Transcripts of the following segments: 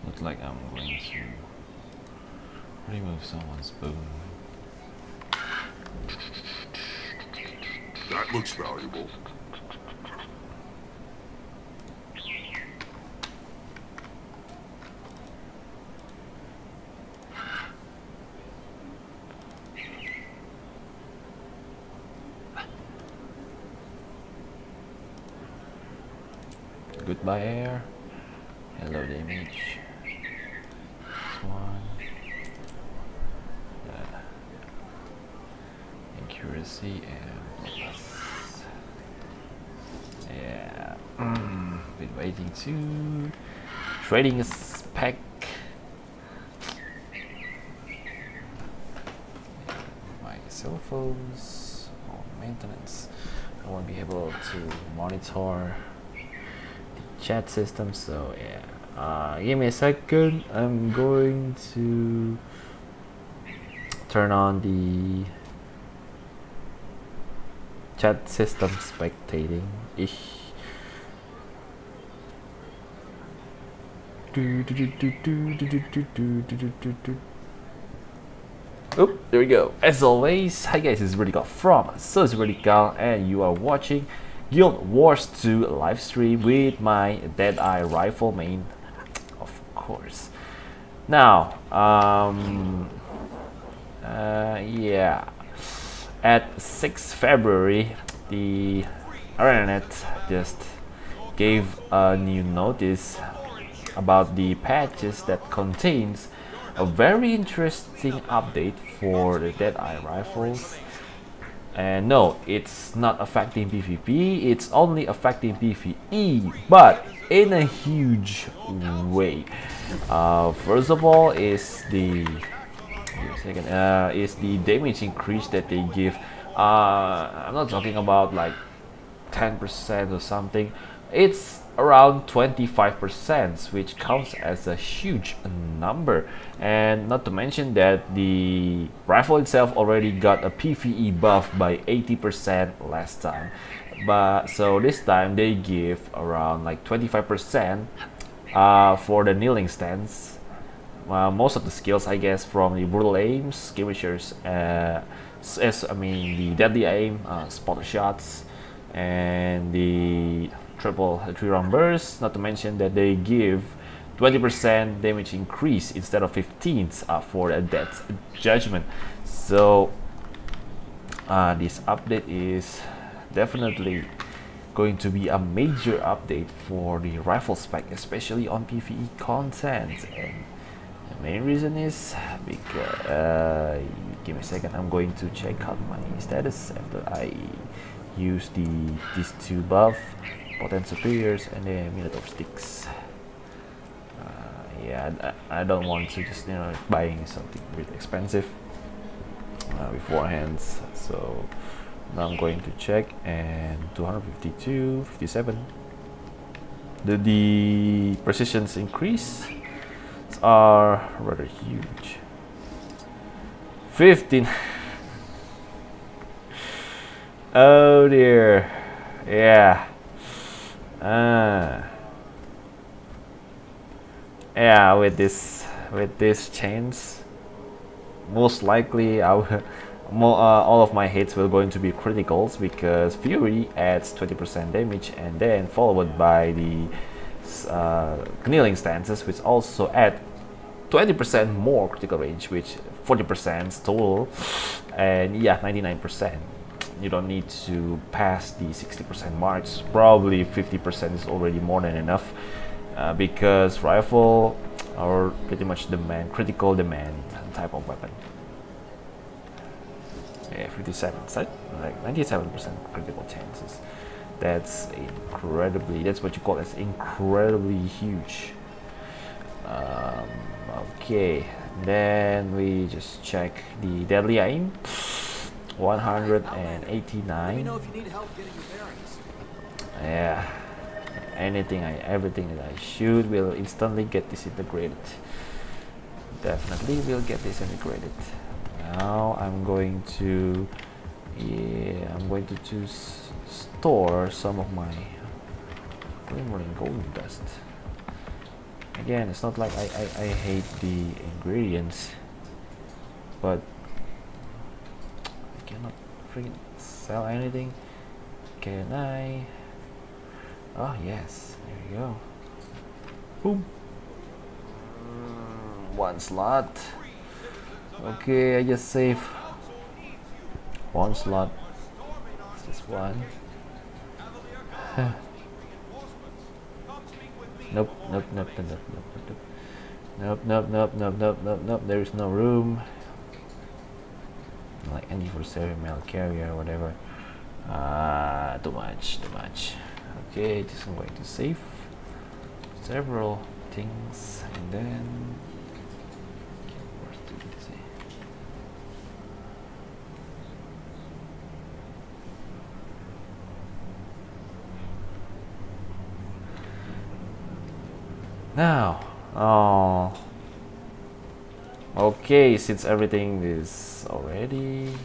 Looks like I'm going to remove someone's boom. That looks valuable. Goodbye air. Hello damage. This one. Accuracy and plus. Yeah. Been waiting to trading a spec. My cell phones on maintenance. I won't be able to monitor chat system, so yeah, give me a second. I'm going to turn on the chat system spectating ish. Oh, there we go. As always, hi guys, this is Radical from Radical, and you are watching Guild Wars 2 live stream with my Deadeye Rifle main, of course. Now, yeah, at 6 February, the ArenaNet just gave a new notice about the patches that contains a very interesting update for the Deadeye Rifles. And no, it's not affecting PvP, it's only affecting PvE, but in a huge way. First of all is the damage increase that they give. I'm not talking about like 10% or something. It's around 25%, which counts as a huge number. And not to mention that the rifle itself already got a PvE buff by 80% last time, but so this time they give around like 25% for the kneeling stance. Most of the skills, I guess, from the brutal aims, skirmishers, the deadly aim, spotter shots, and the triple 3-round burst. Not to mention that they give 20% damage increase instead of 15th for a death judgment. So this update is definitely going to be a major update for the rifle spec, especially on PvE content. And the main reason is because give me a second, I'm going to check out my status after I use these two buff, Potent Superiors and the Minotaur Sticks. Yeah, I don't want to just buying something really expensive beforehand. So now I'm going to check, and 252, 57. The precisions increase are rather huge. 15. Oh dear. Yeah. Yeah, with this chains, most likely all of my hits will going to be criticals, because Fury adds 20% damage, and then followed by the kneeling stances, which also add 20% more critical range, which 40% total, and yeah, 99%. You don't need to pass the 60% marks. Probably 50% is already more than enough, because rifle are pretty much critical demand type of weapon. Yeah, 57, like 97% critical chances. That's what you call as incredibly huge. Okay, then we just check the deadly aim. 189. Yeah, everything that I shoot will instantly get disintegrated. Definitely will get disintegrated. Now I'm going to store some of my glimmering golden dust. Again, it's not like I hate the ingredients, but I cannot freaking sell anything. Can I? Oh yes, there you go. Boom. One slot. Okay, I just save one slot. Just one. Nope, nope, nope, nope, nope, nope, nope, nope, nope, nope, nope, nope, nope. There is no room. Like any for serial mail carrier or whatever. Too much, too much. Okay, just I'm going to save several things and then. Now, oh, okay, since everything is already,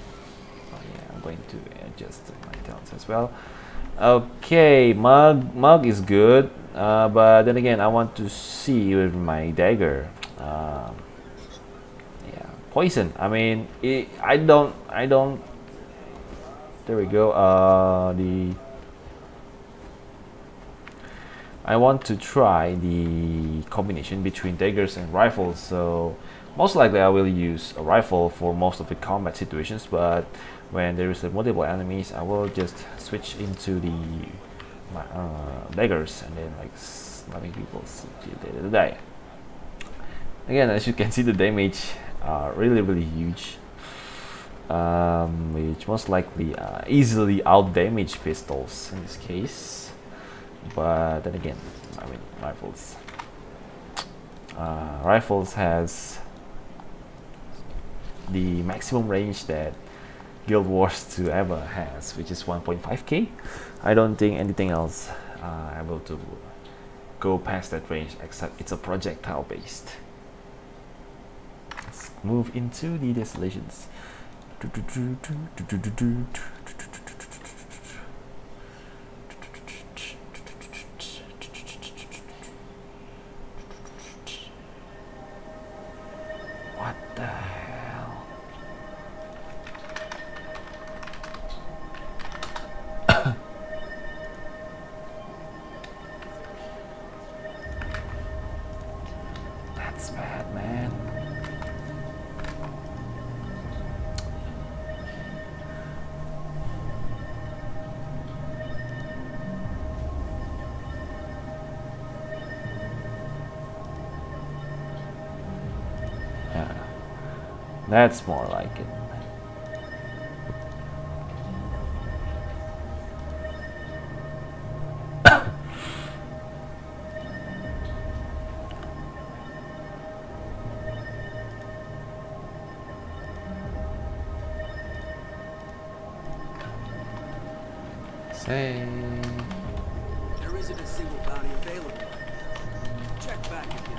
oh yeah, I'm going to adjust my tones as well. Okay, mug is good, but then again, I want to see with my dagger. Yeah, poison. I mean, I don't. There we go. I want to try the combination between daggers and rifles, so most likely I will use a rifle for most of the combat situations, but when there is multiple enemies I will just switch into the daggers and then like slamming people till they die. Again, as you can see, the damage are really huge, which most likely easily out damage pistols in this case. But then again, I mean, rifles has the maximum range that Guild Wars 2 ever has, which is 1.5k. I don't think anything else able to go past that range except it's a projectile based. Let's move into the desolations. What the hell? That's bad, man. That's more like it. Say. There isn't a single bounty available. Check back again.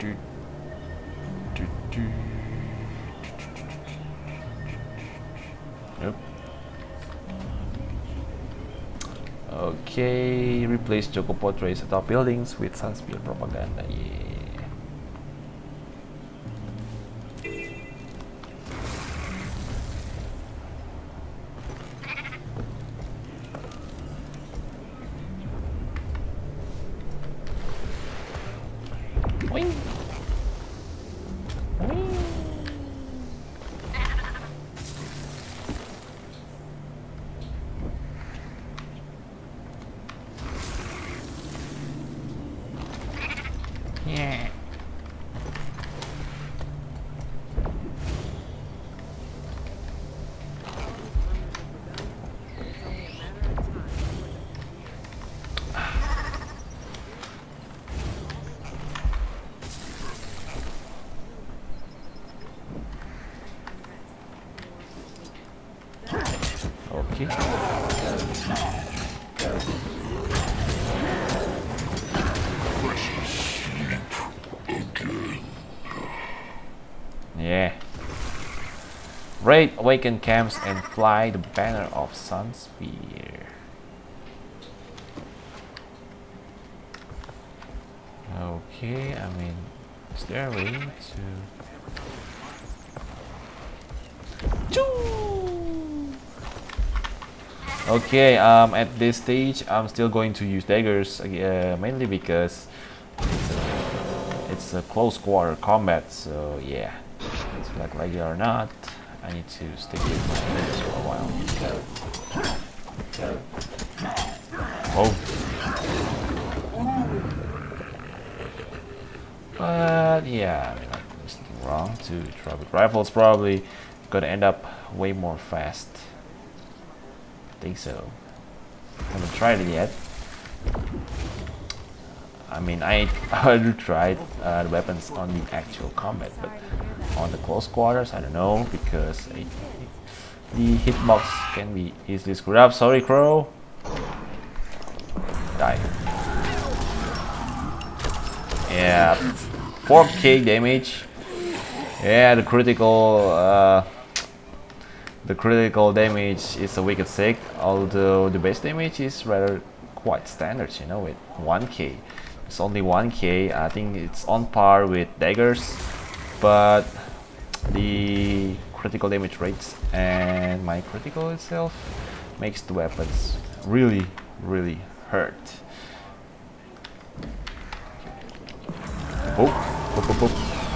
Yep. Okay, replace Choco portraits atop buildings with sunspear propaganda. Yeah. Wing. Wing. Yeah. Okay. Yeah. Raid awaken camps and fly the banner of Sunspear. Okay, I mean, is there a way to... Okay, at this stage, I'm still going to use daggers, mainly because it's a close quarter combat, so yeah. It's like it or not, I need to stick with my daggers for a while. Oh. But yeah, I mean, there's nothing wrong to try with rifles. Probably gonna end up way more fast. Think so. Haven't tried it yet. I mean, I already tried the weapons on the actual combat, but on the close quarters, I don't know, because the hitbox can be easily screwed up. Sorry, Crow. Die. Yeah, 4k damage. Yeah, the critical damage is a wicked sick, although the base damage is rather quite standard, you know, with 1k. It's only 1k. I think it's on par with daggers, but the critical damage rates and my critical itself makes the weapons really hurt. Oh,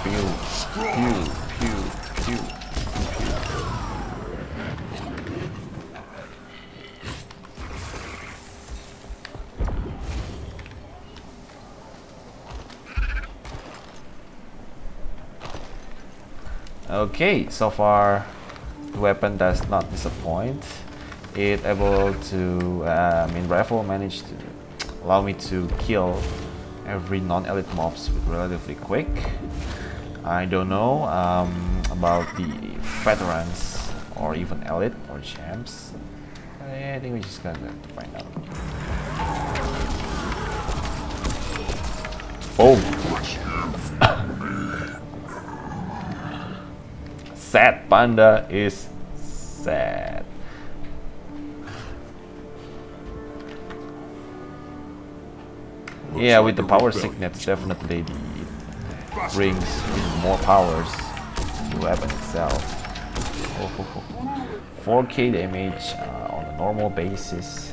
pew, pew, pew, pew. Okay, so far the weapon does not disappoint. It able to, rifle managed to allow me to kill every non-elite mobs relatively quick. I don't know about the veterans or even elite or champs. I think we just gonna have to find out. Oh! Sad panda is sad. Yeah, with the power signets, definitely brings more powers to the weapon itself. 4k damage on a normal basis.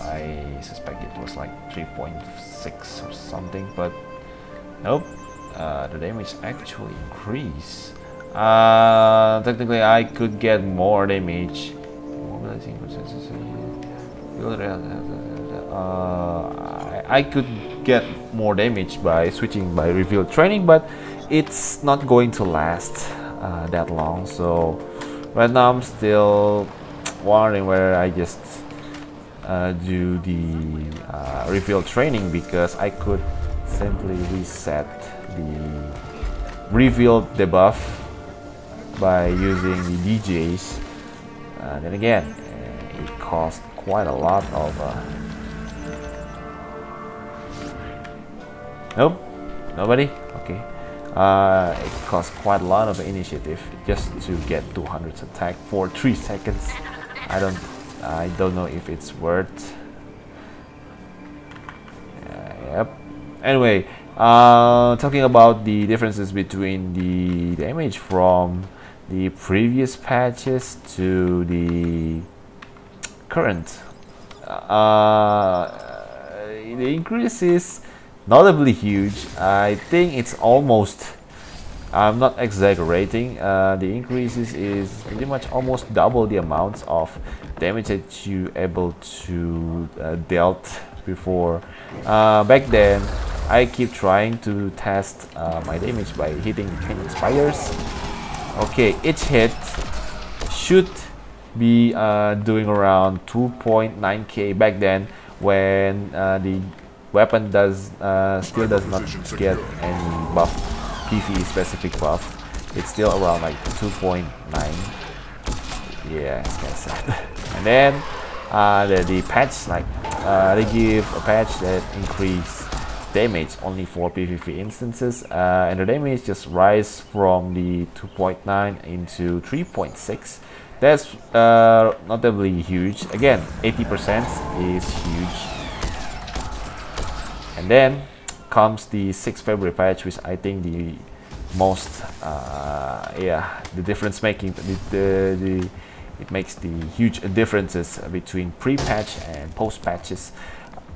I suspect it was like 3.6 or something, but nope. The damage actually increased. Technically, I could get more damage. I could get more damage by switching by revealed training, but it's not going to last that long. So right now I'm still wondering whether I just do the revealed training, because I could simply reset the revealed debuff by using the DJs. Then again, it cost quite a lot of nope, Nobody? Okay. It costs quite a lot of initiative just to get 200 attack for 3 seconds. I don't know if it's worth. Yep. Anyway, talking about the differences between the damage from the previous patches to the current, the increase is notably huge. I think it's almost, I'm not exaggerating, the increases is pretty much almost double the amounts of damage that you able to dealt before. Back then I keep trying to test my damage by hitting canyon spires. Okay, each hit should be doing around 2.9k back then, when the weapon still does not get any buff, PvE specific buff. It's still around like 2.9. Yeah, it's kind of sad. And then the patch, like they give a patch that increase damage only for PvP instances, and the damage just rise from the 2.9 into 3.6. That's notably huge. Again, 80% is huge. And then comes the 6th February patch, which I think the most, the difference making, it makes the huge differences between pre-patch and post-patches.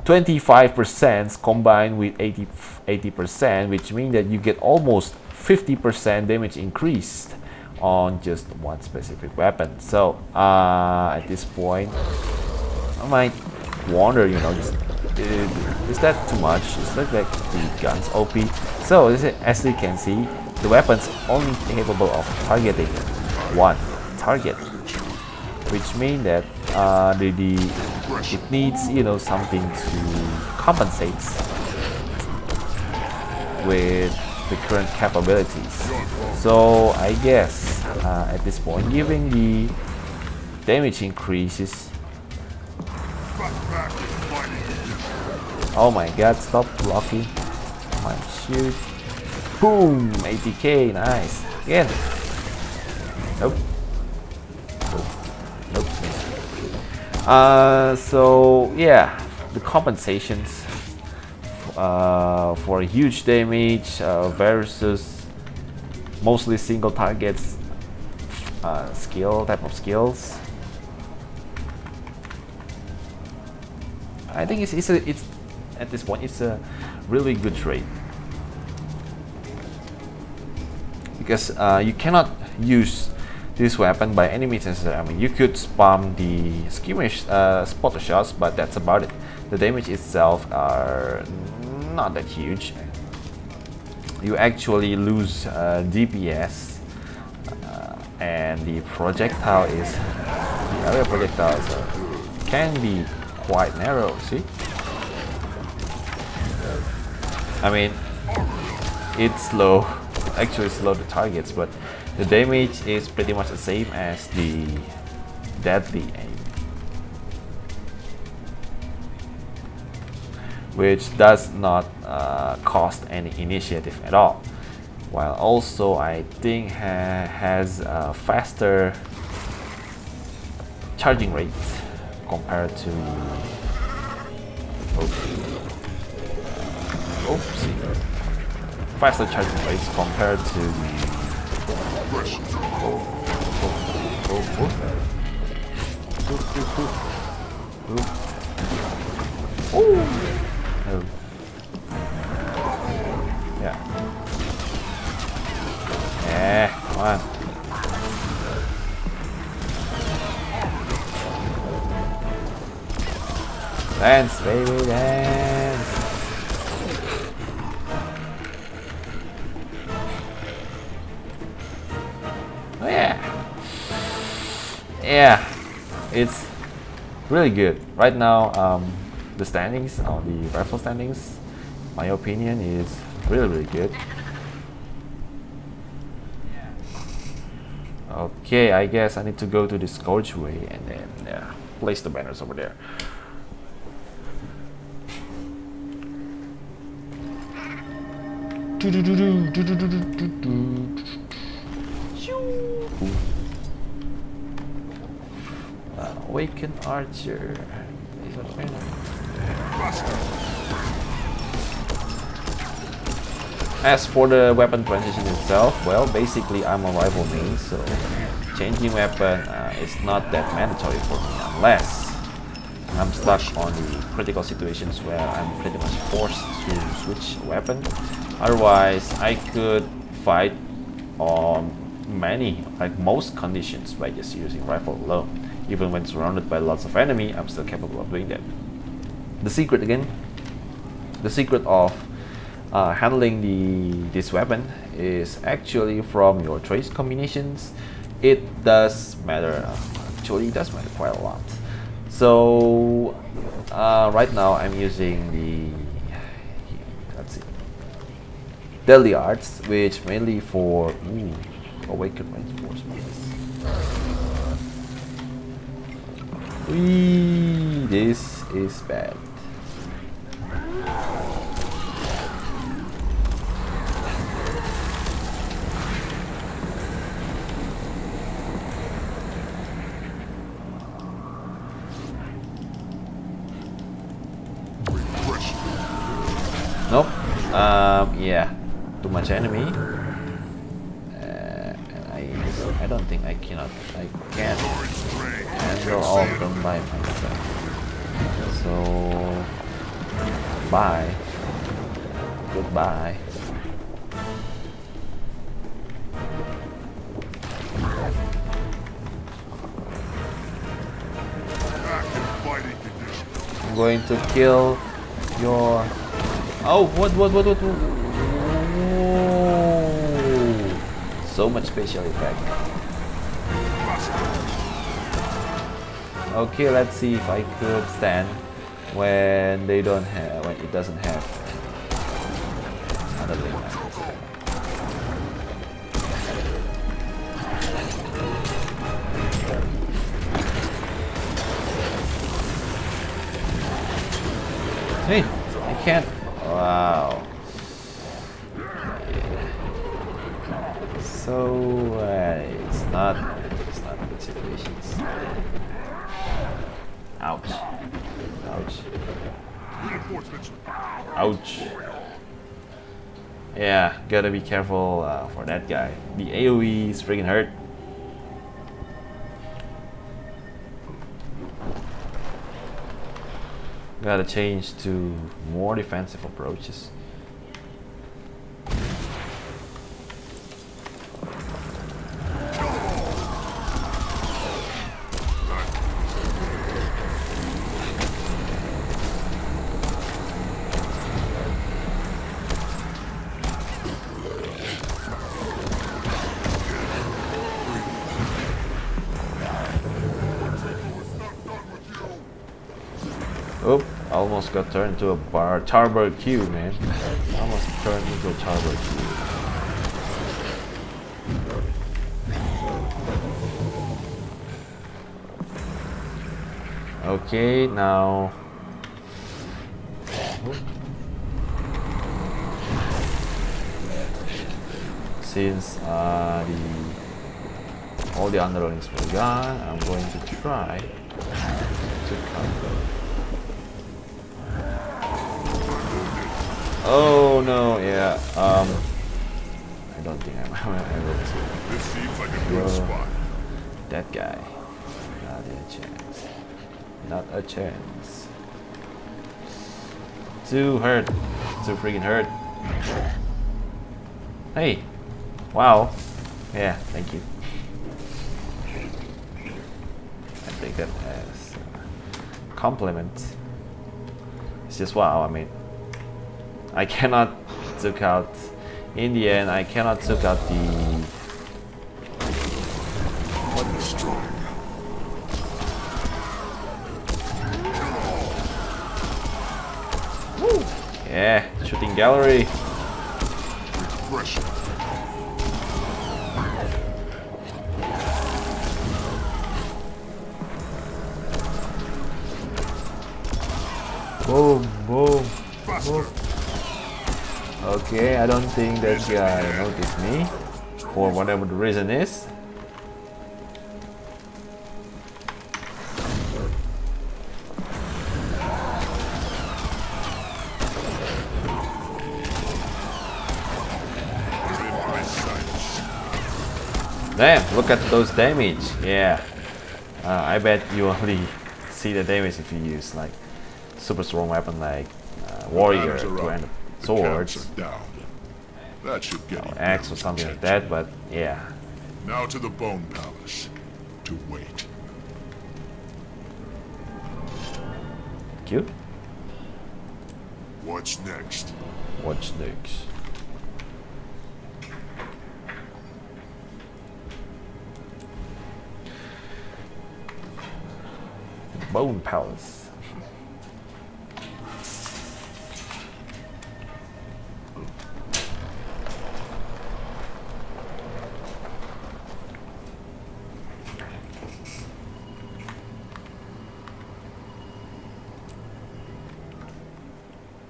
25% combined with 80%, which means that you get almost 50% damage increased on just one specific weapon. So at this point, I might wonder, you know, is that too much? It's like the guns OP. So as you can see, the weapon's only capable of targeting one target, which means that it needs, you know, something to compensate with the current capabilities. So I guess at this point, giving the damage increases. Oh my god, stop blocking my shoot. Boom, 80k, nice. Again. Nope. Nope. So yeah, the compensations for huge damage versus mostly single targets type of skills. I think it's at this point it's a really good trade, because you cannot use this weapon by any means necessary. I mean, you could spam the skirmish spotter shots, but that's about it. The damage itself are not that huge. You actually lose DPS, and the projectile is the area projectiles can be quite narrow. See, I mean, it's slow. It actually slow the targets, but the damage is pretty much the same as the deadly aim, which does not cost any initiative at all, while also I think has a faster charging rate compared to faster charging rates compared to the come on. Dance, baby, dance. Oh yeah. Yeah, it's really good. Right now, the standings, the rifle standings, my opinion is really good. Okay, I guess I need to go to the Scourge Way and then place the banners over there. Awaken Archer. As for the weapon transition itself, well, basically I'm a rifle main, so changing weapon is not that mandatory for me unless I'm stuck on the critical situations where I'm pretty much forced to switch weapon. Otherwise, I could fight on most conditions by just using rifle alone. Even when surrounded by lots of enemy, I'm still capable of doing that. The secret again, the secret of handling this weapon is actually from your choice combinations. It does matter, actually it does matter quite a lot. So right now I'm using the, let's see, Deadly Arts, which mainly for awaken reinforcements. This is bad. Nope. Yeah, too much enemy. And I don't think I can handle all of them by myself. So bye. Goodbye. I'm going to kill your. Oh, what? So much special effect. Okay, let's see if I could stand when they don't have, when it doesn't have another thing. Hey, I can't. Wow. So it's not good situations. Ouch. Ouch. Ouch. Yeah, gotta be careful for that guy. The AoE is freaking hurt. Gotta change to more defensive approaches. Oh, almost got turned into a Charberg Q, man. Almost turned into a Charberg Q. Okay, now. Since all the underlings were gone, I'm going to try to counter. Oh no, yeah. I don't think I'm able to. This seems like a good spot. That guy. Not a chance. Not a chance. Too hurt. Too freaking hurt. Hey. Wow. Yeah, thank you. I take that as a compliment. It's just wow, I mean. I cannot took out, in the end, I cannot took out the... What is strong? Woo. Yeah, shooting gallery. Refreshing. Boom, boom, Faster. boom. Okay, I don't think that guy noticed me for whatever the reason is. Damn, look at those damage. Yeah. I bet you only see the damage if you use like super strong weapon like warrior to end swords Down. That should get or you axe or something like that, but yeah. Now to the Bone Palace. To wait. Cute. What's next? What's next? Bone Palace.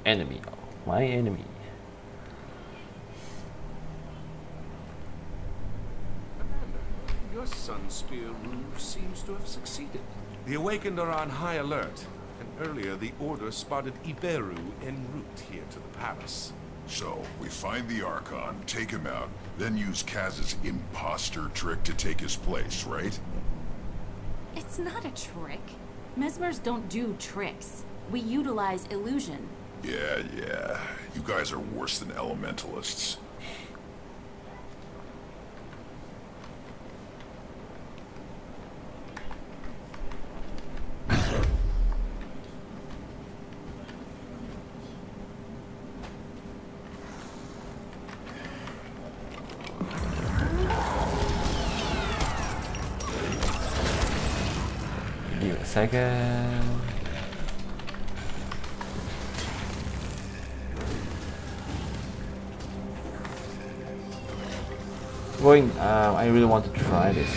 Enemy. Oh, my enemy. Your sun's spear ruse seems to have succeeded. The Awakened are on high alert, and earlier the Order spotted Iberu en route here to the palace. So, we find the Archon, take him out, then use Kaz's imposter trick to take his place, right? It's not a trick. Mesmers don't do tricks. We utilize illusion. Yeah. You guys are worse than elementalists. Give it a second. I really want to try this.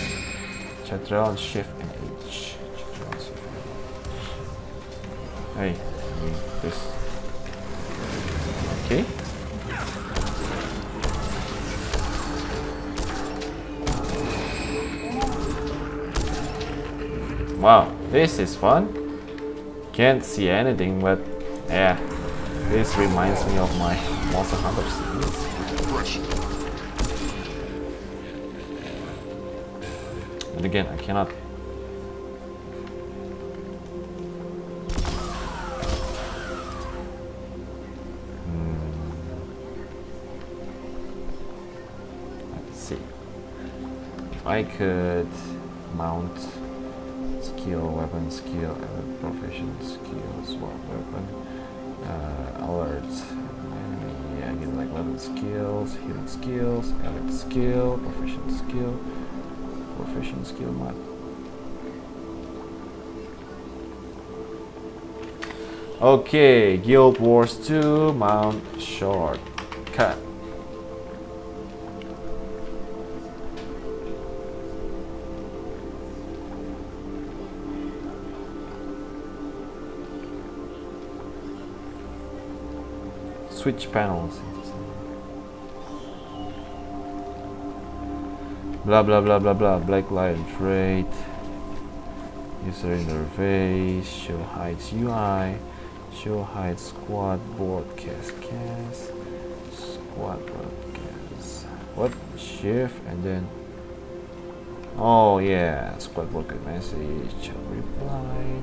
Chatron, Shift and H. Chatron, Shift and H. Hey, this. Okay. Wow, this is fun. Can't see anything, but yeah, this reminds me of my Monster Hunter series. Pressure. But again, I cannot. Let's see. If I could mount skill, weapon skill, and profession skill, swap weapon, alerts. Yeah, again, like weapon skills, healing skills, alert skill, profession skill mod. Okay, Guild Wars 2 mount shortcut. Switch panels. Blah blah blah blah blah. Black light trait. User interface. Show heights UI. Show height squad broadcast. Squad broadcast. What? Shift and then. Oh yeah, squad broadcast message. Reply.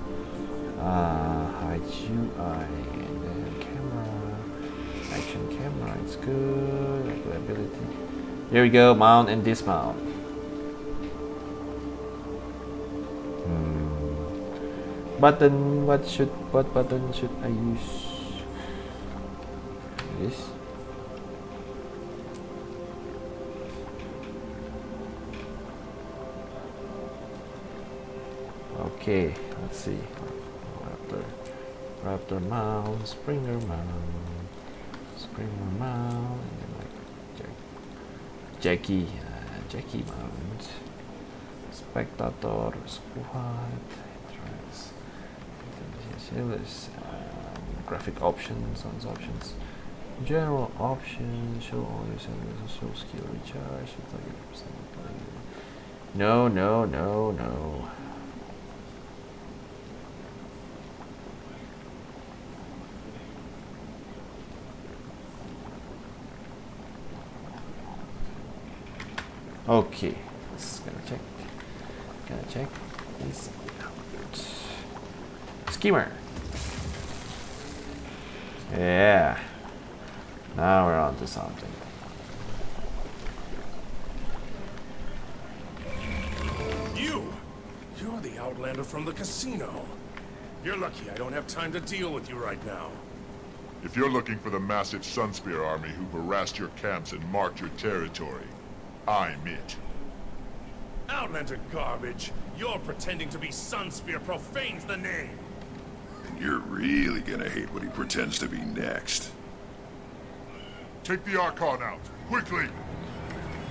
Height UI and then camera. Action camera. It's good. Reliability. Here we go. Mount and dismount. Button. What button should I use? This. Okay. Let's see. Raptor mount. Springer mount. And then like Jackie mount. Spectator squad. Graphic options, sounds options. General options show all your settings, show skill recharge. No, no, no, no. Okay, let's gonna check. This skimmer. Yeah. Now we're on to something. You're the outlander from the casino. You're lucky I don't have time to deal with you right now. If you're looking for the massive Sunspear army who've harassed your camps and marked your territory, I'm it. Outlander garbage. You're pretending to be Sunspear profanes the name. And you're really gonna hate what he pretends to be next. Take the Archon out, quickly!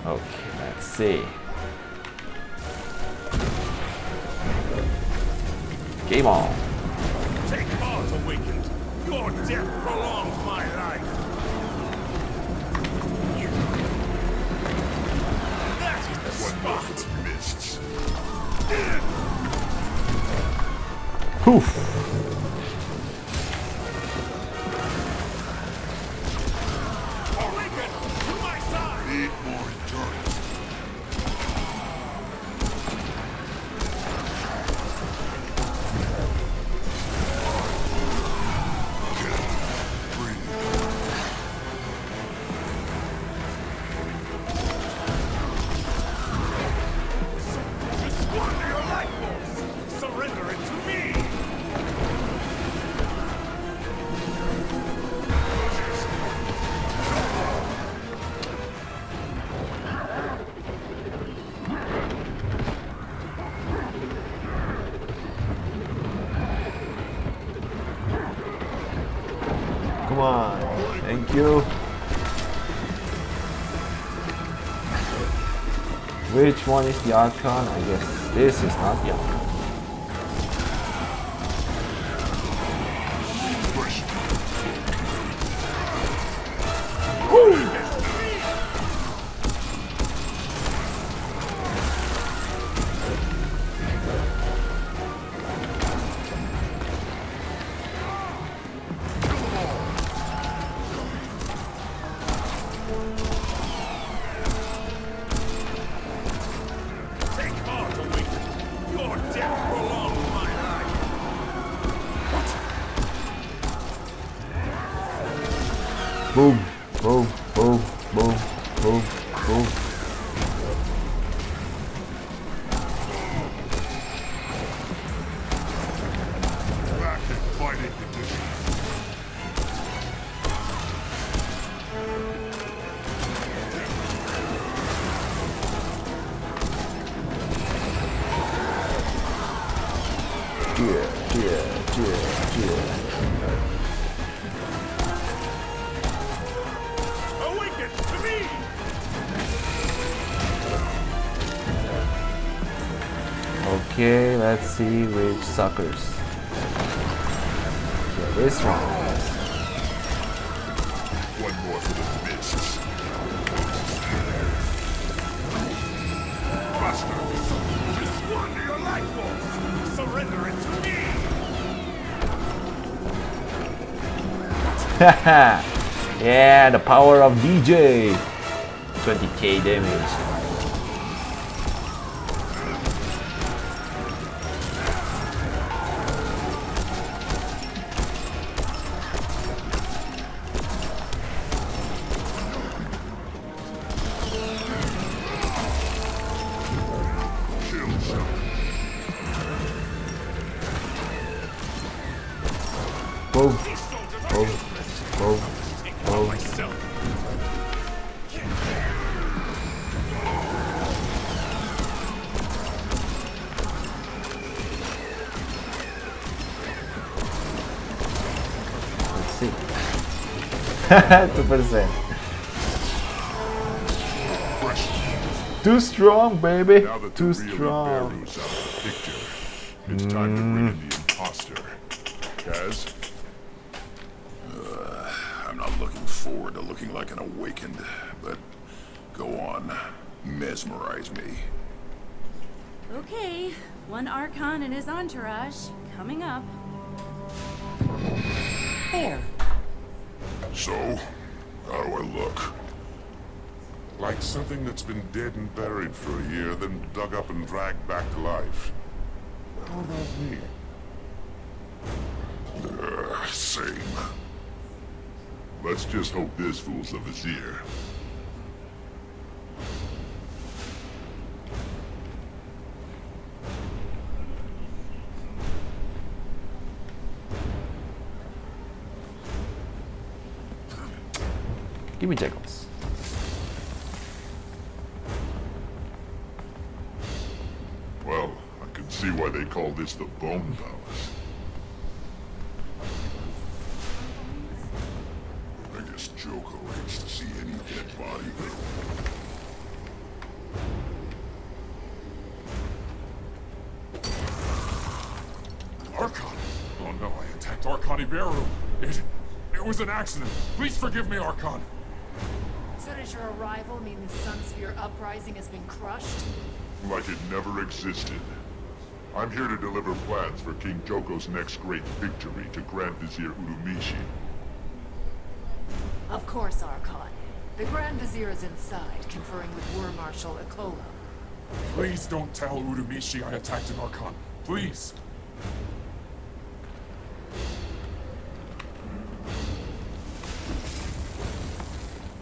Okay, let's see. Game on. Take heart, Awakened. Your death prolongs my life. That is the One more spot. for the mists. Poof. Awakened, to my side. Need more endurance. Squander your life force. Surrender it to me. Come on. Thank you. Which one is the Archon? I guess this is not the Archon. Take heart, Awakened. Your death prolongs my life. Boom, boom, boom, boom, boom, boom. Back in fighting condition. Awaken to me! Okay, let's see which suckers. Yeah, this one. One more for the mists. Buster! You squander your life force! Surrender it to me! Haha! Yeah, the power of DJ! 20k damage. Kill shot. Boom, These soldiers are boom, useless. boom, Take boom. on myself. Let's see. 2%. Fresh. Too strong, baby. Now that the Too real strong. Iberu's out of the picture, it's time to bring in the imposter. Kaz? I'm not looking forward to looking like an awakened, but go on, mesmerize me. Okay, one Archon and his entourage coming up. There. So, how do I look? Like something that's been dead and buried for a year, then dug up and dragged back to life. How about me? Same. Let's just hope this fool's the Vizier. Give me Jackals. Well, I can see why they call this the Bone Palace. I guess Joko hates to see any dead body. Archon! Oh no, I attacked Archon Iberu! It was an accident. Please forgive me, Archon. So does your arrival mean the Sunsphere uprising has been crushed? Like it never existed. I'm here to deliver plans for King Joko's next great victory to Grand Vizier Urumishi. Of course, Archon. The Grand Vizier is inside, conferring with War Marshal Ikola. Please don't tell Urumishi I attacked an Archon. Please.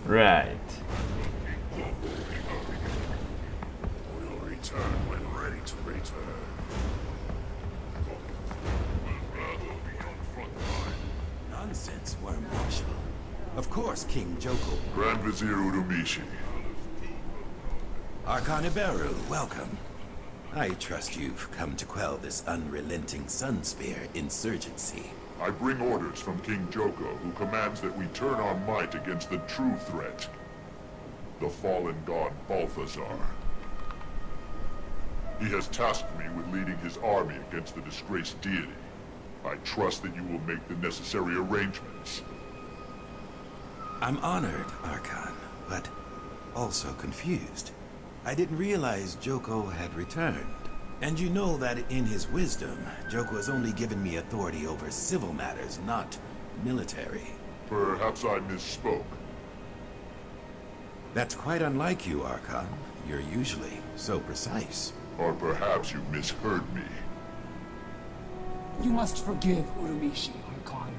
Right. We'll return when ready to return. Nonsense, Worm Marshal. Of course, King Joko. Grand Vizier Urumishi. Archon Iberu, welcome. I trust you've come to quell this unrelenting Sunspear insurgency. I bring orders from King Joko, who commands that we turn our might against the true threat. The fallen god Balthazar. He has tasked me with leading his army against the disgraced deity. I trust that you will make the necessary arrangements. I'm honored, Archon, but also confused. I didn't realize Joko had returned. And you know that in his wisdom, Joko has only given me authority over civil matters, not military. Perhaps I misspoke. That's quite unlike you, Archon. You're usually so precise. Or perhaps you misheard me. You must forgive Urumishi, Archon.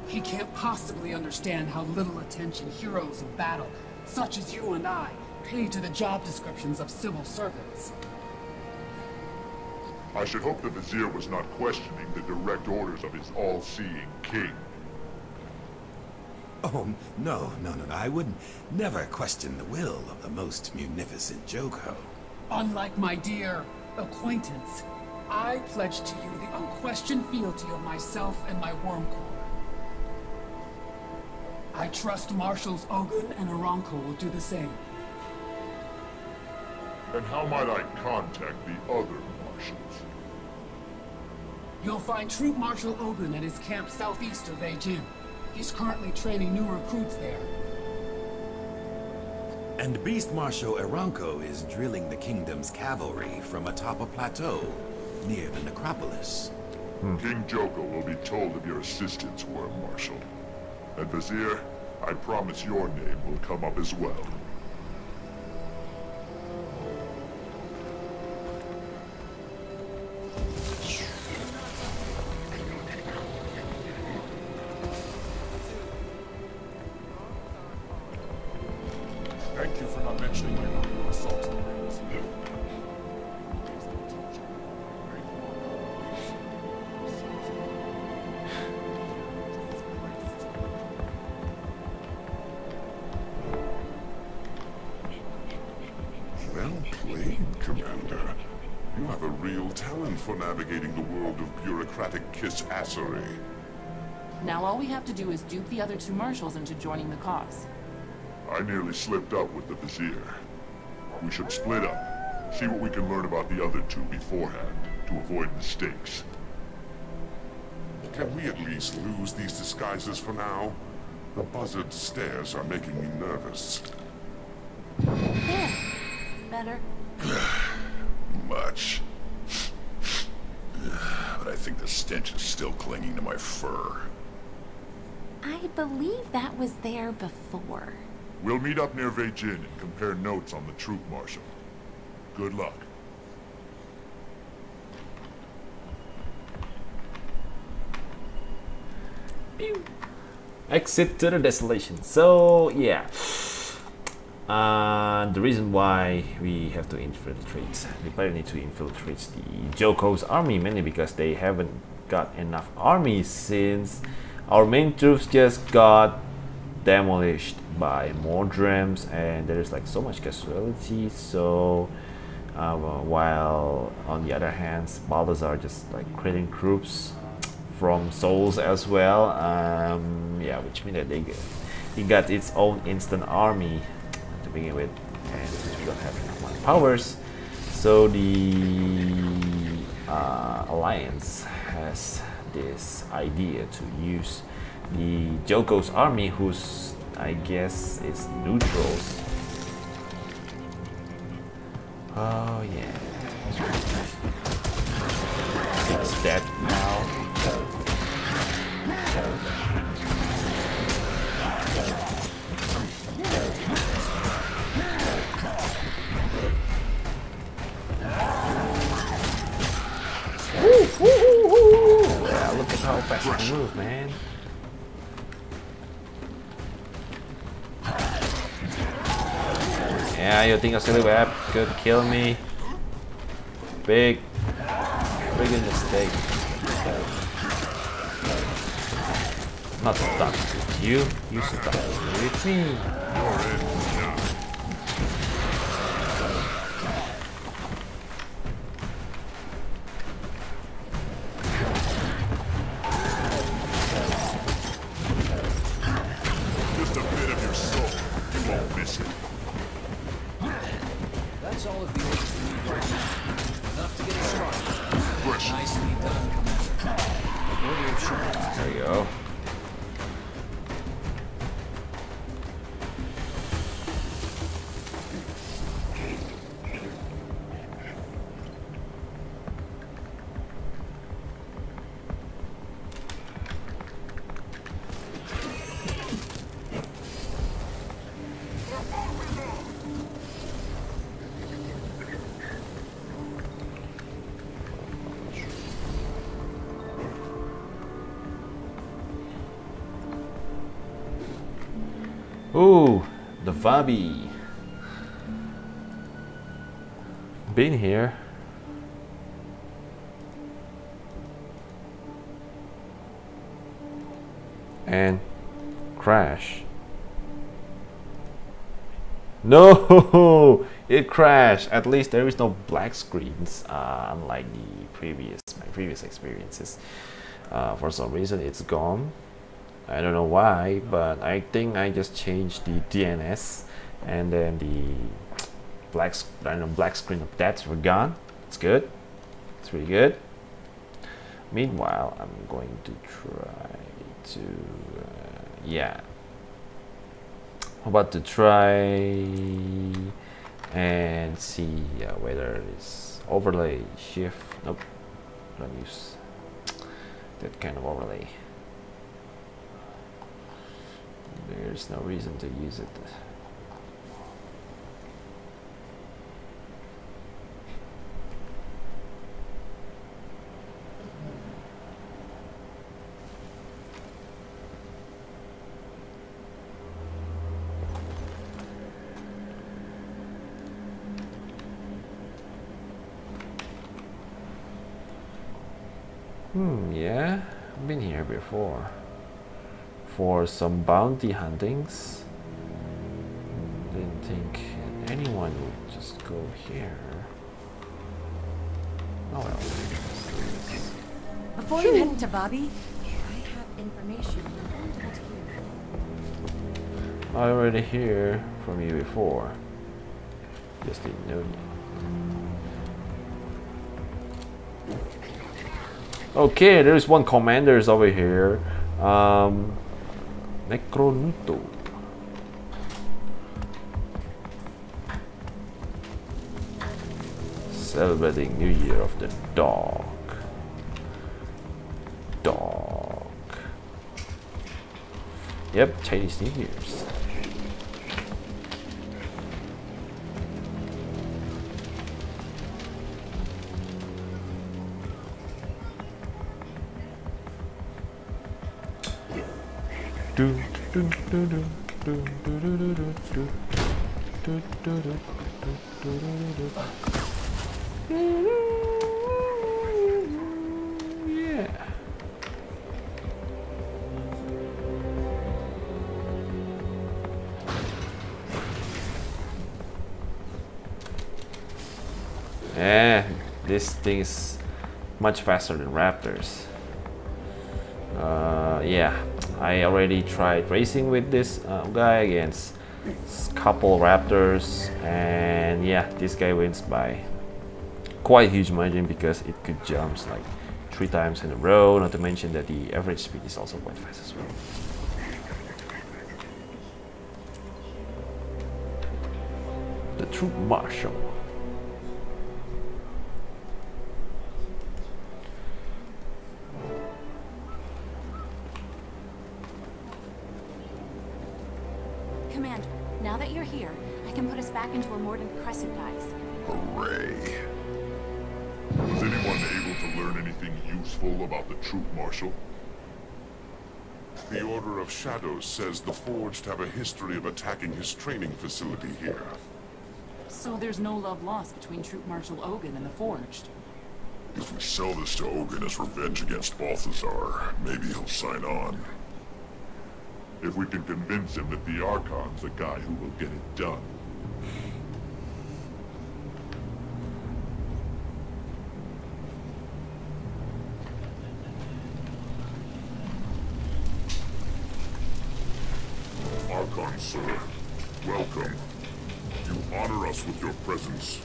He can't possibly understand how little attention heroes of battle, such as you and I, pay to the job descriptions of civil servants. I should hope the Vizier was not questioning the direct orders of his all-seeing king. Oh, no. I would never question the will of the most munificent Joko. Unlike my dear acquaintance, I pledge to you the unquestioned fealty of myself and my worm core. I trust Marshals Ogun and Aranko will do the same. And how might I contact the other marshals? You'll find Troop Marshal Ogun at his camp southeast of Beijing. He's currently training new recruits there. And Beast Marshal Aranko is drilling the kingdom's cavalry from atop a plateau near the necropolis. King Joko will be told of your assistance, Worm Marshal. And Vizier, I promise your name will come up as well. Thank you for not mentioning my earlier assault on the Rams. Well played, Commander. You have a real talent for navigating the world of bureaucratic kiss-assery. Now all we have to do is dupe the other two marshals into joining the cause. I nearly slipped up with the Vizier. We should split up, see what we can learn about the other two beforehand, to avoid mistakes. Can we at least lose these disguises for now? The buzzard stares are making me nervous. There. Better. Much. But I think the stench is still clinging to my fur. I believe that was there before. We'll meet up near Beijing and compare notes on the troop marshal. Good luck. Pew. Exit to the desolation. So yeah, the reason why we have to infiltrate, we probably need to infiltrate the Joko's army, mainly because they haven't got enough army since our main troops just got demolished by more drams, and there's like so much casualty. So while on the other hand, Balthazar just like creating troops from souls as well, yeah, which means that he got its own instant army to begin with, and since we don't have enough powers, so the Alliance has this idea to use the Joko's army, who's I guess is neutrals. Oh yeah, it's dead now. Yeah, look at how fast I move, man. Yeah, you think a silly web could kill me? Big friggin' mistake. Not stuck with you, you stuck with me. You're in now. Just a bit of your soul. You won't miss it. That's all of the orders we need right now. Enough to get us started. Push. Nicely done, Commander. Order of Charles. There you go. Ooh, the Vabi. Been here. And crash. No, it crashed. At least there is no black screens, unlike my previous experiences. For some reason, it's gone. I don't know why, but I think I just changed the DNS, and then the black screen of deaths were gone. It's good. It's really good. Meanwhile, I'm going to try to yeah. How about to try and see whether it's overlay shift. Nope, don't use that kind of overlay. There's no reason to use it. Yeah, I've been here before. For some bounty huntings. Didn't think anyone would just go here. Oh well. Before you head to Bobby, I have information important here. I already hear from you before. Just didn't know you. Okay, there is one commander's over here. Necronuto. Celebrating New Year of the Dog. Yep, Chinese New Year's. Yeah. This thing is much faster than raptors. Yeah, I already tried racing with this guy against a couple raptors, and yeah, this guy wins by quite a huge margin because it could jump like 3 times in a row, not to mention that the average speed is also quite fast as well. The Troop Marshal. Commander, now that you're here, I can put us back into a Mordant Crescent, guys. Hooray. Was anyone able to learn anything useful about the Troop Marshal? The Order of Shadows says the Forged have a history of attacking his training facility here. So there's no love lost between Troop Marshal Ogun and the Forged. If we sell this to Ogun as revenge against Balthazar, maybe he'll sign on. If we can convince him that the Archon's the guy who will get it done. Archon, sir. Welcome. You honor us with your presence.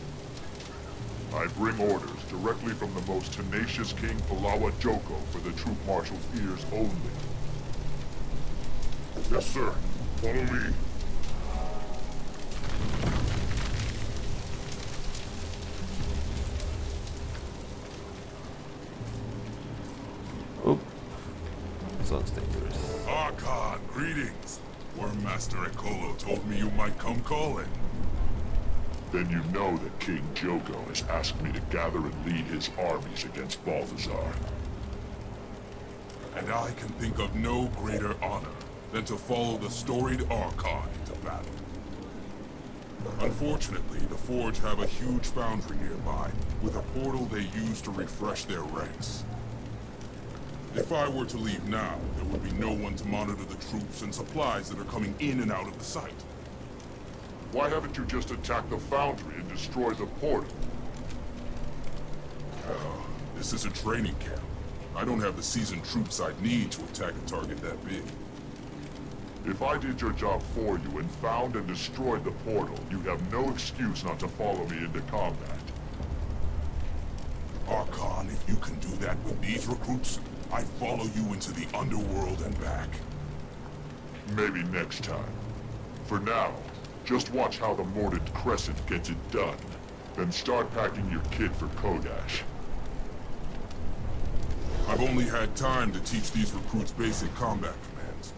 I bring orders directly from the most tenacious King Palawa Joko for the Troop Marshal's ears only. Yes, sir. Follow me. Oop. Sounds dangerous. Archon, greetings. Worm Master Ekolo told me you might come calling. Then you know that King Joko has asked me to gather and lead his armies against Balthazar. And I can think of no greater honor than to follow the storied Archon into battle. Unfortunately, the Forge have a huge foundry nearby, with a portal they use to refresh their ranks. If I were to leave now, there would be no one to monitor the troops and supplies that are coming in and out of the site. Why haven't you just attacked the foundry and destroyed the portal? This is a training camp. I don't have the seasoned troops I'd need to attack a target that big. If I did your job for you and found and destroyed the portal, you have no excuse not to follow me into combat. Archon, if you can do that with these recruits, I'd follow you into the underworld and back. Maybe next time. For now, just watch how the Mordant Crescent gets it done. Then start packing your kit for Kodash. I've only had time to teach these recruits basic combat commands.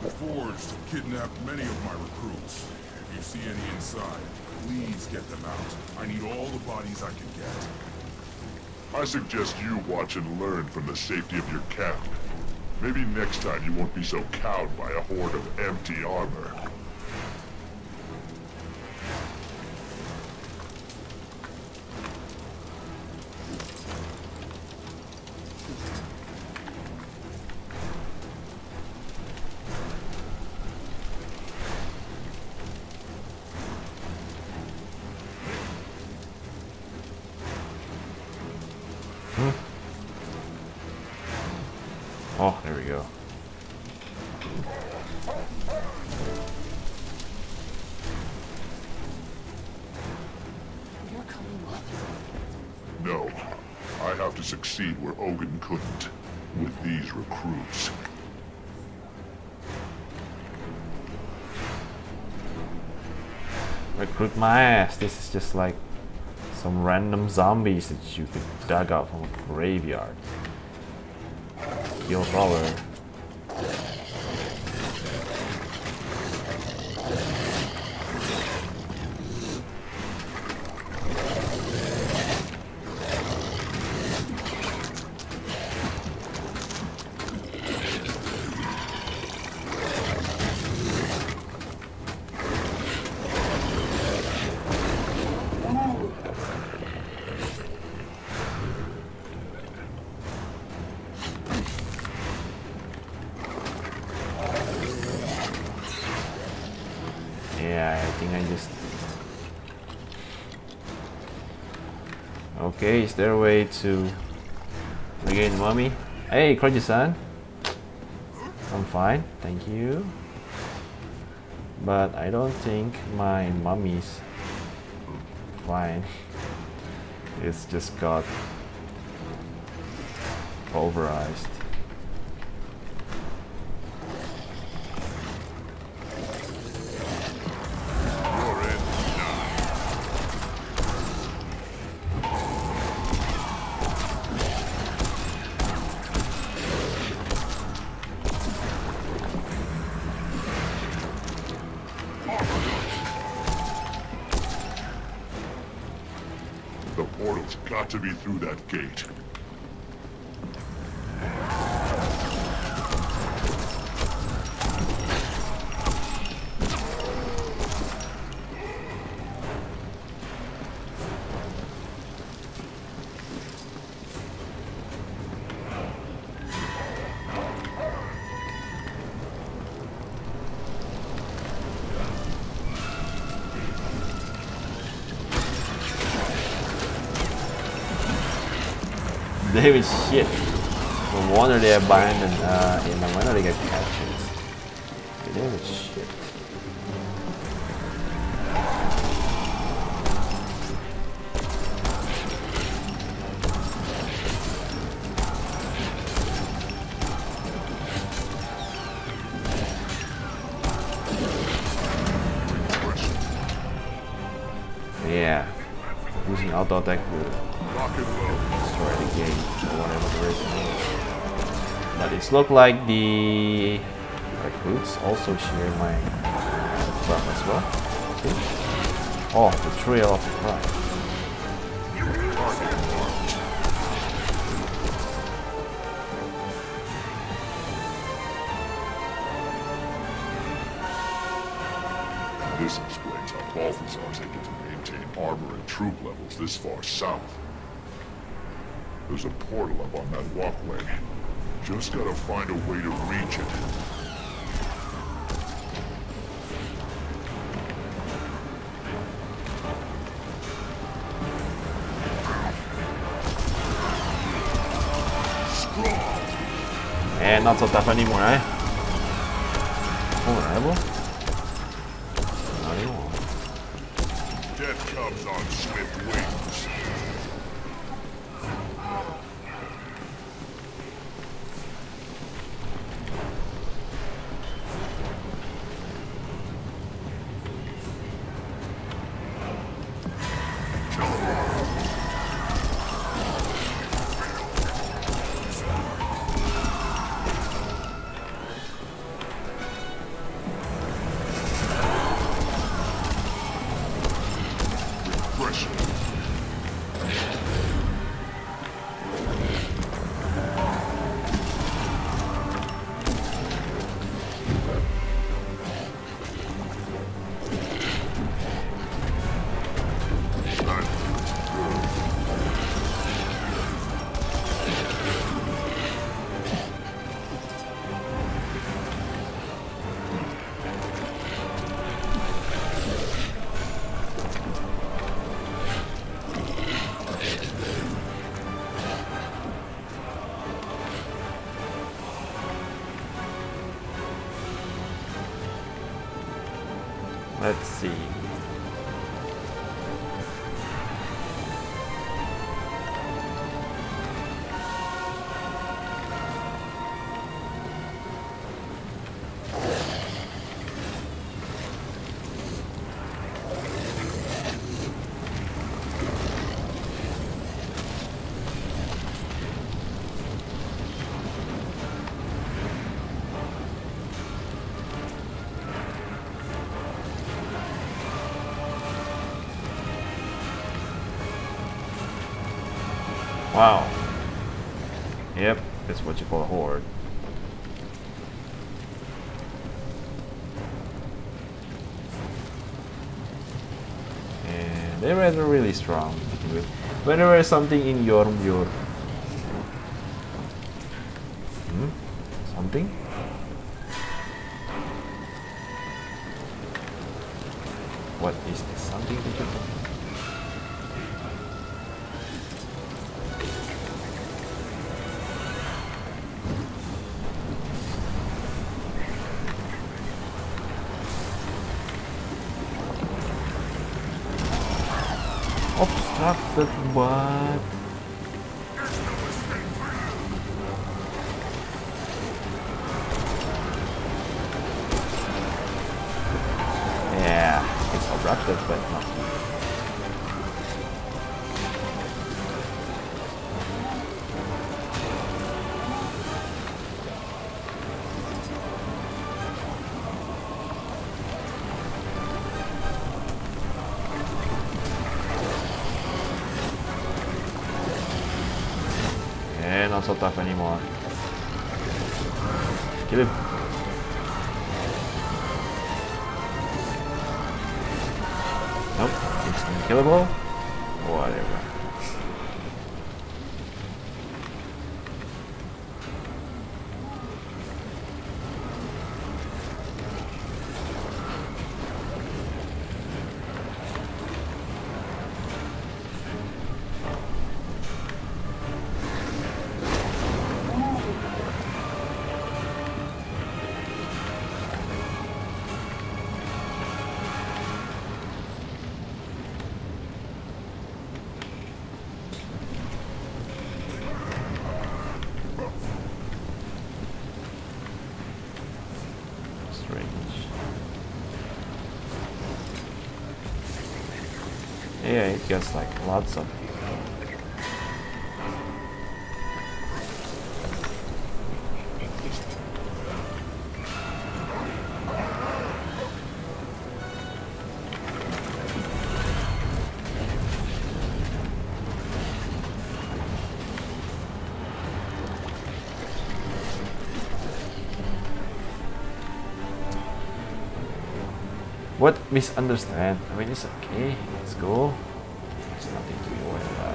The Forged have kidnapped many of my recruits. If you see any inside, please get them out. I need all the bodies I can get. I suggest you watch and learn from the safety of your camp. Maybe next time you won't be so cowed by a horde of empty armor. Oh, there we go. No. I have to succeed where Ogun couldn't. With these recruits. Recruit my ass. This is just like some random zombies that you could dug out from a graveyard. Kill power. Yeah, I think I just... Okay, is there a way to regain mummy? Hey, Kroji-san. I'm fine, thank you. But I don't think my mummy's fine. It's just got pulverized. The portal's got to be through that gate. David, shit. No wonder they abandoned in the winter they get captured. David, shit. Yeah. Using auto attack will destroy the game or whatever the reason is. But it's look like the recruits also share my buff as well. See? Oh, the Trail of the Pride. This explains how Balthazar's able to maintain armor and troop levels this far south. There's a portal up on that walkway. Just gotta find a way to reach it. And not so tough anymore, eh? Vulnerable? Not anymore. Death comes on swift wings. Let's see. Wow. Yep, that's what you call a horde. And they're rather really strong. When there is something in your something? What is this? Something that you obstructed, but yeah, it's obstructed, but not. Not so tough anymore. Kill him. Nope, it's unkillable. Whatever. Yeah, it gets like lots of. What misunderstand? I mean, it's okay. Let's go. There's nothing to be worried about.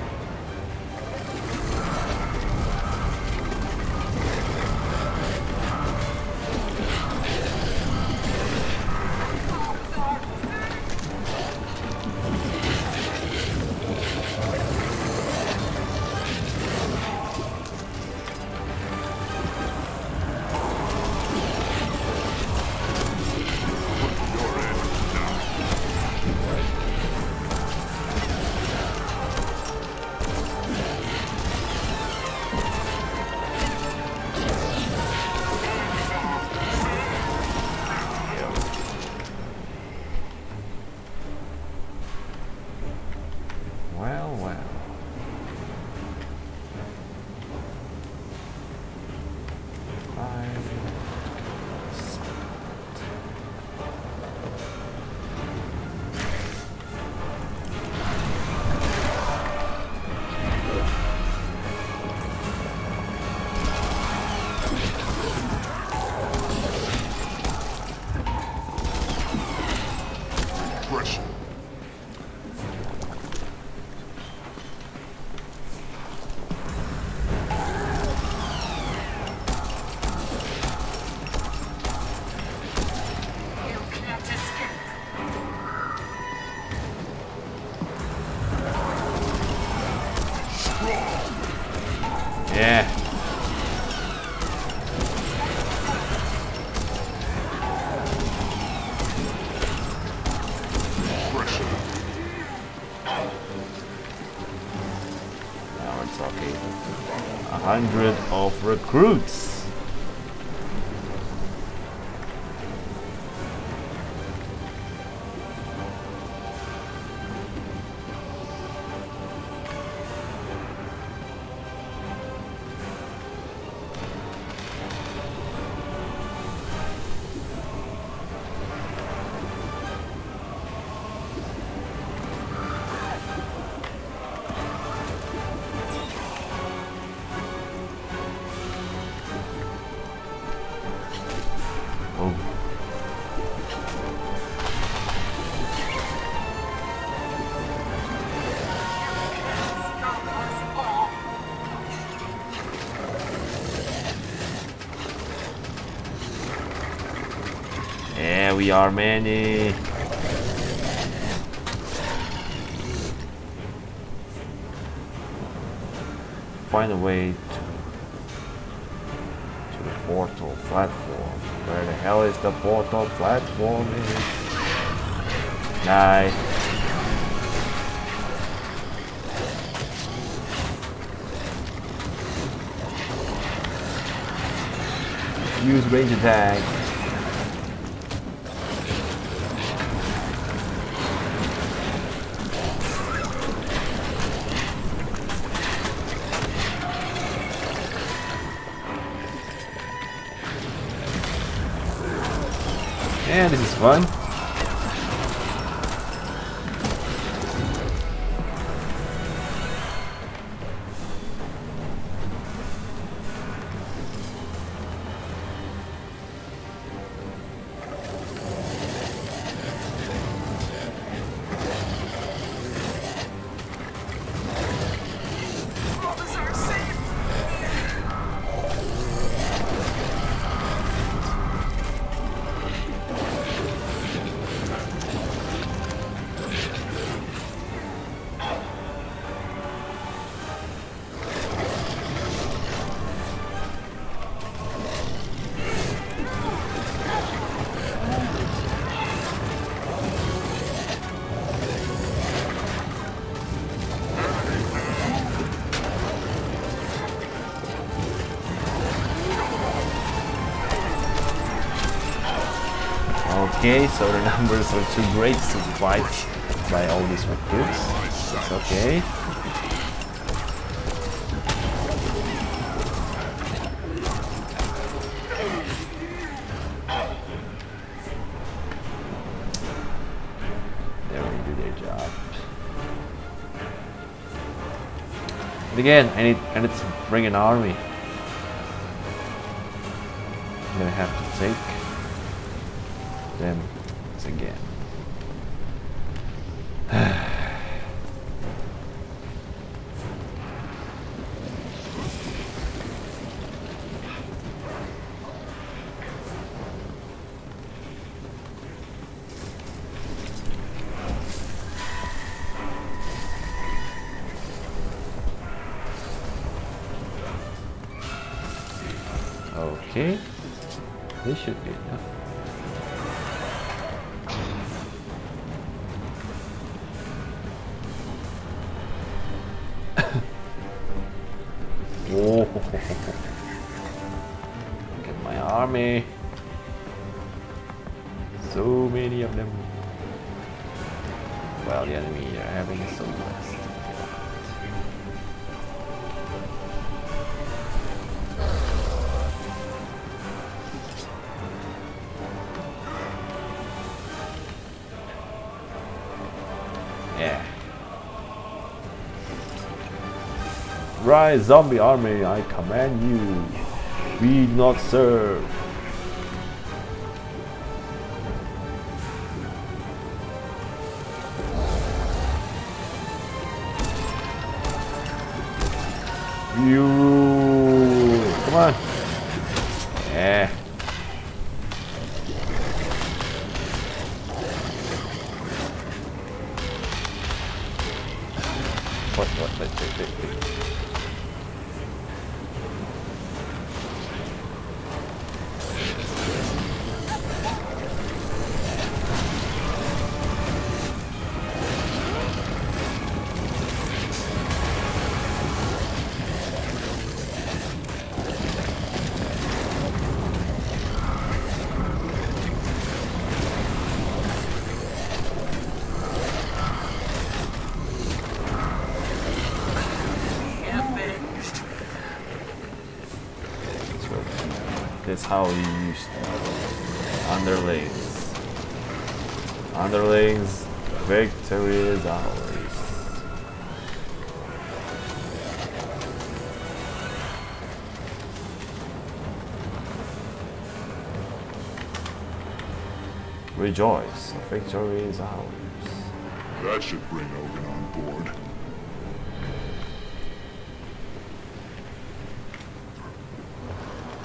Yeah. Now it's okay. 100 of recruits. we are many. Find a way to the portal platform. Where the hell is the portal platform? Nice. Use range attack. Yeah, this is fun. Okay, so the numbers are too great to fight by all these recruits. It's okay. They already do their job. But again, I need to bring an army. I'm gonna have to take them again. Okay, this should be enough. Oh, look at my army. So many of them. Well, the enemy are having some blast. Yeah. Rise, zombie army, I command you. We do not serve. You come on. Yeah. Wait. That's how we use underlings. Underlings, victory is ours. Rejoice, victory is ours. That should bring Ogun on board.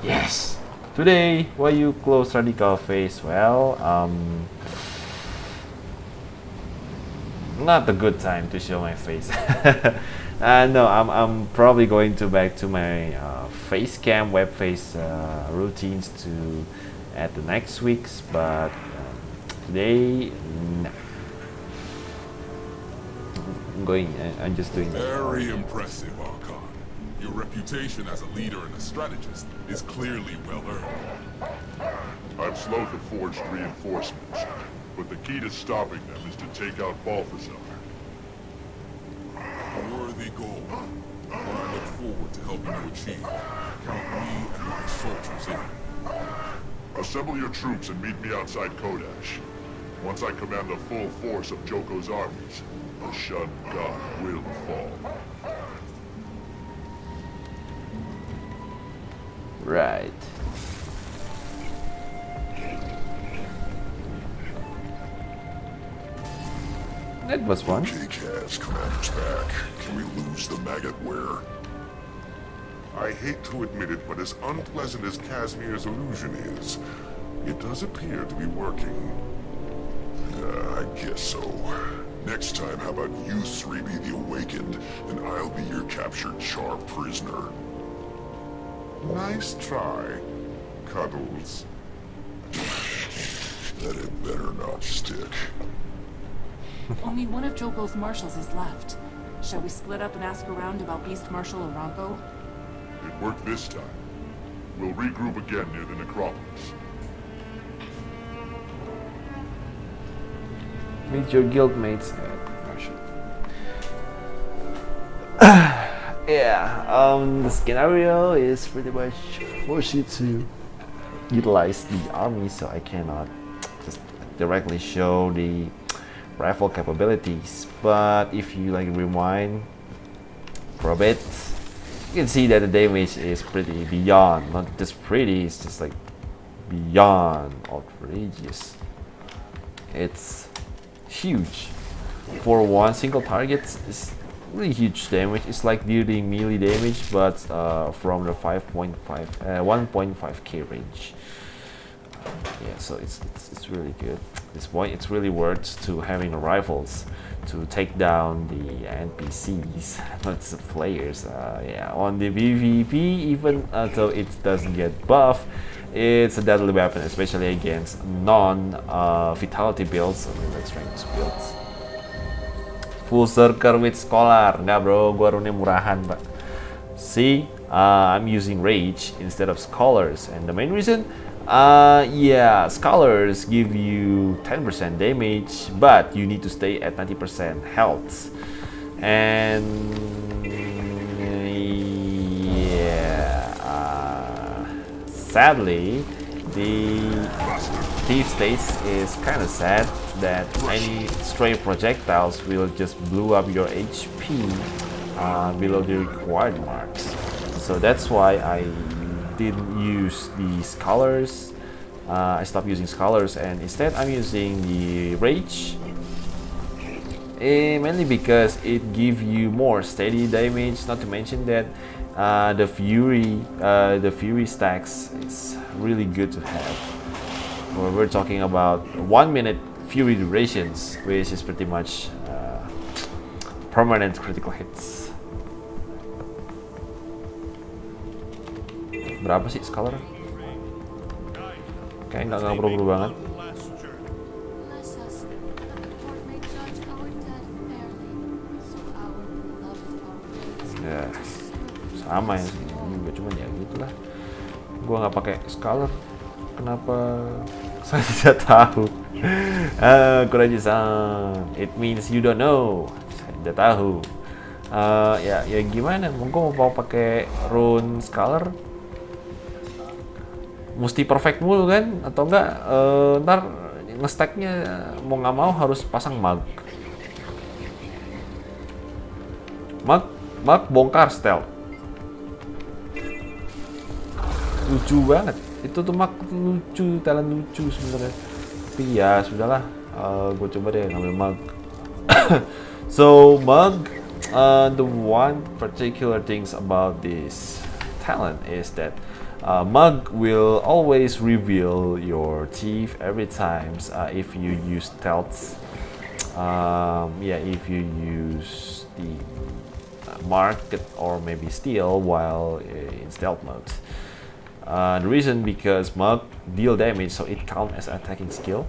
Yes! Today, why you close radical face? Well, not a good time to show my face. No, I'm probably going to back to my face cam web face routines to at the next weeks, but today no. I'm just doing that. Very impressive, Archon. Your reputation as a leader and a strategist is clearly well earned. I'm slow to forge reinforcements, but the key to stopping them is to take out Balthazar. A worthy goal, one I look forward to helping you achieve. Count me and my soldiers in. Assemble your troops and meet me outside Kodash. Once I command the full force of Joko's armies, the Shun God will fall. Right. That was fun. Okay, Kaz, commander's back. Can we lose the maggot wearer? I hate to admit it, but as unpleasant as Casimir's illusion is, it does appear to be working. I guess so. Next time, how about you three be the Awakened, and I'll be your captured Char prisoner? Nice try, Cuddles. That had better not stick. Only one of Joko's marshals is left. Shall we split up and ask around about Beast Marshal Arango? It worked this time. We'll regroup again near the necropolis. Meet your guildmates at Marshall. Yeah, the scenario is pretty much force you to utilize the army, so I cannot just directly show the rifle capabilities. But if you like rewind for a bit, you can see that the damage is pretty beyond, not just pretty, it's just like beyond outrageous. It's huge for one single target. It's really huge damage. It's like dealing melee damage, but from the 1.5k range. Yeah, so it's really good. At this point, it's really worth to having the rifles to take down the NPCs, not the players. Yeah, on the PvP, even though it doesn't get buff, it's a deadly weapon, especially against non-vitality builds. I mean, like strength builds. Full circle with Scholar. Nggak bro, gua runnya murahan pak. See, I'm using Rage instead of Scholars, and the main reason, yeah, Scholars give you 10% damage, but you need to stay at 90% health. And yeah, sadly, the Thief States is kind of sad that any stray projectiles will just blow up your HP below the required marks. So that's why I didn't use the Scholars. I stopped using Scholars, and instead I'm using the Rage. Mainly because it gives you more steady damage. Not to mention that the Fury stacks is really good to have. We're talking about 1 minute Fury durations, which is pretty much permanent critical hits. Berapa sih Scholar? Kayak nggak perlu banget. Ya, sama ya juga, cuman ya gitulah. Gua nggak pakai Scholar. Kenapa? Saya tidak tahu. Kuraji-san, it means you don't know. Saya tidak tahu. Ya gimana? Mungkin mau pakai rune Scholar, mesti perfect mulu kan? Atau enggak? Ntar nge-stacknya mau nggak mau harus pasang mag. Mag bongkar stealth. Lucu banget. Itu tuh mag lucu, talent lucu sebenarnya. Tapi ya sudahlah, gue coba deh ngambil mag. So mag, the one particular things about this talent is that Mug will always reveal your thief every time if you use stealth. Yeah, if you use the market or maybe steal while in stealth mode. The reason because Mug deal damage, so it counts as attacking skill,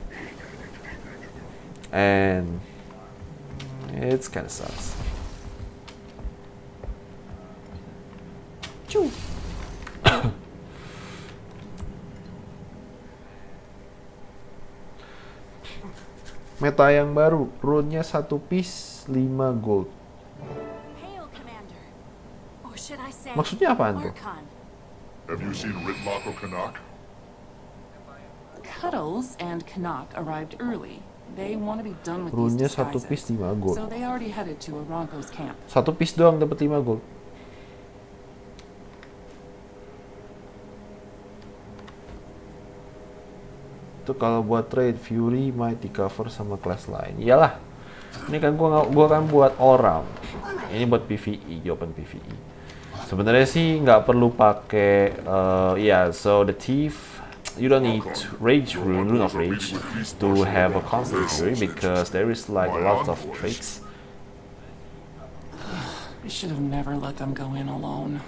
and it's kind of sucks. Choo. Meta yang baru, rune-nya 1 piece 5 gold. Maksudnya apaan tuh? Have you seen Ritlock or Canuck? Cuddles and Canuck arrived early. They want to be done with Rune-nya these 1 disguises. piece 5 gold. So they already headed to Aranko's camp. 1 piece doang dapat 5 gold. Itu kalau buat trade Fury might di cover sama kelas lain. Iyalah. Ini kan gua kan buat all round. Ini buat PvE, jawaban PvE. Sebenarnya sih nggak perlu pakai yeah, so the thief you don't need rage rune of rage to have a constant fury because there is like a lot of tricks. I should have never let them go in alone.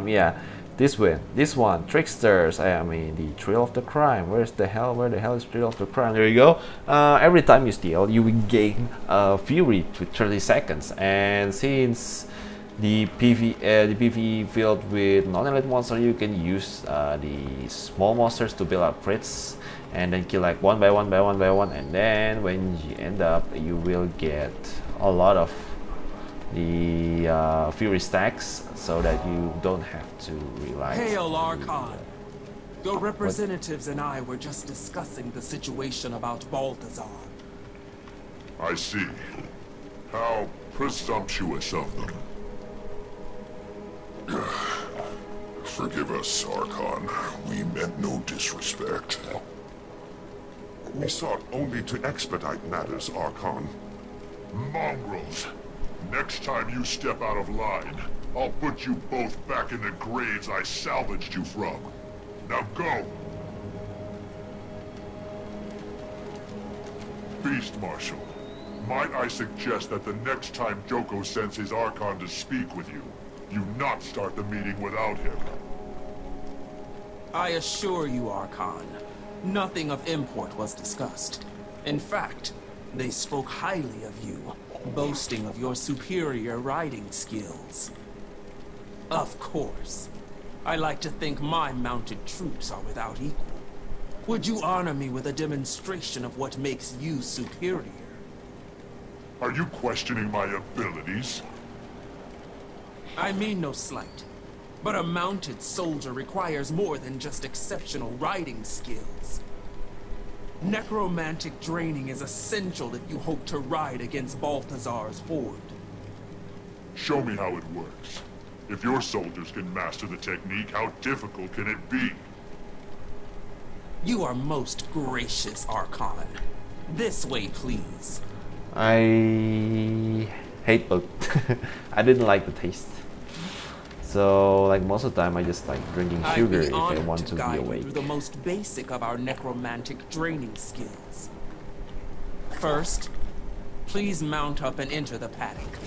Yeah, this one, tricksters. I mean, the trail of the crime. Where the hell is trail of the crime? There you go. Every time you steal, you will gain fury to 30 seconds. And since the PvE filled with non-elite monster, you can use the small monsters to build up crits, and then kill like one by one, and then when you end up, you will get a lot of the fury stacks, so that you don't have to rely. Hail, Archon! Your representatives and I were just discussing the situation about Balthazar. I see. How presumptuous of them. Forgive us, Archon. We meant no disrespect. We sought only to expedite matters, Archon. Mongrels! Next time you step out of line, I'll put you both back in the graves I salvaged you from. Now go! Beast Marshal, might I suggest that the next time Joko sends his Archon to speak with you, you not start the meeting without him. I assure you, Archon, nothing of import was discussed. In fact, they spoke highly of you, boasting of your superior riding skills. Of course. I like to think my mounted troops are without equal. Would you honor me with a demonstration of what makes you superior? Are you questioning my abilities? I mean no slight, but a mounted soldier requires more than just exceptional riding skills. Necromantic draining is essential if you hope to ride against Balthazar's horde. Show me how it works. If your soldiers can master the technique, how difficult can it be? You are most gracious, Archon. This way, please. I hate both. I didn't like the taste. So, like most of the time, I just like drinking sugar if I want to be awake. Through the most basic of our necromantic draining skills. First, please mount up and enter the paddock.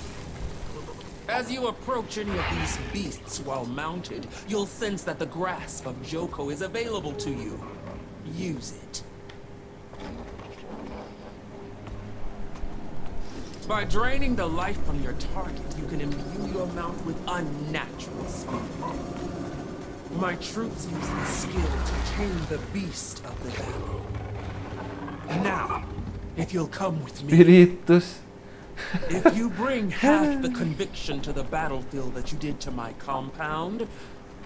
As you approach any of these beasts while mounted, you'll sense that the grasp of Joko is available to you. Use it. By draining the life from your target, you can imbue your mount with unnatural speed. My troops use this skill to tame the beast of the battle. Now, if you'll come with me... Spiritus. If you bring half the conviction to the battlefield that you did to my compound,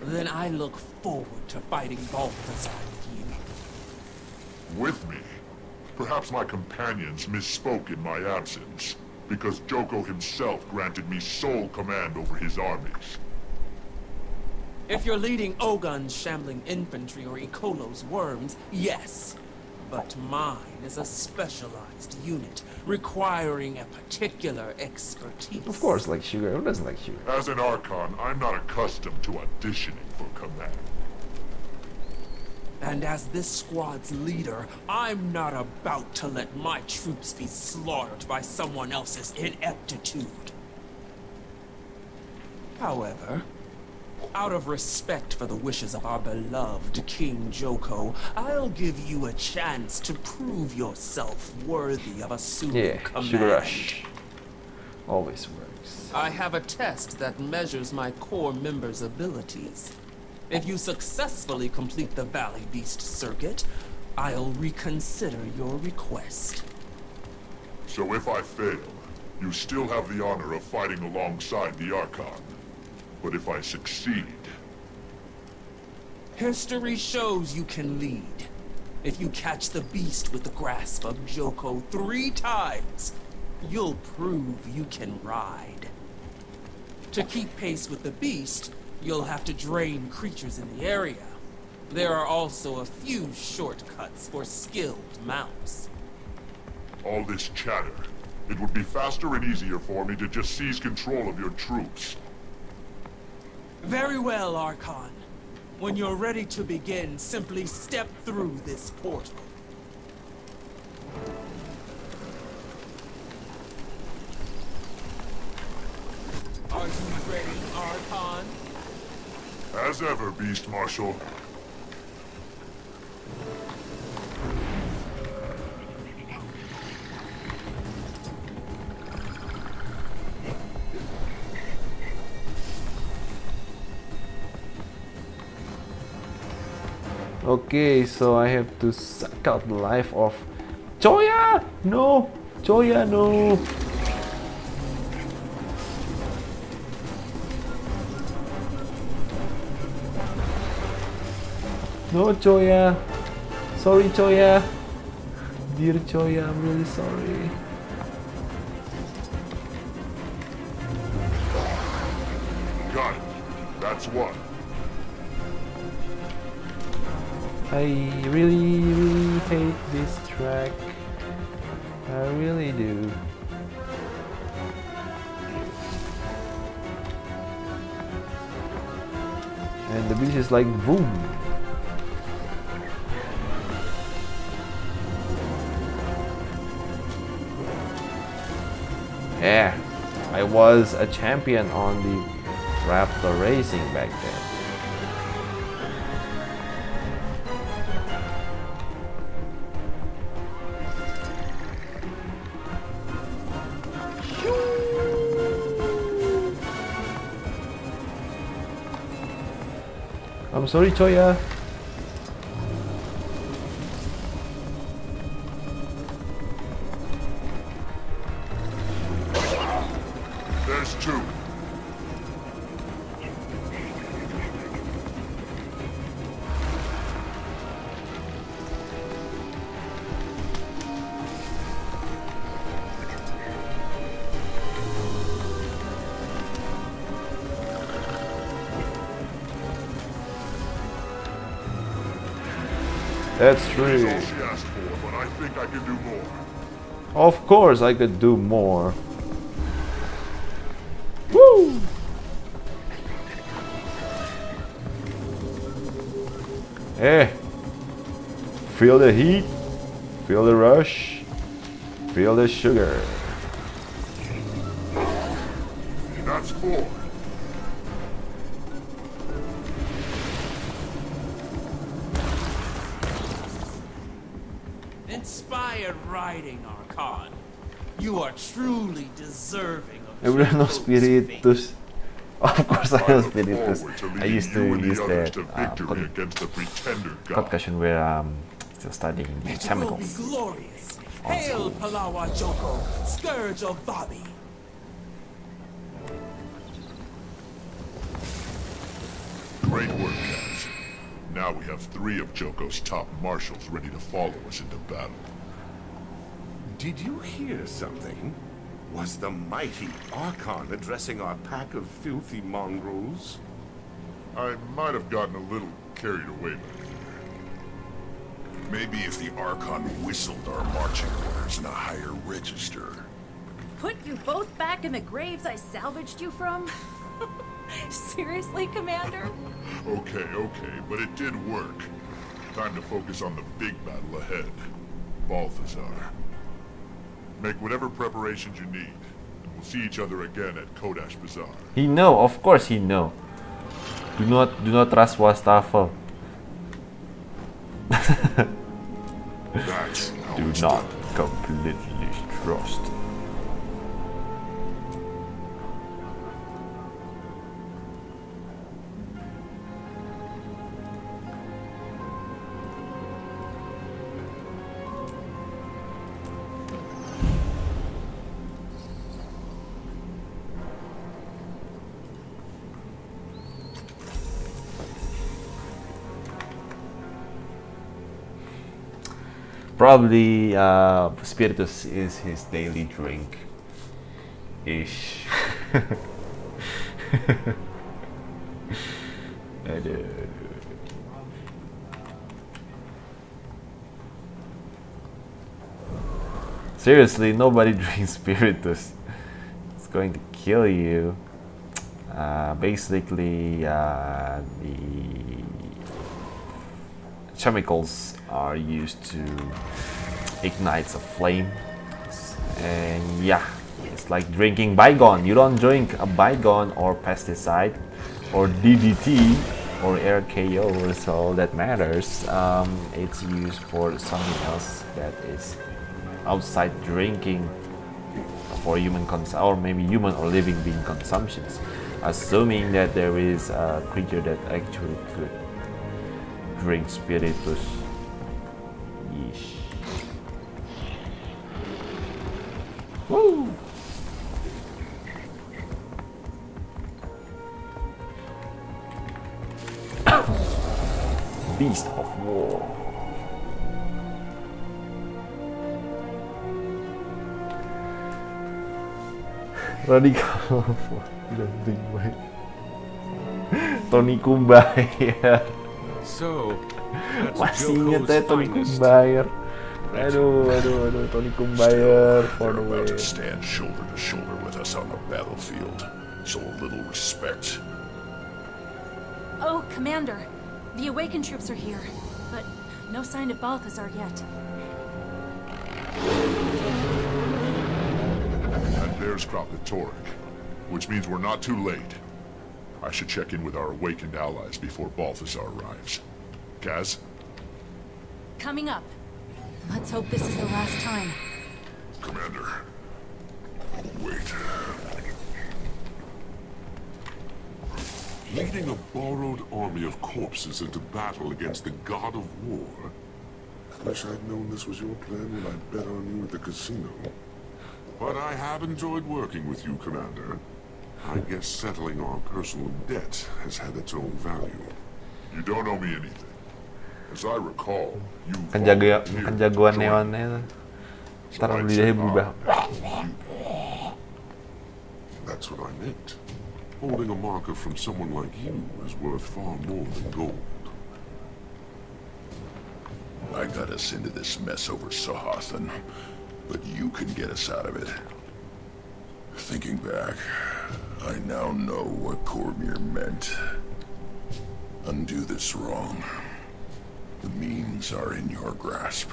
then I look forward to fighting Balthazar with you. With me? Perhaps my companions misspoke in my absence, because Joko himself granted me sole command over his armies. If you're leading Ogun's shambling infantry or Ikolo's worms, yes. But mine is a specialized unit requiring a particular expertise. Of course, like sugar. Who doesn't like sugar? As an Archon, I'm not accustomed to auditioning for command. And as this squad's leader, I'm not about to let my troops be slaughtered by someone else's ineptitude. However, out of respect for the wishes of our beloved King Joko, I'll give you a chance to prove yourself worthy of assuming command. Sugar Rush. Always works. I have a test that measures my core members' abilities. If you successfully complete the Valley Beast circuit, I'll reconsider your request. So if I fail, you still have the honor of fighting alongside the Archon. But if I succeed... History shows you can lead. If you catch the beast with the grasp of Joko 3 times, you'll prove you can ride. To keep pace with the beast, you'll have to drain creatures in the area. There are also a few shortcuts for skilled mounts. All this chatter. It would be faster and easier for me to just seize control of your troops. Very well, Archon. When you're ready to begin, simply step through this portal. Are you ready, Archon? As ever, Beast Marshal. Okay, so I have to suck out the life of Choya! No! Choya, no! No, Choya! Sorry, Choya! Dear Choya, I'm really sorry. Got it. That's one. I really hate this track. I really do. And the beast is like boom. Yeah, I was a champion on the Raptor racing back then. I'm sorry, Choya. There's two. That's true. That's all she asked for, but I think I can do more. Of course I could do more. Woo! Hey! Feel the heat, feel the rush, feel the sugar. That's four. Inspired riding, Archon. You are truly deserving of Everyone knows Joko's fate. Spiritus. Of course I know Spiritus. Forward to I leading used you to and use the others that to victory against the pretender god. concussion where still studying the It will be chemicals. glorious. Hail Palawa Joko, scourge of Bobby. Great work, Cats. Now we have 3 of Joko's top marshals ready to follow us into battle. Did you hear something? Was the mighty Archon addressing our pack of filthy mongrels? I might have gotten a little carried away back there. Maybe if the Archon whistled our marching orders in a higher register. Put you both back in the graves I salvaged you from? Seriously, Commander? Okay, but it did work. Time to focus on the big battle ahead. Balthazar. Make whatever preparations you need, and we'll see each other again at Kodash Bazaar. He know, of course he know. Do not trust Wastafa. That's how Do it's not done. completely trust. Probably Spiritus is his daily drink. Ish. Seriously, nobody drinks Spiritus. It's going to kill you. Basically, the chemicals are used to ignite a flame, and yeah, it's like drinking Bygone. You don't drink a Bygone or pesticide or DDT or air KO, so that matters. It's used for something else that is outside drinking for human or maybe human or living being consumptions, assuming that there is a creature that actually could drink Spiritus. Yeesh. Woo! Beast of War. Radical Tony Kumbaya. So, masih inget ya Tony Kumbaya. Aduh, Tony Kumbaya for the win. To stand shoulder to shoulder with us on the battlefield, so a little respect. Oh, Commander, the Awakened troops are here, but no sign of Balthazar yet. That bear's cropped at Torek, which means we're not too late. I should check in with our awakened allies before Balthazar arrives. Kaz? Coming up. Let's hope this is the last time. Commander. Wait. Leading a borrowed army of corpses into battle against the god of war? Wish I'd known this was your plan when I bet on you at the casino. But I have enjoyed working with you, Commander. I guess settling our personal debt has had its own value. You don't owe me anything. As I recall, you jagoan neonnya. Ntar lidahnya berubah. That's what I meant. Holding a marker from someone like you is worth far more than gold. I got us into this mess over Sahathan, but you can get us out of it. Thinking back, I now know what Cormyr meant. Undo this wrong. The means are in your grasp.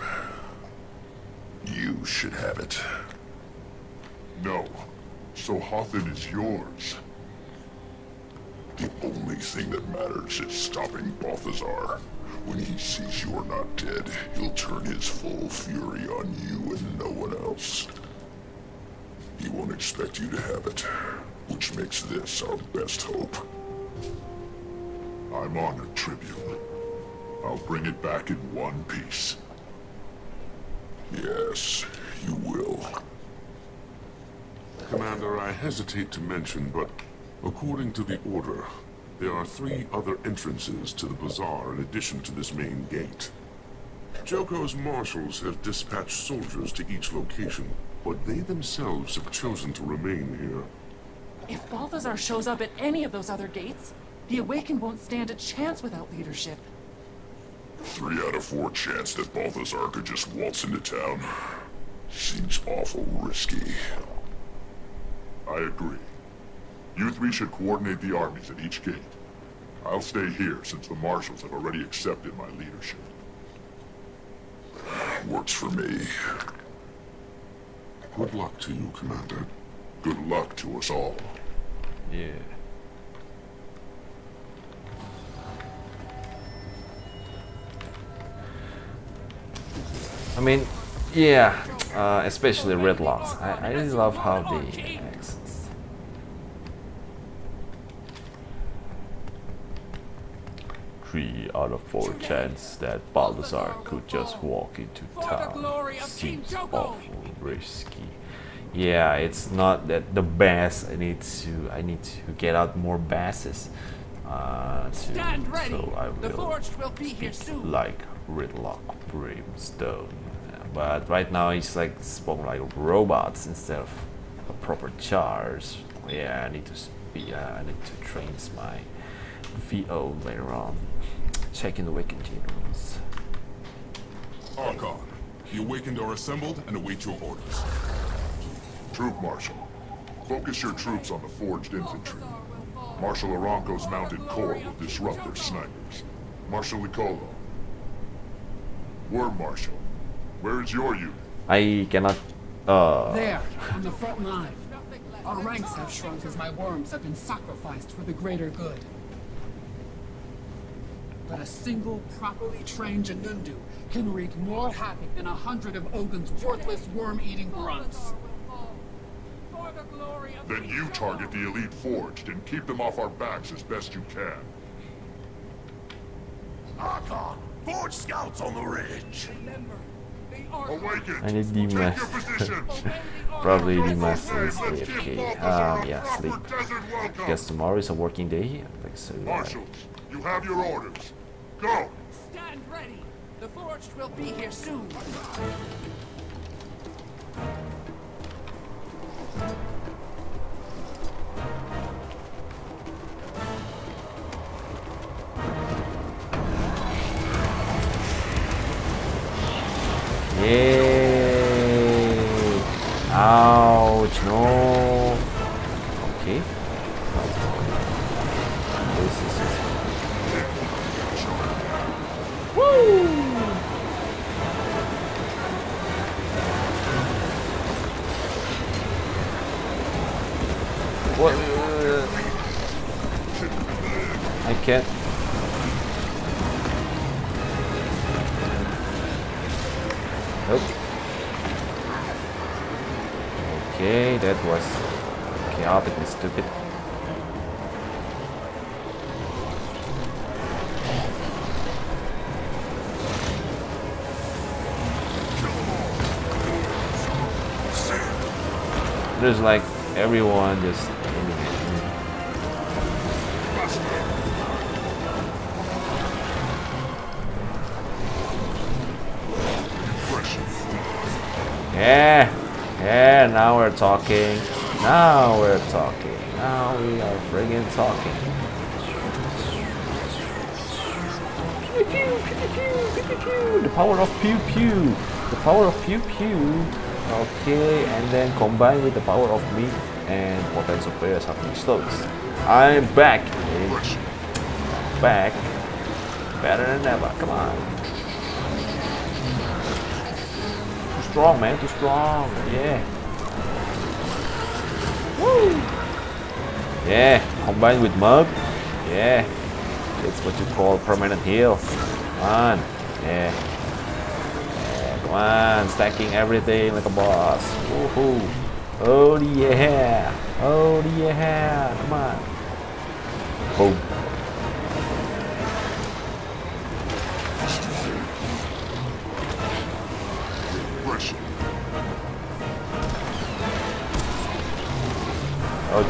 You should have it. No. Sahathan is yours. The only thing that matters is stopping Balthazar. When he sees you're not dead, he'll turn his full fury on you and no one else. He won't expect you to have it, which makes this our best hope. I'm honored, Tribune. I'll bring it back in one piece. Yes, you will. Commander, I hesitate to mention, but according to the Order, there are 3 other entrances to the bazaar in addition to this main gate. Joko's marshals have dispatched soldiers to each location, but they themselves have chosen to remain here. If Balthazar shows up at any of those other gates, the Awakened won't stand a chance without leadership. 3 out of 4 chance that Balthazar could just waltz into town. Seems awful risky. I agree. You 3 should coordinate the armies at each gate. I'll stay here since the marshals have already accepted my leadership. Works for me. Good luck to you, Commander. Good luck to us all. Yeah. I mean, yeah, especially Red Locks. I really love how they accents. 3 out of 4 chance that Balthazar could just walk into town. Seems awful risky. Yeah, it's not that the bass. I need to get out more basses. So I will speak like Ridlock Brimstone. But right now it's like spoken like robots instead of a proper charge. Yeah, I need to speak. I need to train my VO later on. Checking the Awakened generals. Archon, the Awakened are assembled and await your orders. Troop Marshal, focus your troops on the forged infantry. Marshal Aranco's mounted corps will disrupt their snipers. Marshal Nicolo. Worm Marshal, where is your unit? I cannot. There, on the front line. Our ranks have shrunk as my worms have been sacrificed for the greater good. But a single, properly trained Janundu can wreak more havoc than 100 of Ogun's worthless worm-eating grunts. Then you target the elite forged and keep them off our backs as best you can. Archon, forge scouts on the ridge. Awakened, I need take Dimas. your positions. Probably Dimas is AFK. Yeah, sleep. Guess tomorrow is a working day. Like so. Marshals, you have your orders. Go! Stand ready. The Forged will be here soon. Yay! Ouch! No. Okay. This is just. Woo! What? I can't. Nope. Okay, that was chaotic and stupid. There's like everyone just aiming at me. Yeah, now we're talking. Now we're talking. Now we are friggin' talking. Pew pew pew pew pew pew. The power of pew pew. The power of pew pew. Okay, and then combined with the power of me and potential players having slopes. I'm back. Okay. Back. Better than ever. Come on. Too strong, man. Too strong. Yeah. Woo. Yeah. Combined with mug. Yeah. That's what you call permanent heal. Come on. Yeah. Come on, stacking everything like a boss. Woohoo! Oh yeah! Oh yeah! Come on! Boom!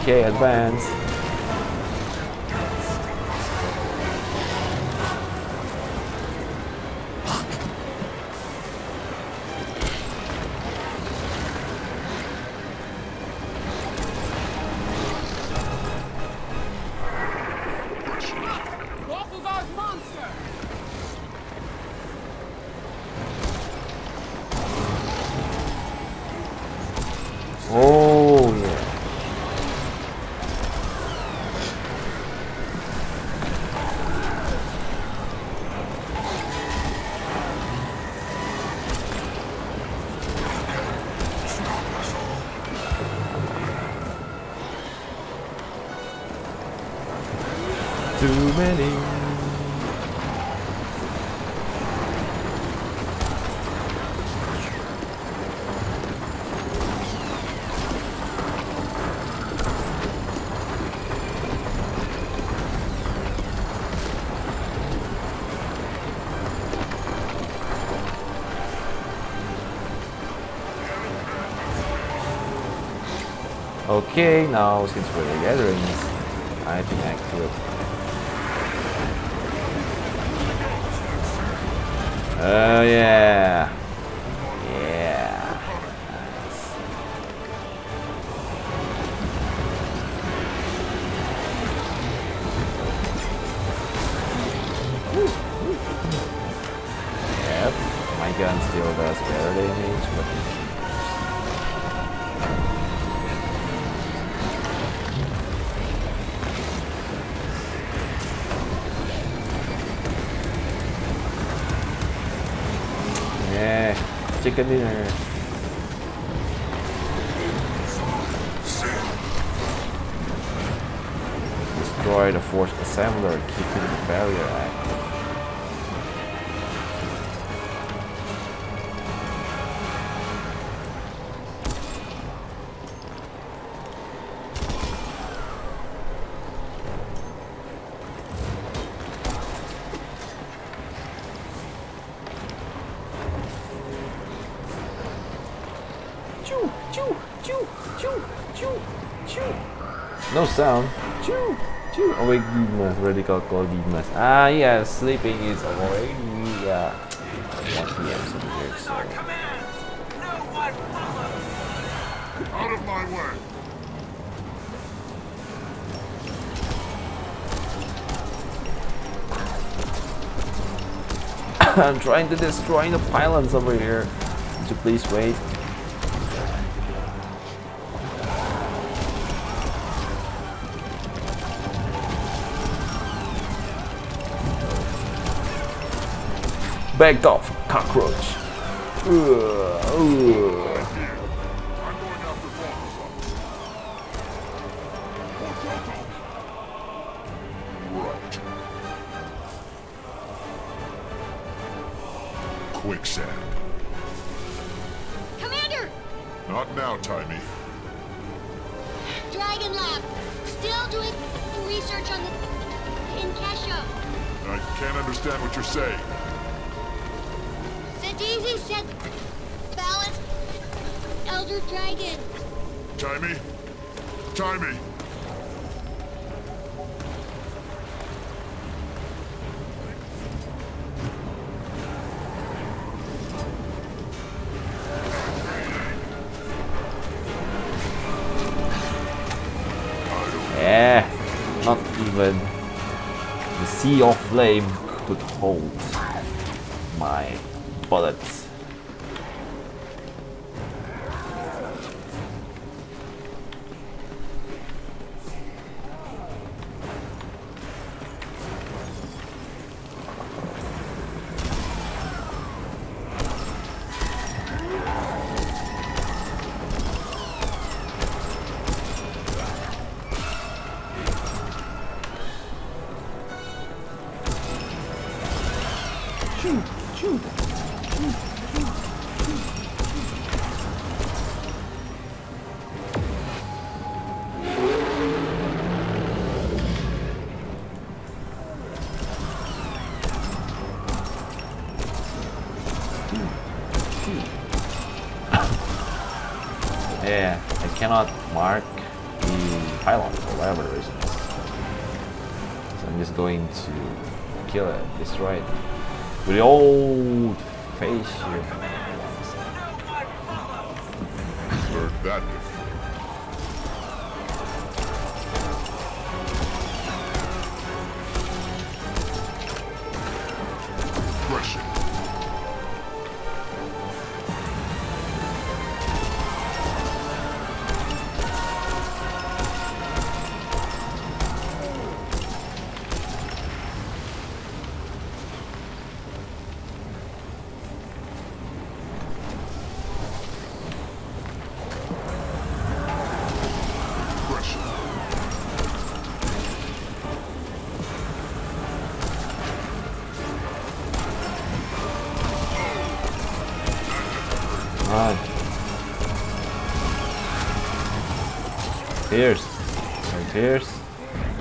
Okay, advance. too many. Okay, now since we're the gatherings, I think I could. Oh yeah. Yeah. Yep, my gun still does better damage, but yeah, chicken dinner. Destroy the force assembler, keeping the barrier active. No sound. Choo, choo. Awake Dimas, radical call Dimas. Ah, yeah, sleeping is already 1 PM over here, so. Out of my way! I'm trying to destroy the pylons over here. Would you please wait? Back off, cockroach. Quicksand. Commander! Not now, Timey. Dragon Lab. Still doing research on the Inkesha. I can't understand what you're saying. Daisy said balance Elder Dragon. Timey? Timey! Yeah, not even the sea of flame could hold my bullets. Yeah, I cannot mark the pylon for whatever reason. So I'm just going to kill it, destroy it. With the old face here. Heard that before. Crush it. on. Pierce. Another pierce.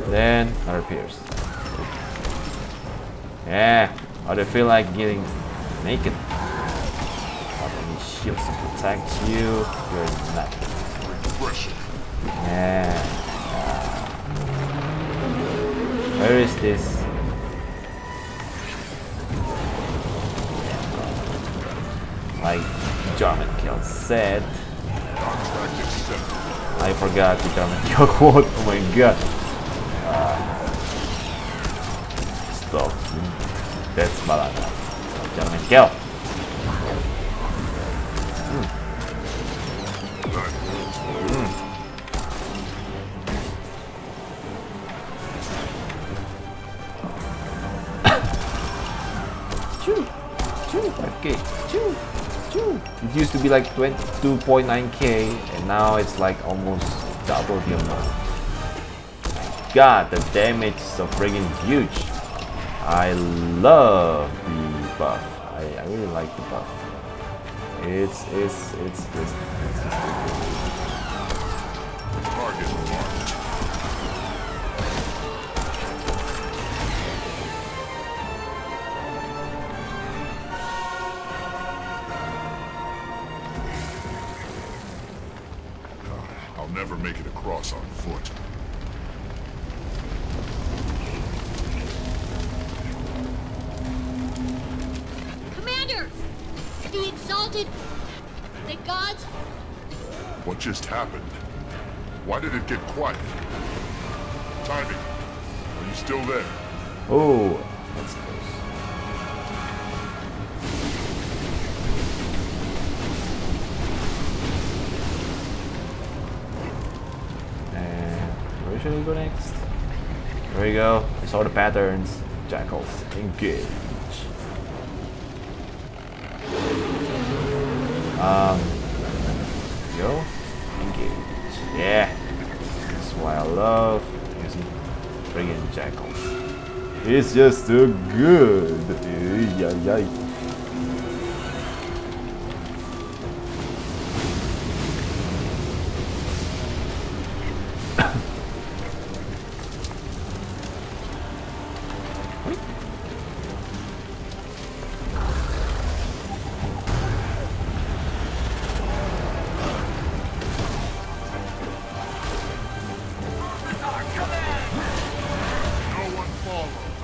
Then another pierce. Yeah. How do you feel like getting naked? Not any shields to protect you. You're not. Yeah. Where is this? Like German Kill said. I forgot the German Kill quote. Oh my god. Stop. That's Balada. German Kill. Choo. Choo. 5k. Choo. It used to be like 22.9k and now it's like almost double the amount. God, the damage is so friggin' huge. I love the buff. I really like the buff. It's Target marked. I'll never make it across on foot. Commander! The exalted... the gods... What just happened? Why did it get quiet? Timing. Are you still there? oh, that's close. And where should we go next? There we go. I saw the patterns. Jackals, engage. Go, engage. Yeah, that's why I love using friggin' jackals. It's just so good. Yeah.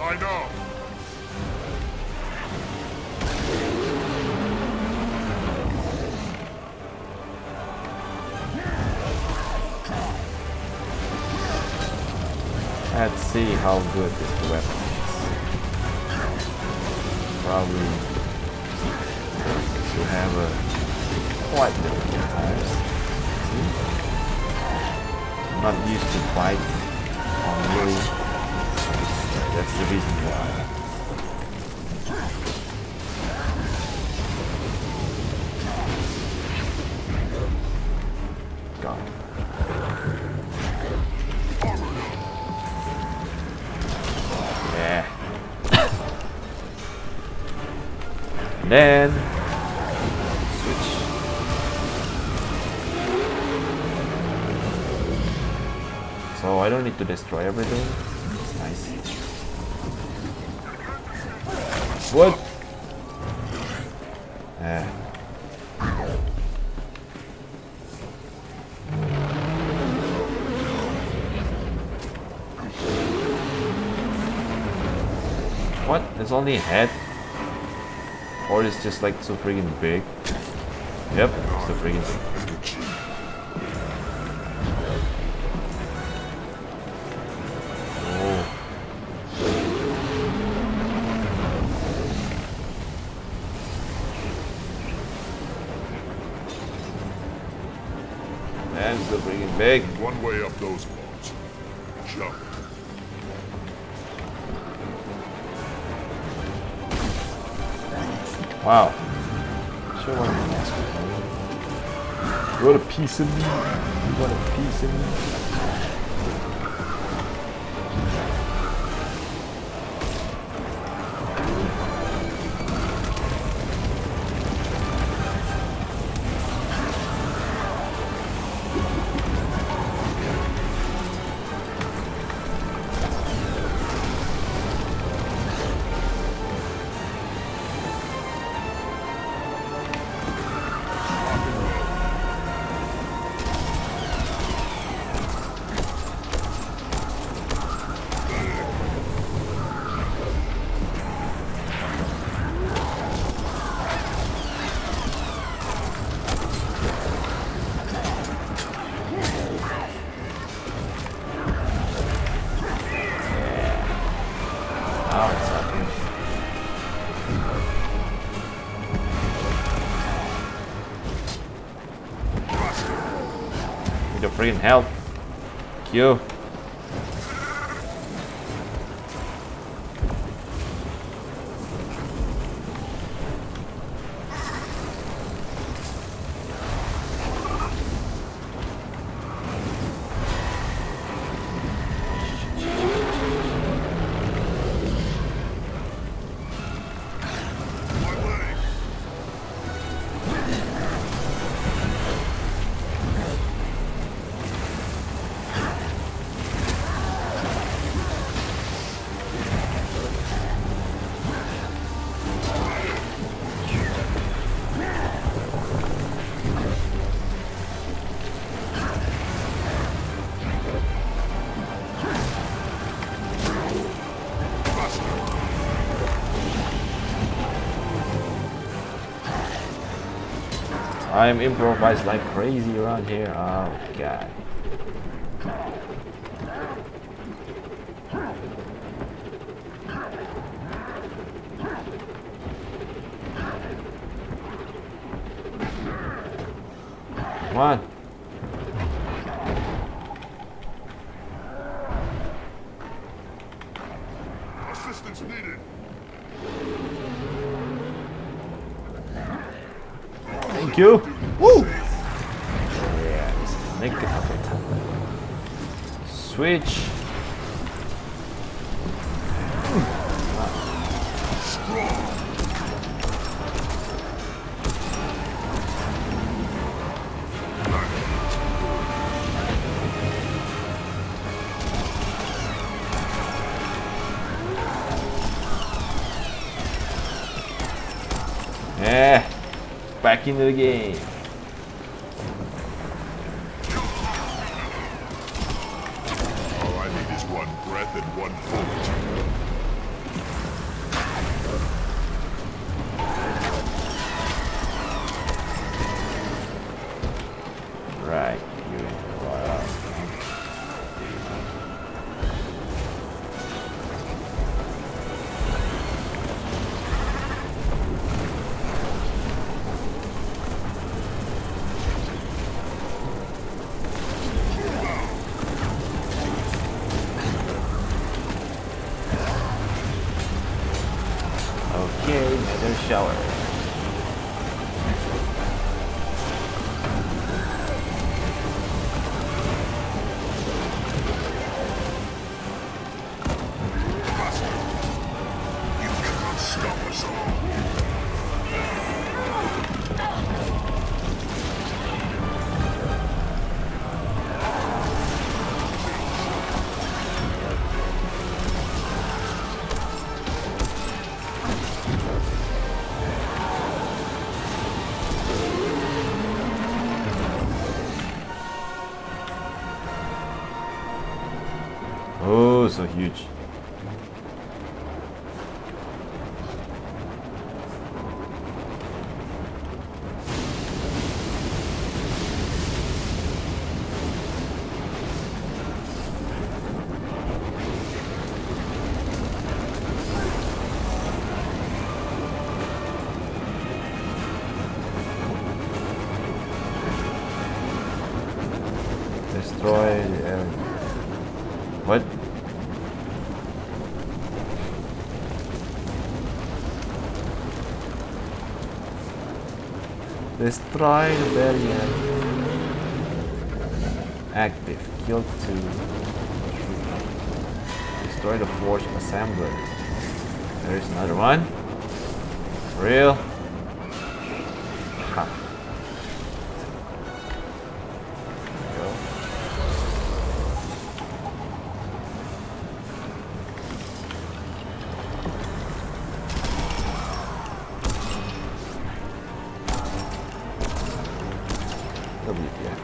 I know. Let's see how good this weapon is. Probably you have a quite difficult times. I'm not used to fight on blue. That's the reason why. God. Yeah. And then switch. So I don't need to destroy everything. It's nice. What? Yeah. What? It's only a head? Or it's just like so freaking big? Yep, it's so freaking big. I'm still freaking big. One way up those walls. Jump. Wow. Sure want to ask you. You want a piece of me? You want a piece of me? freaking help. Q. I'm improvised like crazy around here. Oh god. Come on. Assistance needed. Thank you. Woo! Yes, make it up in time. Switch. Yeah, back into the game. All I need is one breath and one bullet. Right. Okay, another shower. Oh, so huge. Destroy the area. What? Destroy the barrier. Active. Kill 2. Destroy the forge assembler. There's another one. For real? Ha. Yeah.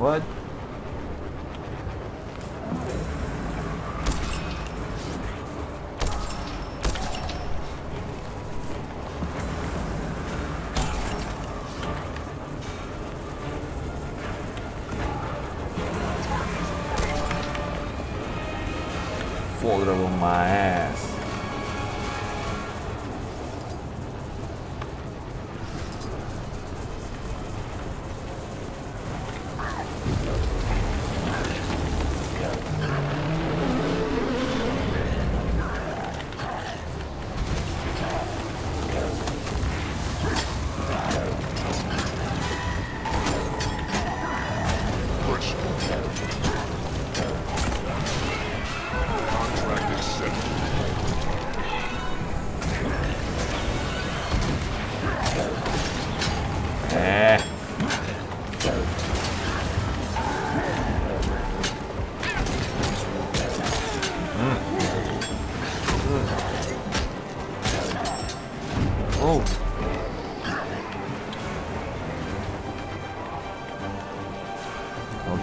What? Fold over my ass.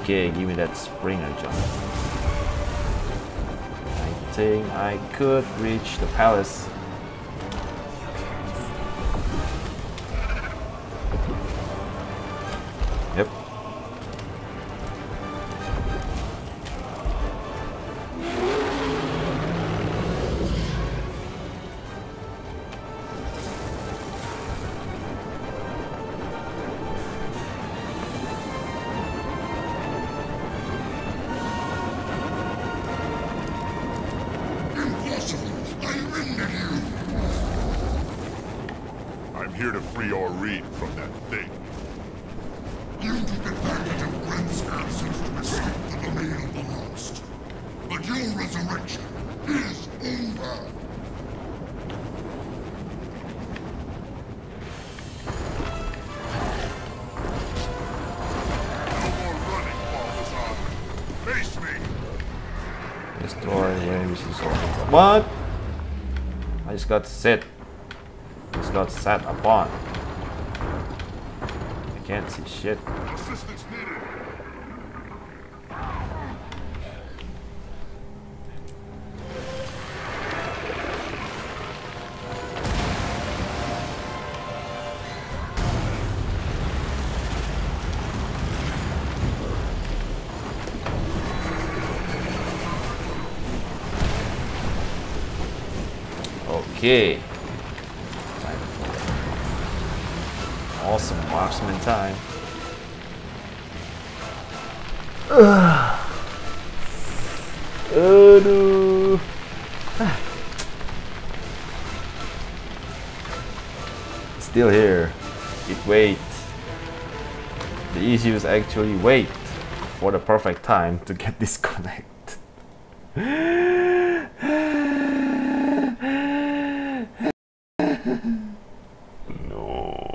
Okay, give me that Springer jump. I think I could reach the palace. Yep. I'm here to free our reed from that thing. You took advantage of Brent's absence to escape the domain of the lost. But your resurrection is over. No more running, Balthazar. Face me! Destroy the enemy's sword. What? I just got set. Just got sat upon. I can't see shit. Assistance needed. Okay. Awesome marksman time. Oh no. Still here. It wait. The issue is actually wait for the perfect time to get disconnected. No.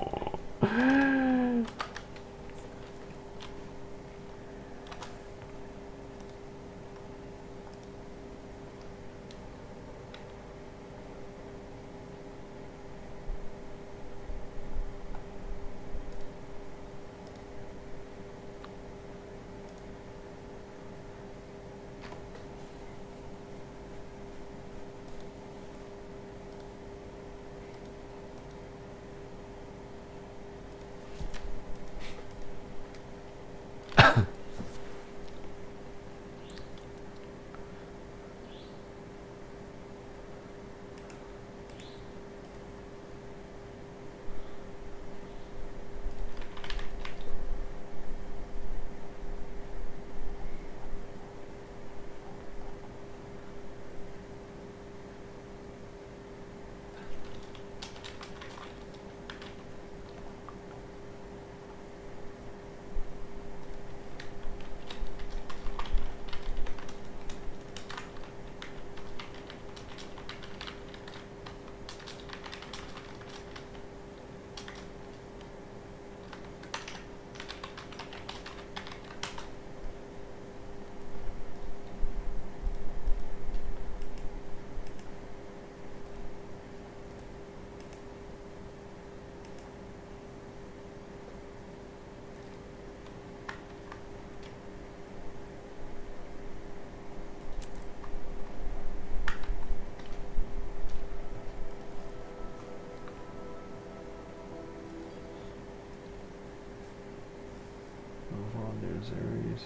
series.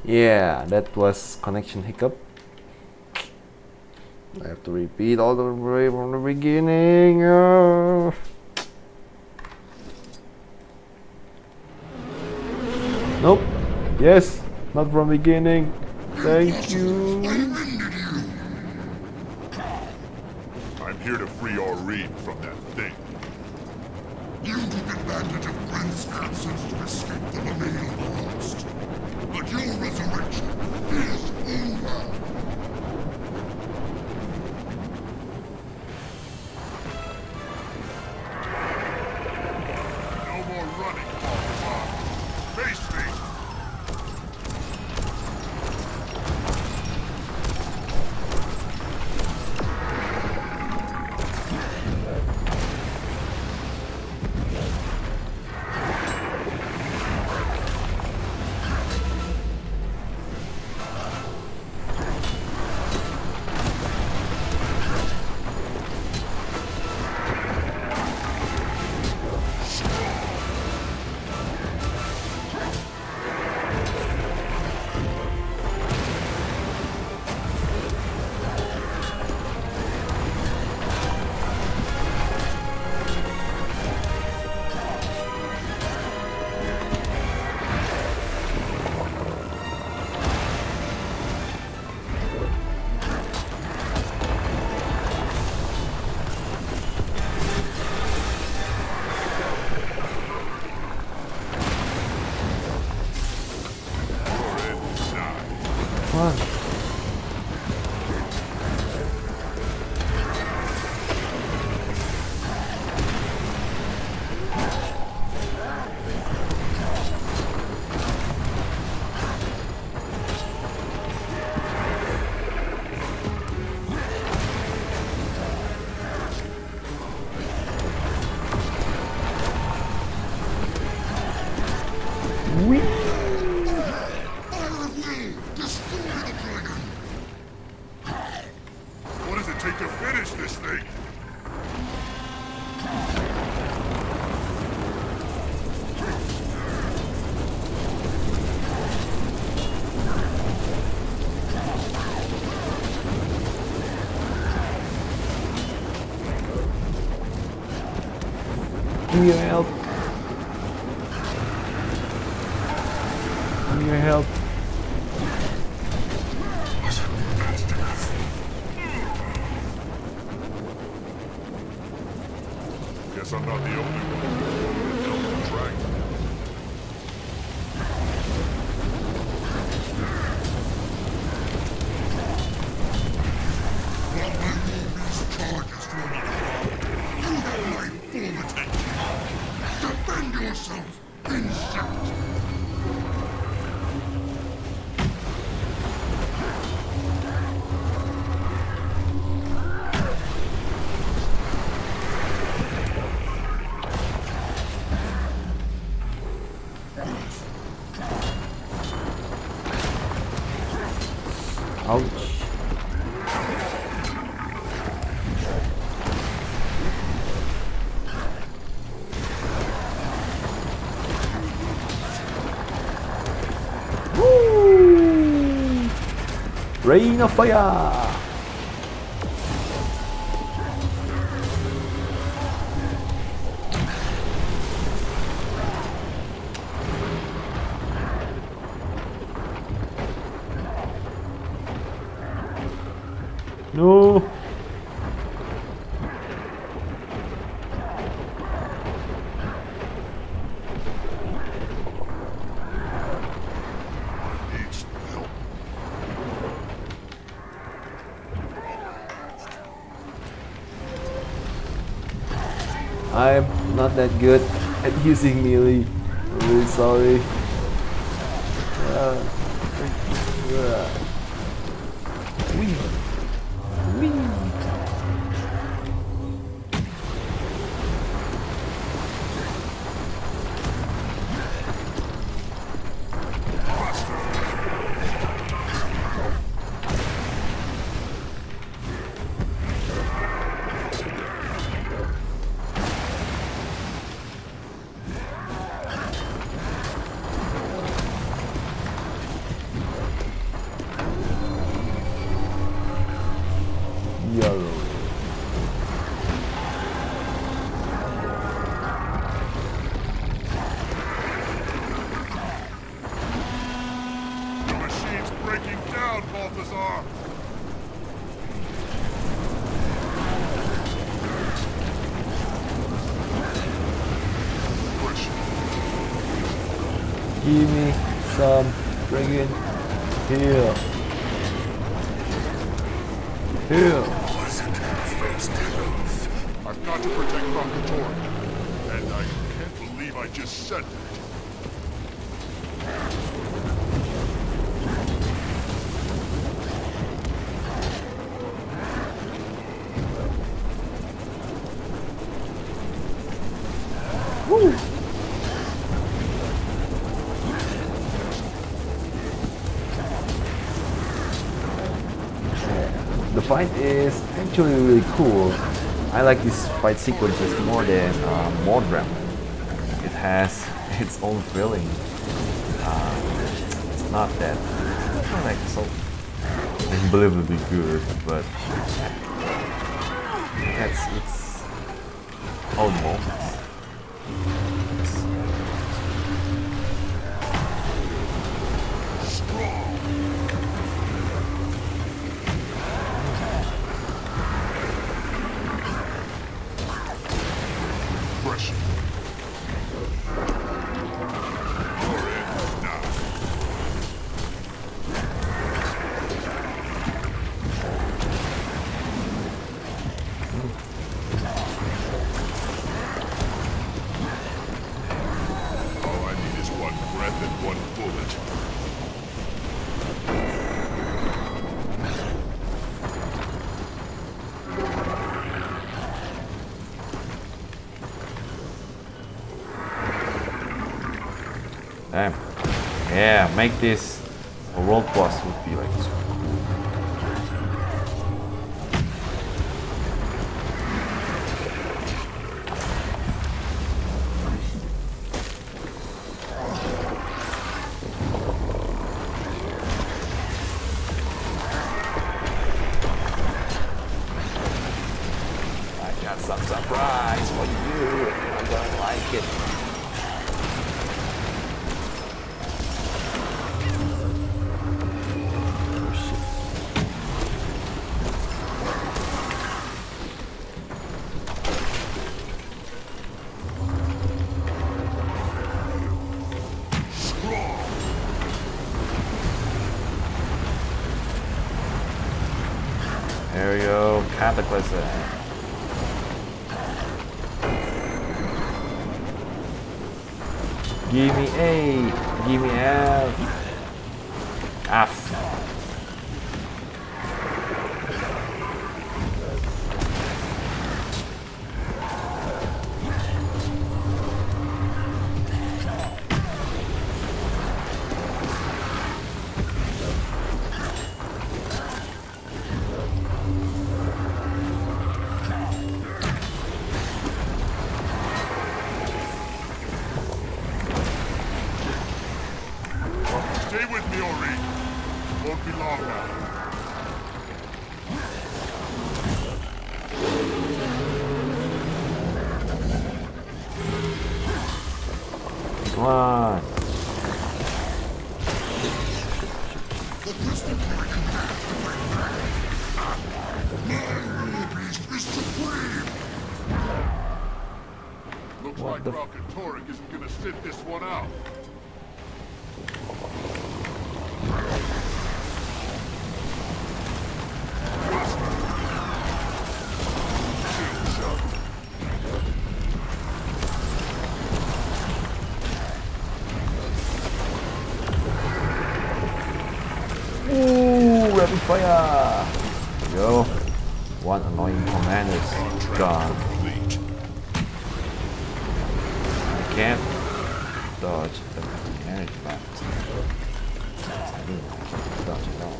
Yeah, that was connection hiccup. I have to repeat all the way from the beginning. Nope. Yes, not from beginning. Thank you. I'm here to free Aurene from that thing. You took advantage of Brent's absence to escape the Millennial Lost. But your resurrection is over. No more running, Pokemon. Face me! What does it take to finish this thing? Give me your help. Give me your help. Guess I'm not the only one who built the dragon. While I move these charges to another farm, you have my full attention. Defend yourself, insect! Ouch. Woo! Rain of fire! No. Needs help. I'm not that good at using melee. I'm really sorry. Wee. Wee. out, Balthazar! Give me some friggin' heal. Heal. I've got to protect Krakatoa. And I can't believe I just said that. Woo! The fight is actually really cool. I like these fight sequences more than Mordram. It has its own feeling. It's not that like so unbelievably good, but that's its own moments. Damn. Yeah, make this a world boss would be like this. I got some surprise for you. You're gonna like it. There we go, Cataclysm. Give me A, give me F. F. Stay with me, Ori. Won't be long now. Come on. The crystal beast is supreme! Looks like Krakatoa isn't gonna sit this one out. Ooh, rapid fire! There we go. One annoying commander's gone. I can't dodge the energy left. I can't dodge at all.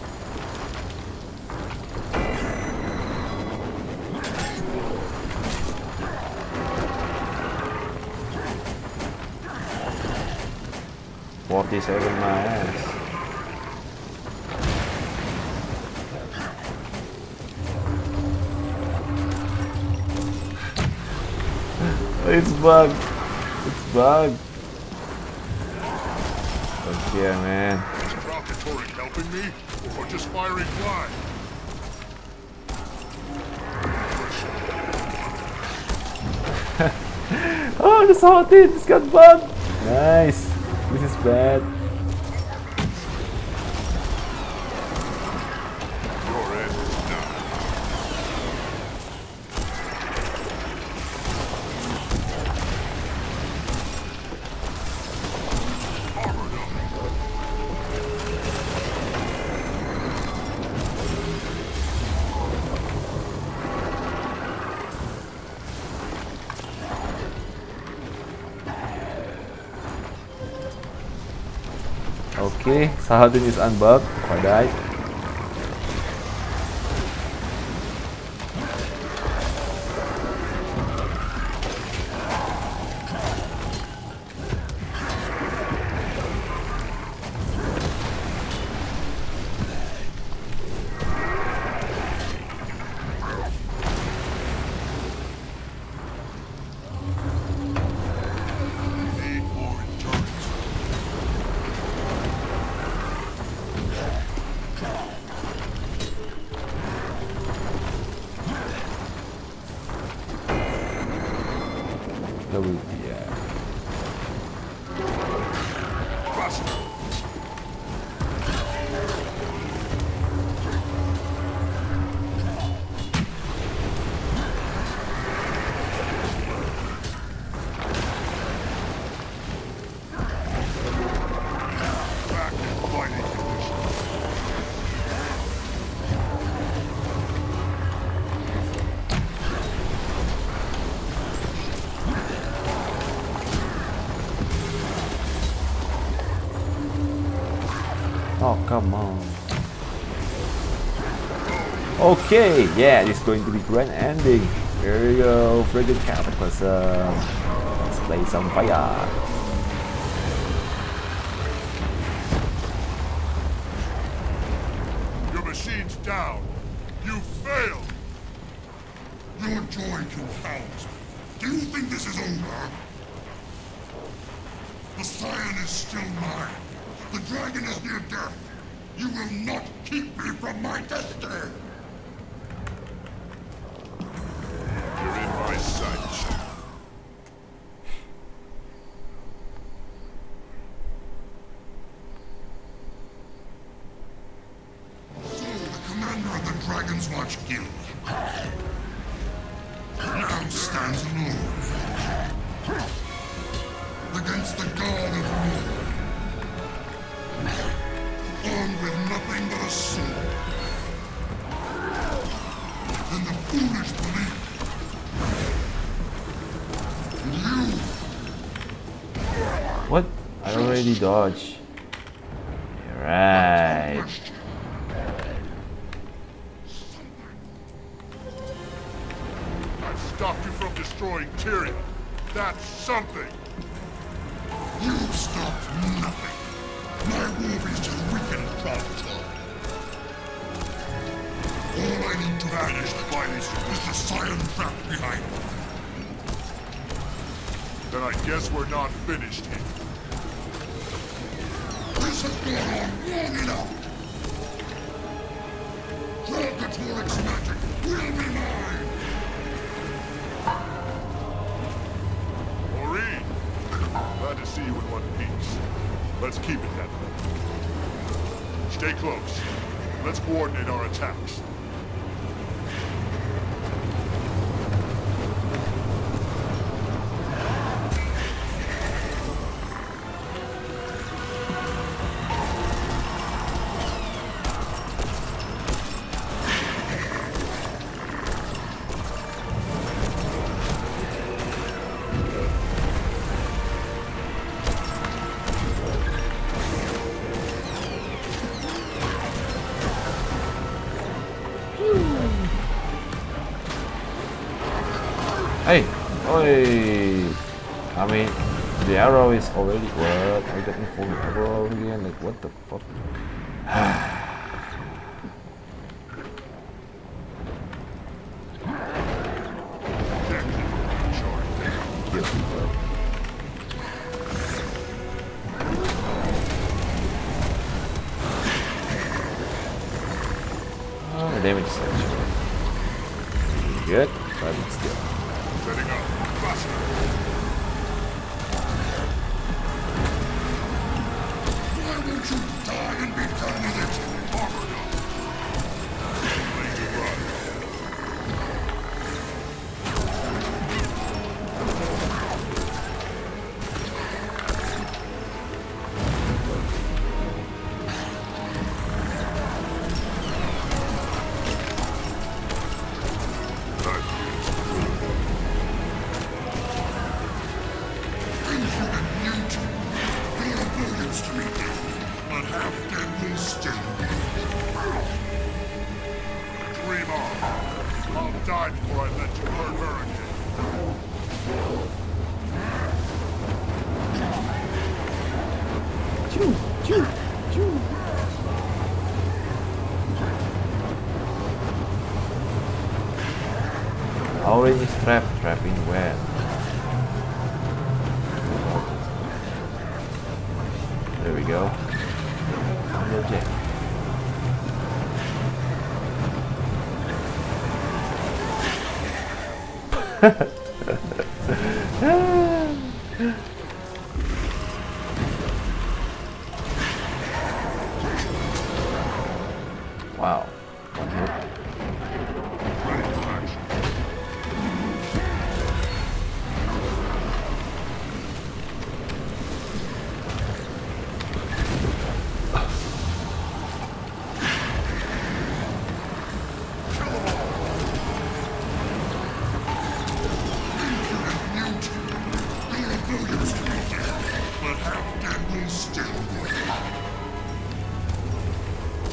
What is over my ass? It's bugged. It's bugged. Okay, man. Katoric helping me, or just firing blind? Oh, the salted! It's got bug! Nice! This is bad. Your end is done. Armored up. Okay, Saladin is unbugged. If I die. WTF. Oh, come on. Okay, yeah, this is going to be grand ending. Here we go, friggin' cataclysm. Let's play some fire. Your machine's down. You failed. Your joy confounds me. Do you think this is over? The Scion is still mine. The dragon is near death. You will not keep me from my destiny. You're in my sight. So, the commander of the Dragon's Watch Guild now stands alone against the God of War, armed with nothing but a sword and the foolish belief that you. What? I already dodged. Right. I've stopped you from destroying Tyrion. That's something. You've stopped nothing. My war beast has weakened Promptor. All I need to finish the fight is the Scion trapped behind me. Then I guess we're not finished here. This has gone on long enough. Katoric's magic will be mine. Maureen, glad to see you in one piece. Let's keep it that way. Stay close. Let's coordinate our attacks. Hey! Oi! I mean, the arrow is already... What? I got full arrow again? Like, what the fuck? damage actually. Good, but still. Setting up. Faster. Why won't you die and be done with it? Armored up. Ready to run. Dream on. I'll die before I let you hurt her again. Choo, choo, choo. Orange is trapping where? There we go. Object. Wow. One hit. Ready for action.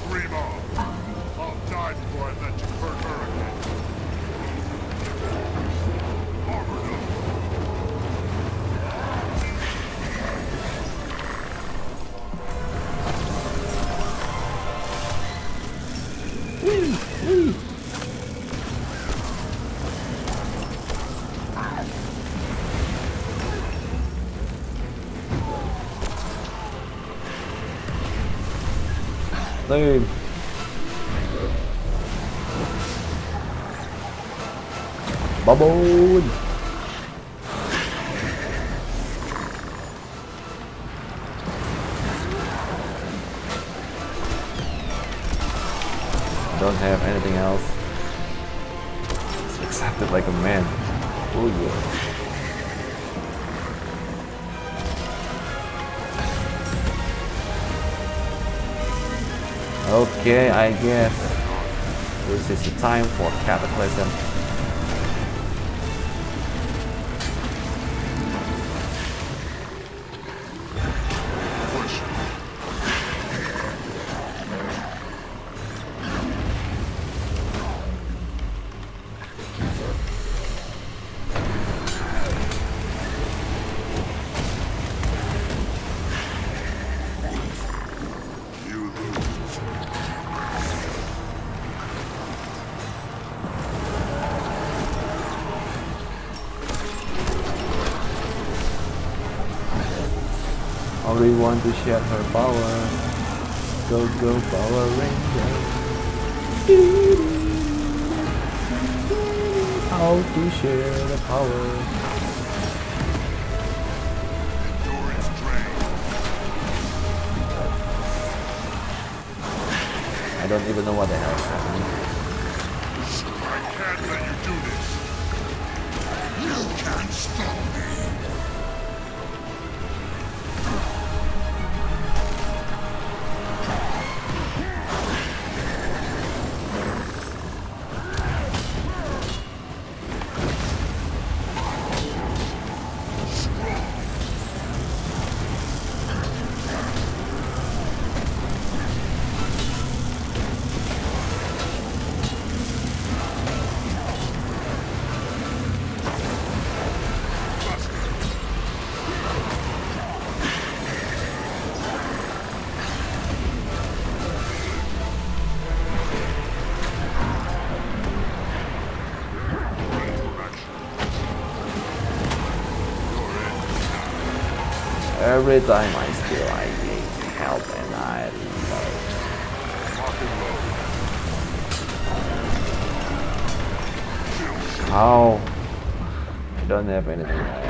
Dream on. I'll die before I let you hurt her again. Armored up. Boom. Bubble. Don't have anything else. It's accepted like a man. Oh yeah. Okay, I guess this is the time for Cataclysm. Only want to share her power. Go, go, Power Ranger. How to share the power. Endurance drain. I don't even know what the hell is happening. I can't let you do this. You can't stop me. Every time I steal, I need help and I reload. Lock and load. How? I don't have anything left.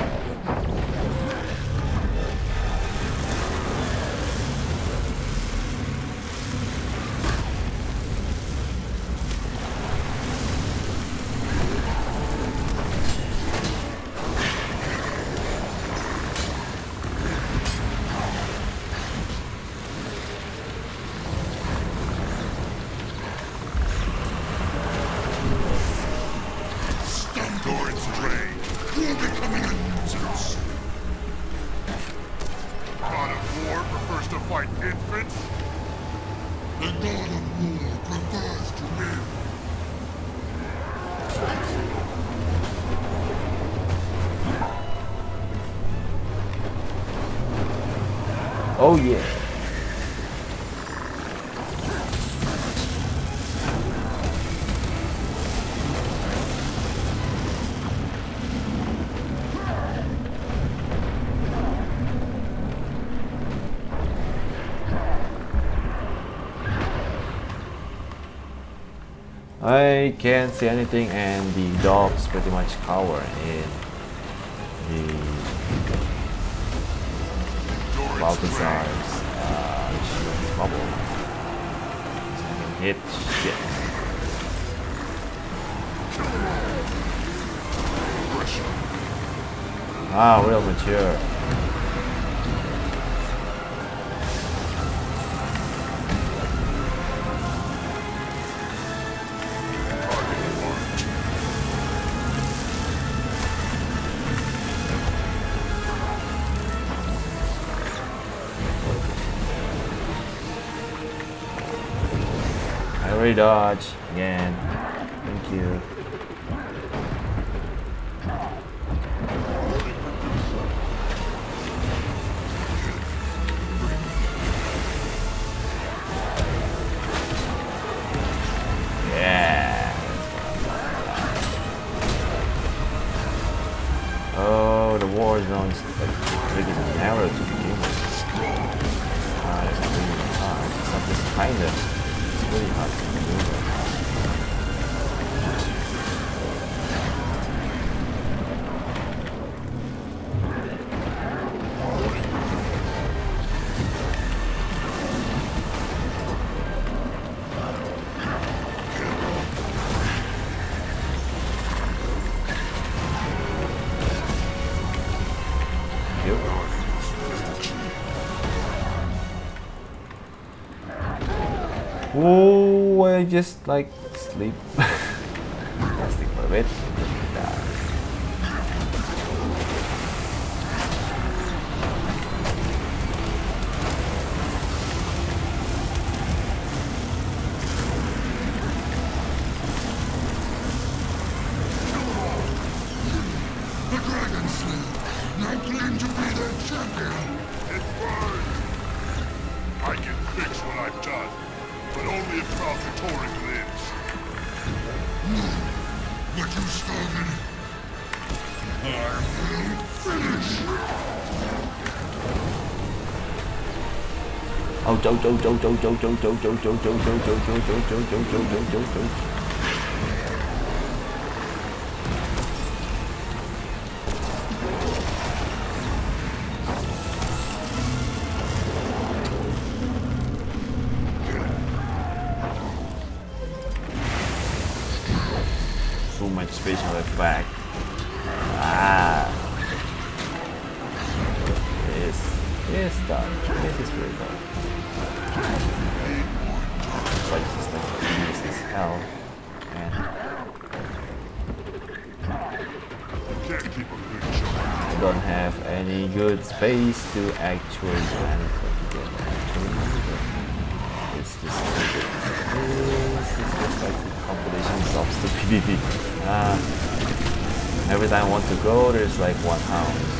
Oh yeah. I can't see anything, and the dogs pretty much cover in the Balthazar's shield's bubble. So I can hit shit. Ah, real mature. I already dodge again. Thank you. Yeah. Oh, the war zone is like really narrow to begin with. It's really hard. It's not just kind of. It's really hard to maneuver. Oh, I just like sleep. I sleep for a bit. The Dragon Slayer now claim to be their champion. It burns. I can fix what I've done, but only if Valkatori lives. No, what you started, I will finish. Oh, do. So much special effect. Ah, this tough. This is really tough. Fight system is hell, and I don't have any good space to actually do anything. It's just like the competitions of stupidity. Every time I want to go, there's like one house.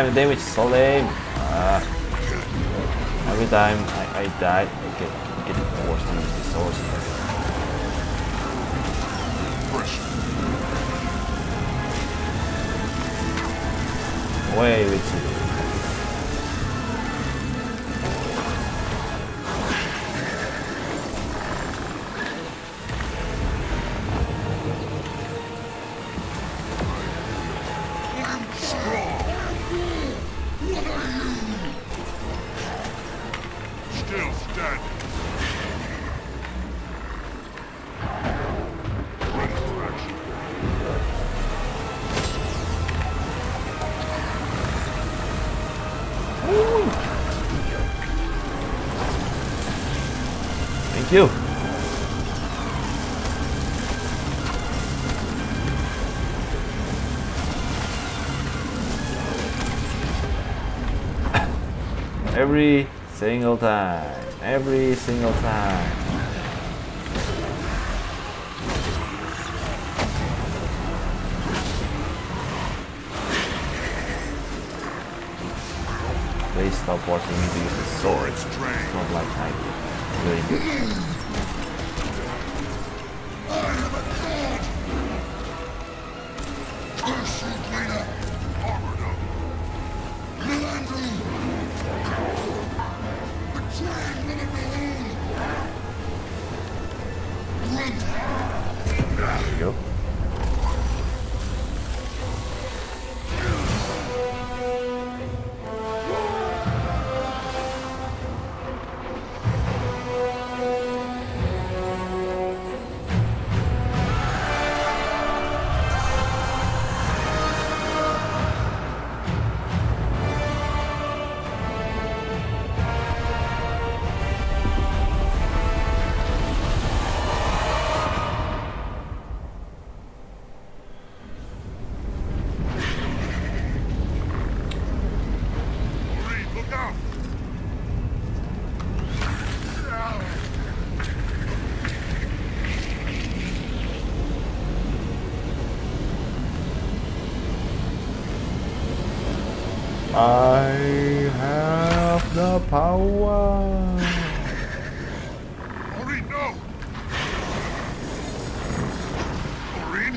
Damn, the damage is so lame. Every time I die, I get forced to use the swords. Away with you. Thank you. Every single time. Every single time. They stop forcing me to use the sword. It's not like I really do. There you go. I have the power. Maureen, no! Maureen?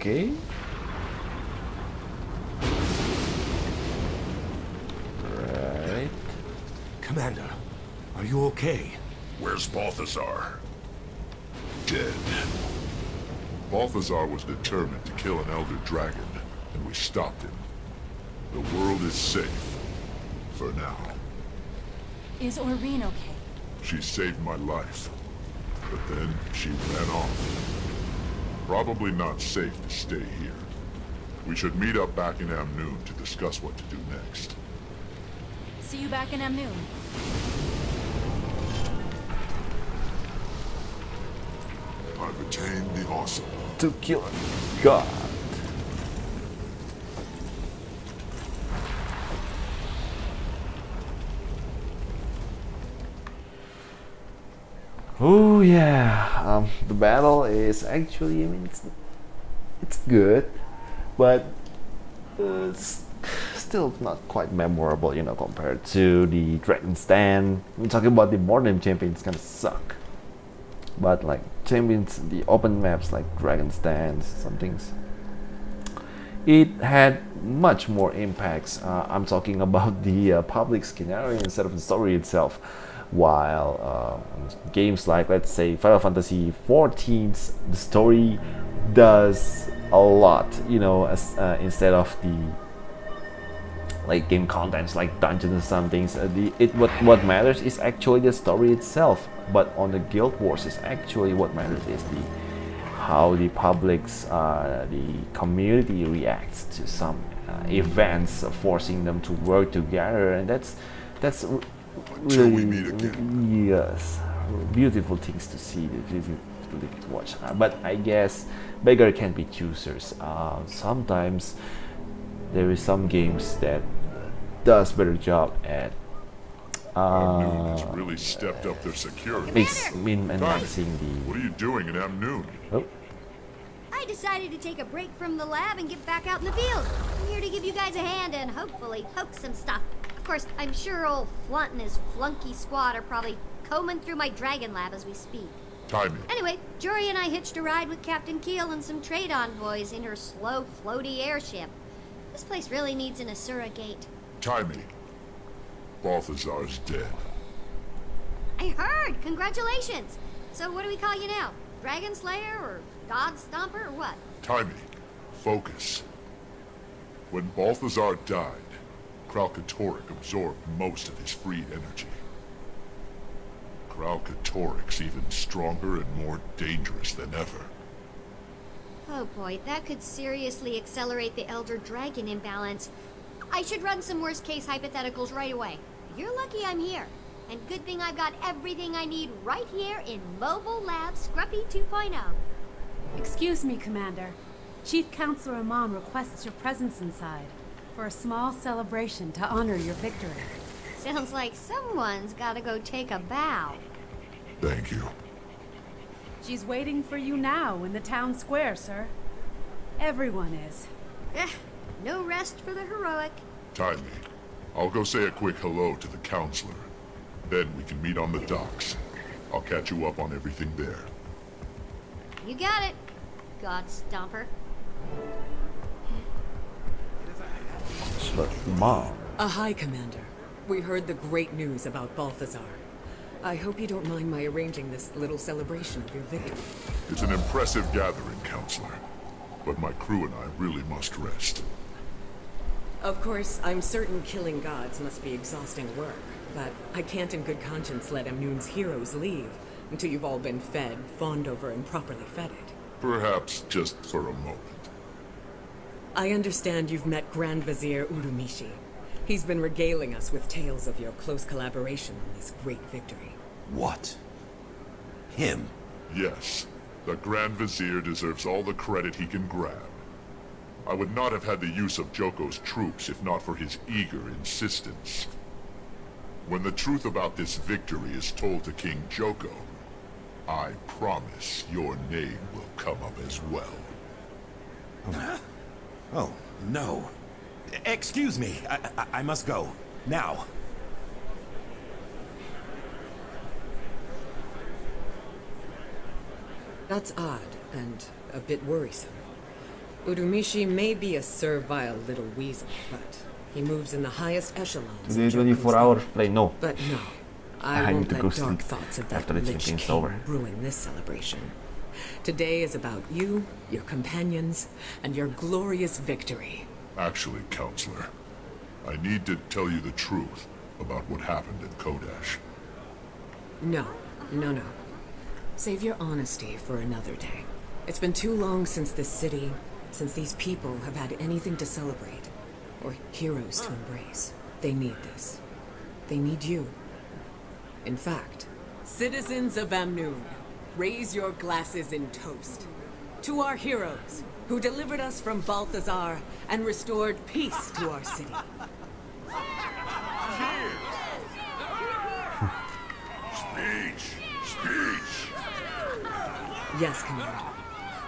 Okay. Right. Commander, are you okay? Where's Balthazar? Dead. Balthazar was determined to kill an Elder Dragon, and we stopped him. The world is safe. For now. Is Aureen okay? She saved my life. But then she ran off. Probably not safe to stay here. We should meet up back in Amnoon to discuss what to do next. See you back in Amnoon. I've attained the awesome. To kill God. Oh yeah, the battle is actually, I mean, it's good, but it's still not quite memorable, you know, compared to the Dragon's Den. We're talking about the modern champions kind of suck, but like champions, the open maps like Dragon's Den, some things, it had much more impacts. I'm talking about the public scenario instead of the story itself. While games like, let's say, Final Fantasy XIV, the story does a lot, you know, as instead of the like game contents like dungeons and some things. What matters is actually the story itself. But on the Guild Wars, is actually what matters is the how the public's the community reacts to some events, forcing them to work together, and that's really, yes, beautiful things to see, beautiful to watch. But I guess beggar can be choosers. Sometimes there is some games that does better job at Amnoon has really stepped up their security. Minimizing the. What are you doing in Amnoon? Oh. I decided to take a break from the lab and get back out in the field. I'm here to give you guys a hand and hopefully poke some stuff. Of course, I'm sure old Flunt and his flunky squad are probably combing through my dragon lab as we speak. Timing. Anyway, Jory and I hitched a ride with Captain Keel and some trade envoys in her slow, floaty airship. This place really needs an Asura gate. Timing. Balthazar's dead. I heard! Congratulations! So what do we call you now? Dragon Slayer or God Stomper or what? Timing. Focus. When Balthazar died, Kralkatorrik absorbed most of his freed energy. Kralkatorrik's even stronger and more dangerous than ever. Oh boy, that could seriously accelerate the Elder Dragon imbalance. I should run some worst-case hypotheticals right away. You're lucky I'm here. And good thing I've got everything I need right here in Mobile Lab Scruffy 2.0. Excuse me, Commander. Chief Counselor Amon requests your presence inside for a small celebration to honor your victory. Sounds like someone's gotta go take a bow. Thank you. She's waiting for you now in the town square, sir. Everyone is. No rest for the heroic. Time me. I'll go say a quick hello to the counselor. Then we can meet on the docks. I'll catch you up on everything there. You got it, God Stomper. Mom. Hi, Commander. We heard the great news about Balthazar. I hope you don't mind my arranging this little celebration of your victory. It's an impressive gathering, Counselor. But my crew and I really must rest. Of course, I'm certain killing gods must be exhausting work, but I can't in good conscience let Amnoon's heroes leave until you've all been fed, fawned over, and properly feted. Perhaps just for a moment. I understand you've met Grand Vizier Urumishi. He's been regaling us with tales of your close collaboration on this great victory. What? Him? Yes. The Grand Vizier deserves all the credit he can grab. I would not have had the use of Joko's troops if not for his eager insistence. When the truth about this victory is told to King Joko, I promise your name will come up as well. Oh, no. Excuse me. I must go. Now. That's odd, and a bit worrisome. Urumishi may be a servile little weasel, but he moves in the highest echelons. The 24-hour play, no. But no, I won't let dark thoughts of that Lich King ruin this celebration. Today is about you, your companions, and your glorious victory. Actually, Counselor, I need to tell you the truth about what happened in Kodash. No. Save your honesty for another day. It's been too long since this city, since these people have had anything to celebrate, or heroes to embrace. They need this. They need you. In fact, citizens of Amnoon, raise your glasses in toast to our heroes who delivered us from Balthazar and restored peace to our city. Speech! Yes, Commander.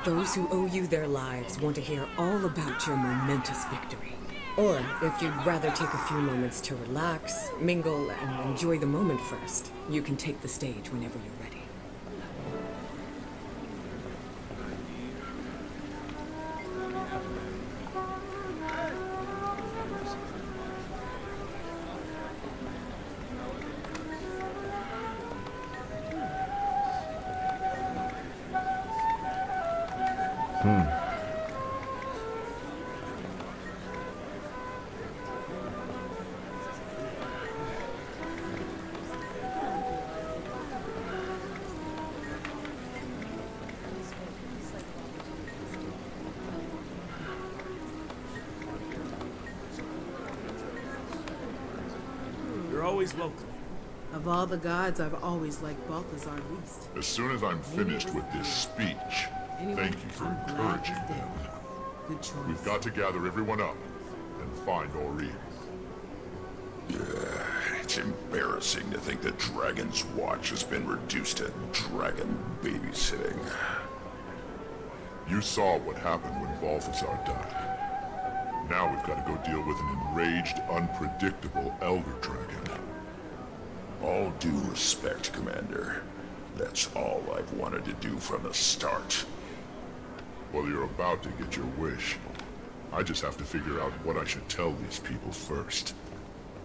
Those who owe you their lives want to hear all about your momentous victory. Or, if you'd rather take a few moments to relax, mingle, and enjoy the moment first, you can take the stage whenever you're ready. always welcome. Of all the gods, I've always liked Balthazar least. As soon as I'm finished with this speech, thank you for encouraging them. Good choice. We've got to gather everyone up and find Ori. Yeah, it's embarrassing to think that Dragon's Watch has been reduced to dragon babysitting. You saw what happened when Balthazar died. Now we've got to go deal with an enraged, unpredictable Elder Dragon. All due respect, Commander. That's all I've wanted to do from the start. Well, you're about to get your wish. I just have to figure out what I should tell these people first.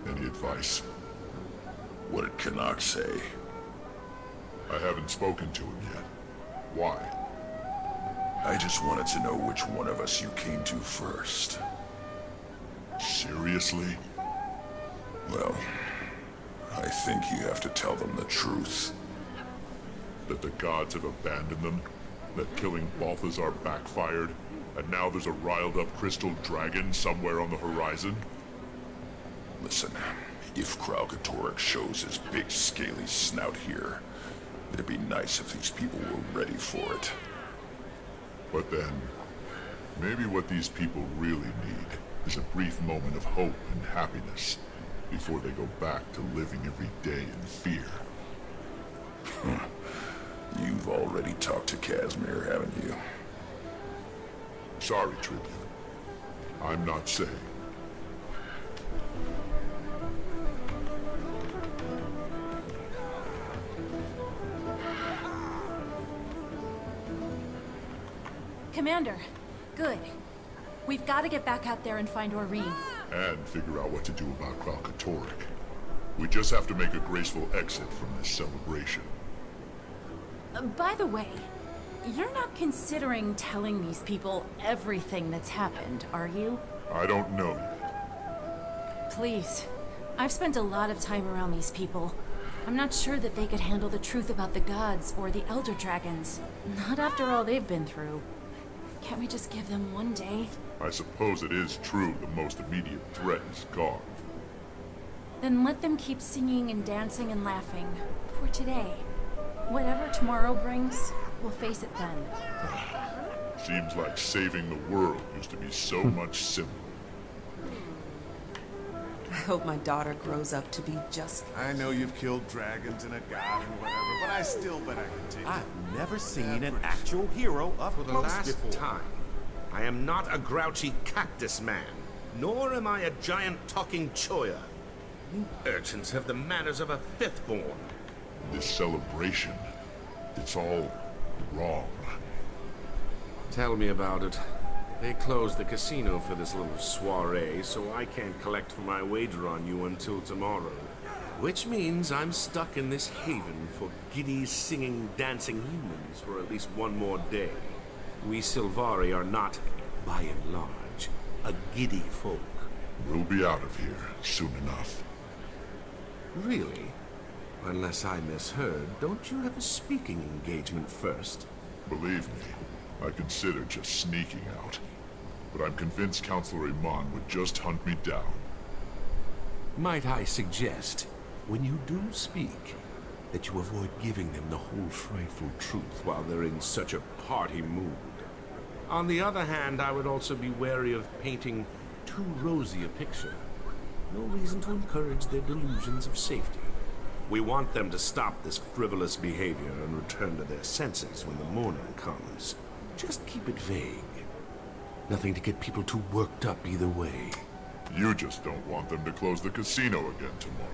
Any advice? What did Canuck say? I haven't spoken to him yet. Why? I just wanted to know which one of us you came to first. Seriously? Well, I think you have to tell them the truth. That the gods have abandoned them? That killing Balthazar backfired? And now there's a riled-up crystal dragon somewhere on the horizon? Listen, if Kralkatorix shows his big scaly snout here, it'd be nice if these people were ready for it. But then, maybe what these people really need is a brief moment of hope and happiness before they go back to living every day in fear. You've already talked to Casimir, haven't you? Sorry, Tribune. I'm not saying. Commander, good. We've got to get back out there and find Aurene. And figure out what to do about Kralkatorix. We just have to make a graceful exit from this celebration. By the way, you're not considering telling these people everything that's happened, are you? I don't know yet. Please. I've spent a lot of time around these people. I'm not sure that they could handle the truth about the gods or the Elder Dragons. Not after all they've been through. Can't we just give them one day? I suppose it is true the most immediate threat is gone. Then let them keep singing and dancing and laughing. For today. Whatever tomorrow brings, we'll face it then. Seems like saving the world used to be so much simpler. I hope my daughter grows up to be just... I know you've killed dragons and a god and whatever, but I still bet I can take I've never seen an actual hero up for the close last before. time. I am not a grouchy cactus man, nor am I a giant talking choya. You urchins have the manners of a fifth-born. This celebration, it's all wrong. Tell me about it. They closed the casino for this little soiree, so I can't collect for my wager on you until tomorrow. Which means I'm stuck in this haven for giddy, singing, dancing humans for at least one more day. We Sylvari are not, by and large, a giddy folk. We'll be out of here soon enough. Really? Unless I misheard, don't you have a speaking engagement first? Believe me, I considered just sneaking out. But I'm convinced Counselor Iman would just hunt me down. Might I suggest, when you do speak, that you avoid giving them the whole frightful truth while they're in such a party mood. On the other hand, I would also be wary of painting too rosy a picture. No reason to encourage their delusions of safety. We want them to stop this frivolous behavior and return to their senses when the morning comes. Just keep it vague. Nothing to get people too worked up either way. You just don't want them to close the casino again tomorrow.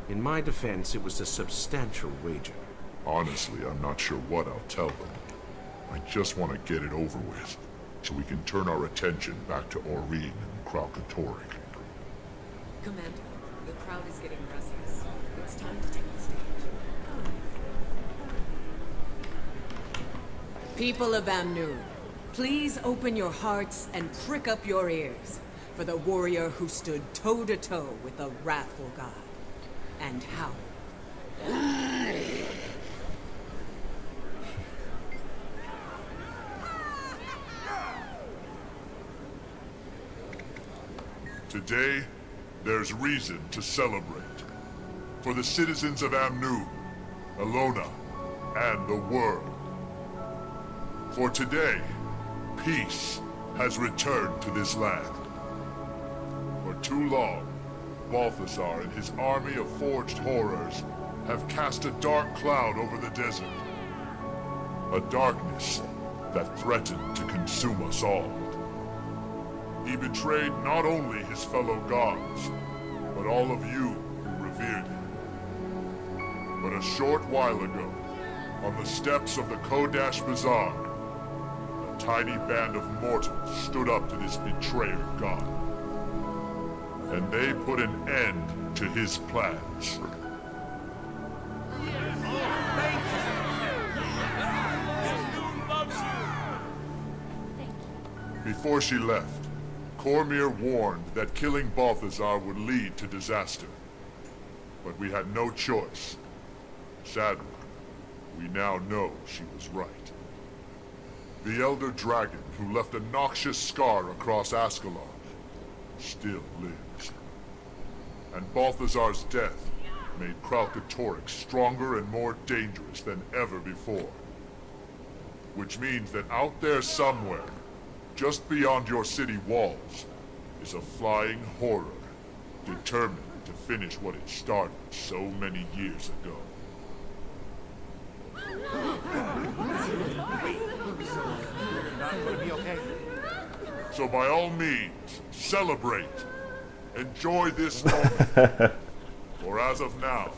In my defense, it was a substantial wager. Honestly, I'm not sure what I'll tell them. I just want to get it over with, so we can turn our attention back to Aurene and Kralkatorix. Commander, the crowd is getting restless. It's time to take the stage. People of Amnur, please open your hearts and prick up your ears for the warrior who stood toe-to-toe with the wrathful god. And how? Today, there's reason to celebrate. For the citizens of Amnoon, Alona, and the world. For today, peace has returned to this land. For too long, Balthazar and his army of forged horrors have cast a dark cloud over the desert. A darkness that threatened to consume us all. He betrayed not only his fellow gods, but all of you who revered him. But a short while ago, on the steps of the Kodash Bazaar, a tiny band of mortals stood up to this betrayer god. And they put an end to his plans. Before she left, Cormyr warned that killing Balthazar would lead to disaster. But we had no choice. Sadly, we now know she was right. The Elder Dragon, who left a noxious scar across Ascalon, still lives. And Balthazar's death made Kralkatorrik stronger and more dangerous than ever before. Which means that out there somewhere, just beyond your city walls, is a flying horror, determined to finish what it started so many years ago. So by all means, celebrate. Enjoy this moment. For as of now,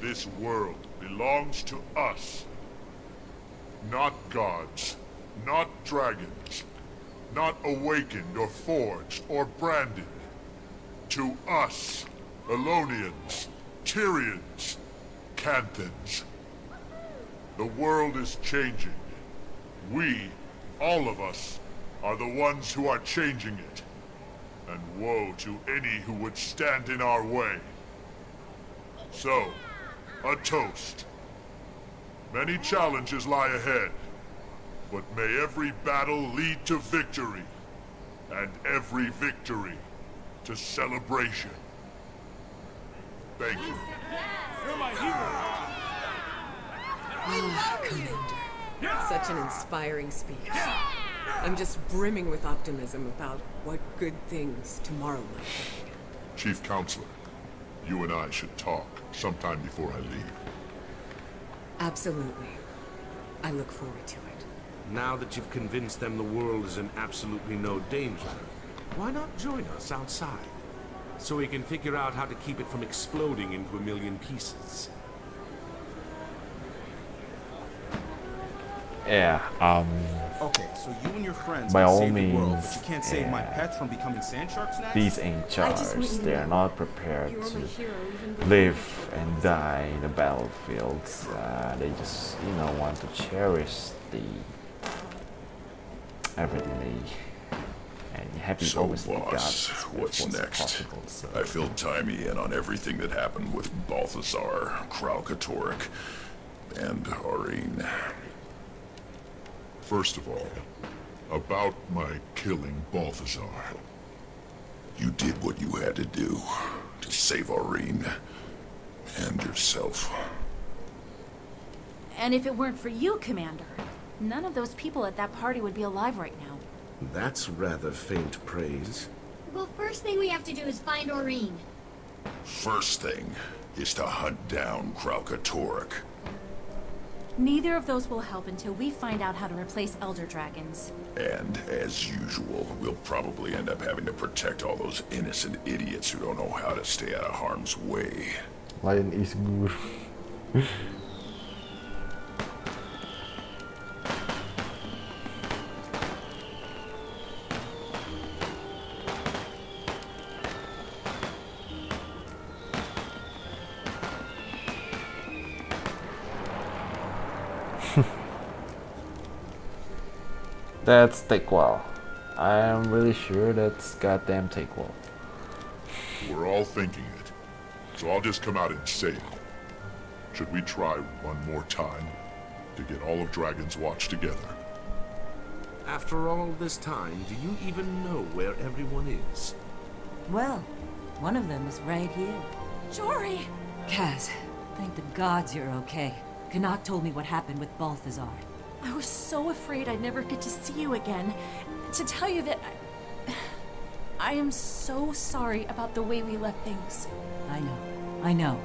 this world belongs to us. Not gods, not dragons, not awakened or forged or branded. To us, Elonians, Tyrians, Canthans. The world is changing. We, all of us, are the ones who are changing it. And woe to any who would stand in our way. So, a toast. Many challenges lie ahead, but may every battle lead to victory, and every victory to celebration. Thank you. You're my hero! Commander. Such an inspiring speech. I'm just brimming with optimism about what good things tomorrow might bring. Chief Counselor, you and I should talk sometime before I leave. Absolutely. I look forward to it. Now that you've convinced them the world is in absolutely no danger, why not join us outside? So we can figure out how to keep it from exploding into a million pieces. Yeah, Okay, so you and your friends by can all save means, the world, but you can't save my pets from becoming sand sharks next? these Anchars, they are not prepared to live and die in the battlefields. They just, you know, want to cherish the everything they and happy So, always they got. boss, what's next? Possible, so. I filled Timey in on everything that happened with Balthazar, Kralkatorrik, and Aurene. First of all, about my killing Balthazar. You did what you had to do to save Aurene and yourself. And if it weren't for you, Commander, none of those people at that party would be alive right now. That's rather faint praise. Well, first thing we have to do is find Aurene. First thing is to hunt down Kralkatorrik. Neither of those will help until we find out how to replace Elder Dragons. And, as usual, we'll probably end up having to protect all those innocent idiots who don't know how to stay out of harm's way. Lion is good. That's Takewell. I am really sure that's goddamn Takewell. We're all thinking it, so I'll just come out and say it. Should we try one more time to get all of Dragon's Watch together? After all this time, do you even know where everyone is? Well, One of them is right here. Jory! Kaz, thank the gods you're okay. Canuck told me what happened with Balthazar. I was so afraid I'd never get to see you again. To tell you that I am so sorry about the way we left things. I know.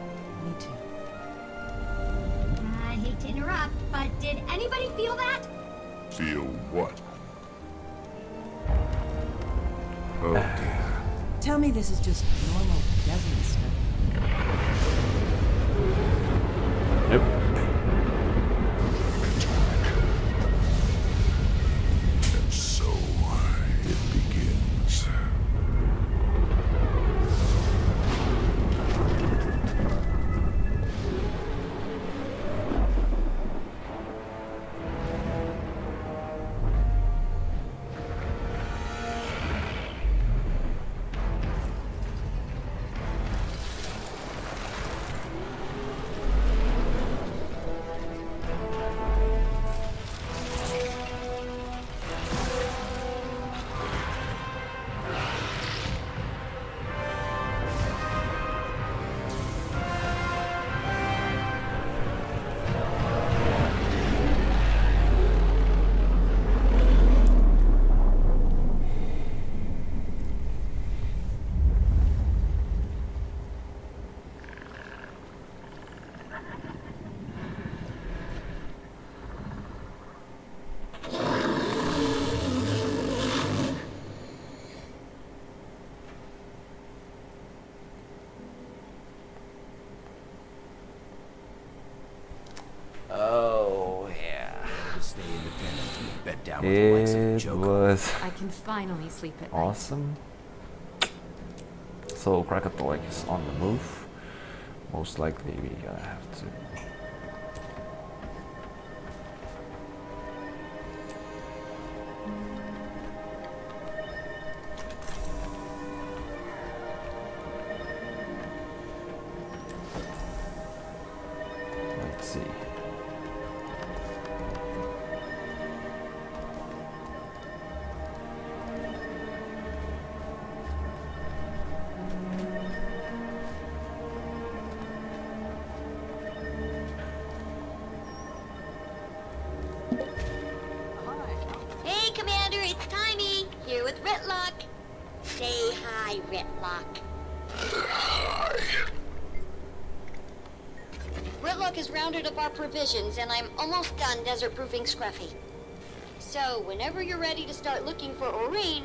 Me too. I hate to interrupt, but did anybody feel that? Feel what? Oh dear. Tell me this is just normal desert stuff. Nope. And so it begins. Oh yeah. Stay independent and bed down with the likes of It Joko. was I can finally sleep at night. awesome. So Krakatoa is on the move. Most likely we gonna have to. Let's see. Hey, Commander, it's Timey. Here with Ritlock. Say hi, Ritlock. Hi. Ritlock has rounded up our provisions, and I'm almost done desert-proofing Scruffy. So, whenever you're ready to start looking for Aurene,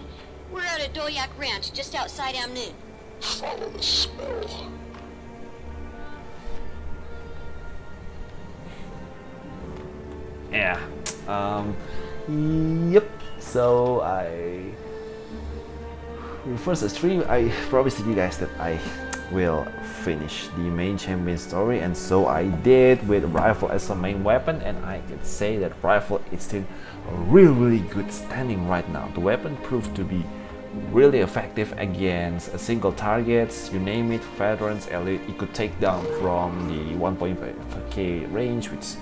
we're at a Doyak Ranch just outside Amnoon. Follow the smell. Yeah. Yep. So first stream, I promised you guys that I will finish the main champion story, and so I did with rifle as a main weapon, and I can say that rifle is still a really good standing right now. The weapon proved to be really effective against single targets, you name it, veterans, elite. It could take down from the 1.5k range, which is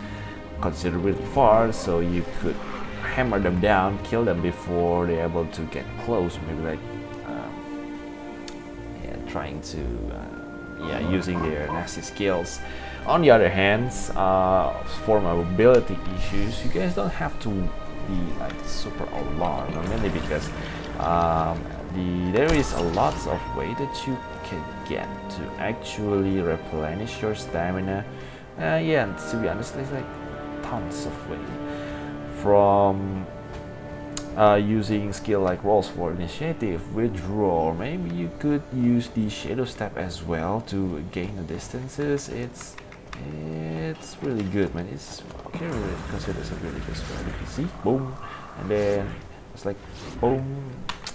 considered really far, so you could hammer them down, kill them before they're able to get close, maybe like trying to using their nasty skills. On the other hand, for mobility issues, you guys don't have to be like super alarmed, mainly because there is a lot of way that you can get to actually replenish your stamina. Yeah, and to be honest, there's like tons of way, from using skill like rolls for initiative, withdraw, or maybe you could use the shadow step as well to gain the distances. It's really good, man. It's okay, really considered as a really good strategy. See, boom, and then it's like boom.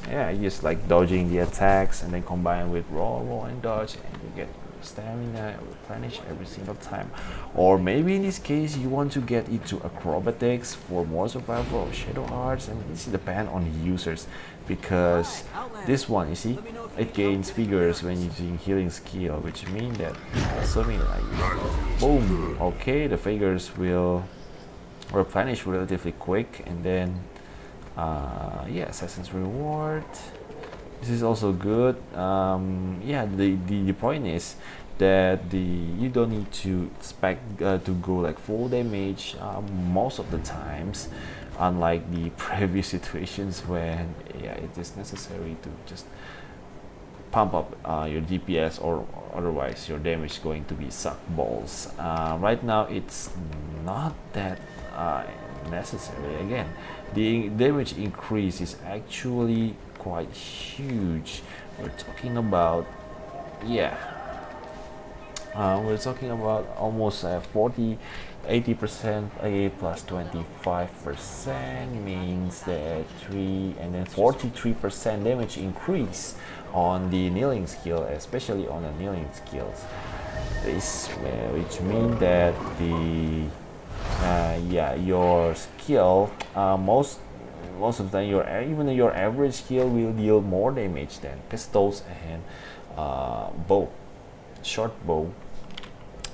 Yeah, just like dodging the attacks and then combine with roll and dodge, and you get stamina replenish every single time. Or maybe in this case you want to get into acrobatics for more survival or shadow arts, and this depends on the users, because this one, you see, it gains figures when using healing skill, which means that assuming like boom, okay, the figures will replenish relatively quick, and then yeah, assassin's reward, This is also good. Yeah, the point is that you don't need to expect to go like full damage most of the times, unlike the previous situations when yeah, it is necessary to just pump up your DPS, or otherwise your damage is going to be suck balls. Right now it's not that necessary. Again, the damage increase is actually quite huge. We're talking about, yeah, we're talking about almost 80% plus 25% means that 3 and then 43% damage increase on the kneeling skill, especially on the kneeling skills. This which means that the yeah, your skill most of the time even your average skill will deal more damage than pistols and bow, short bow,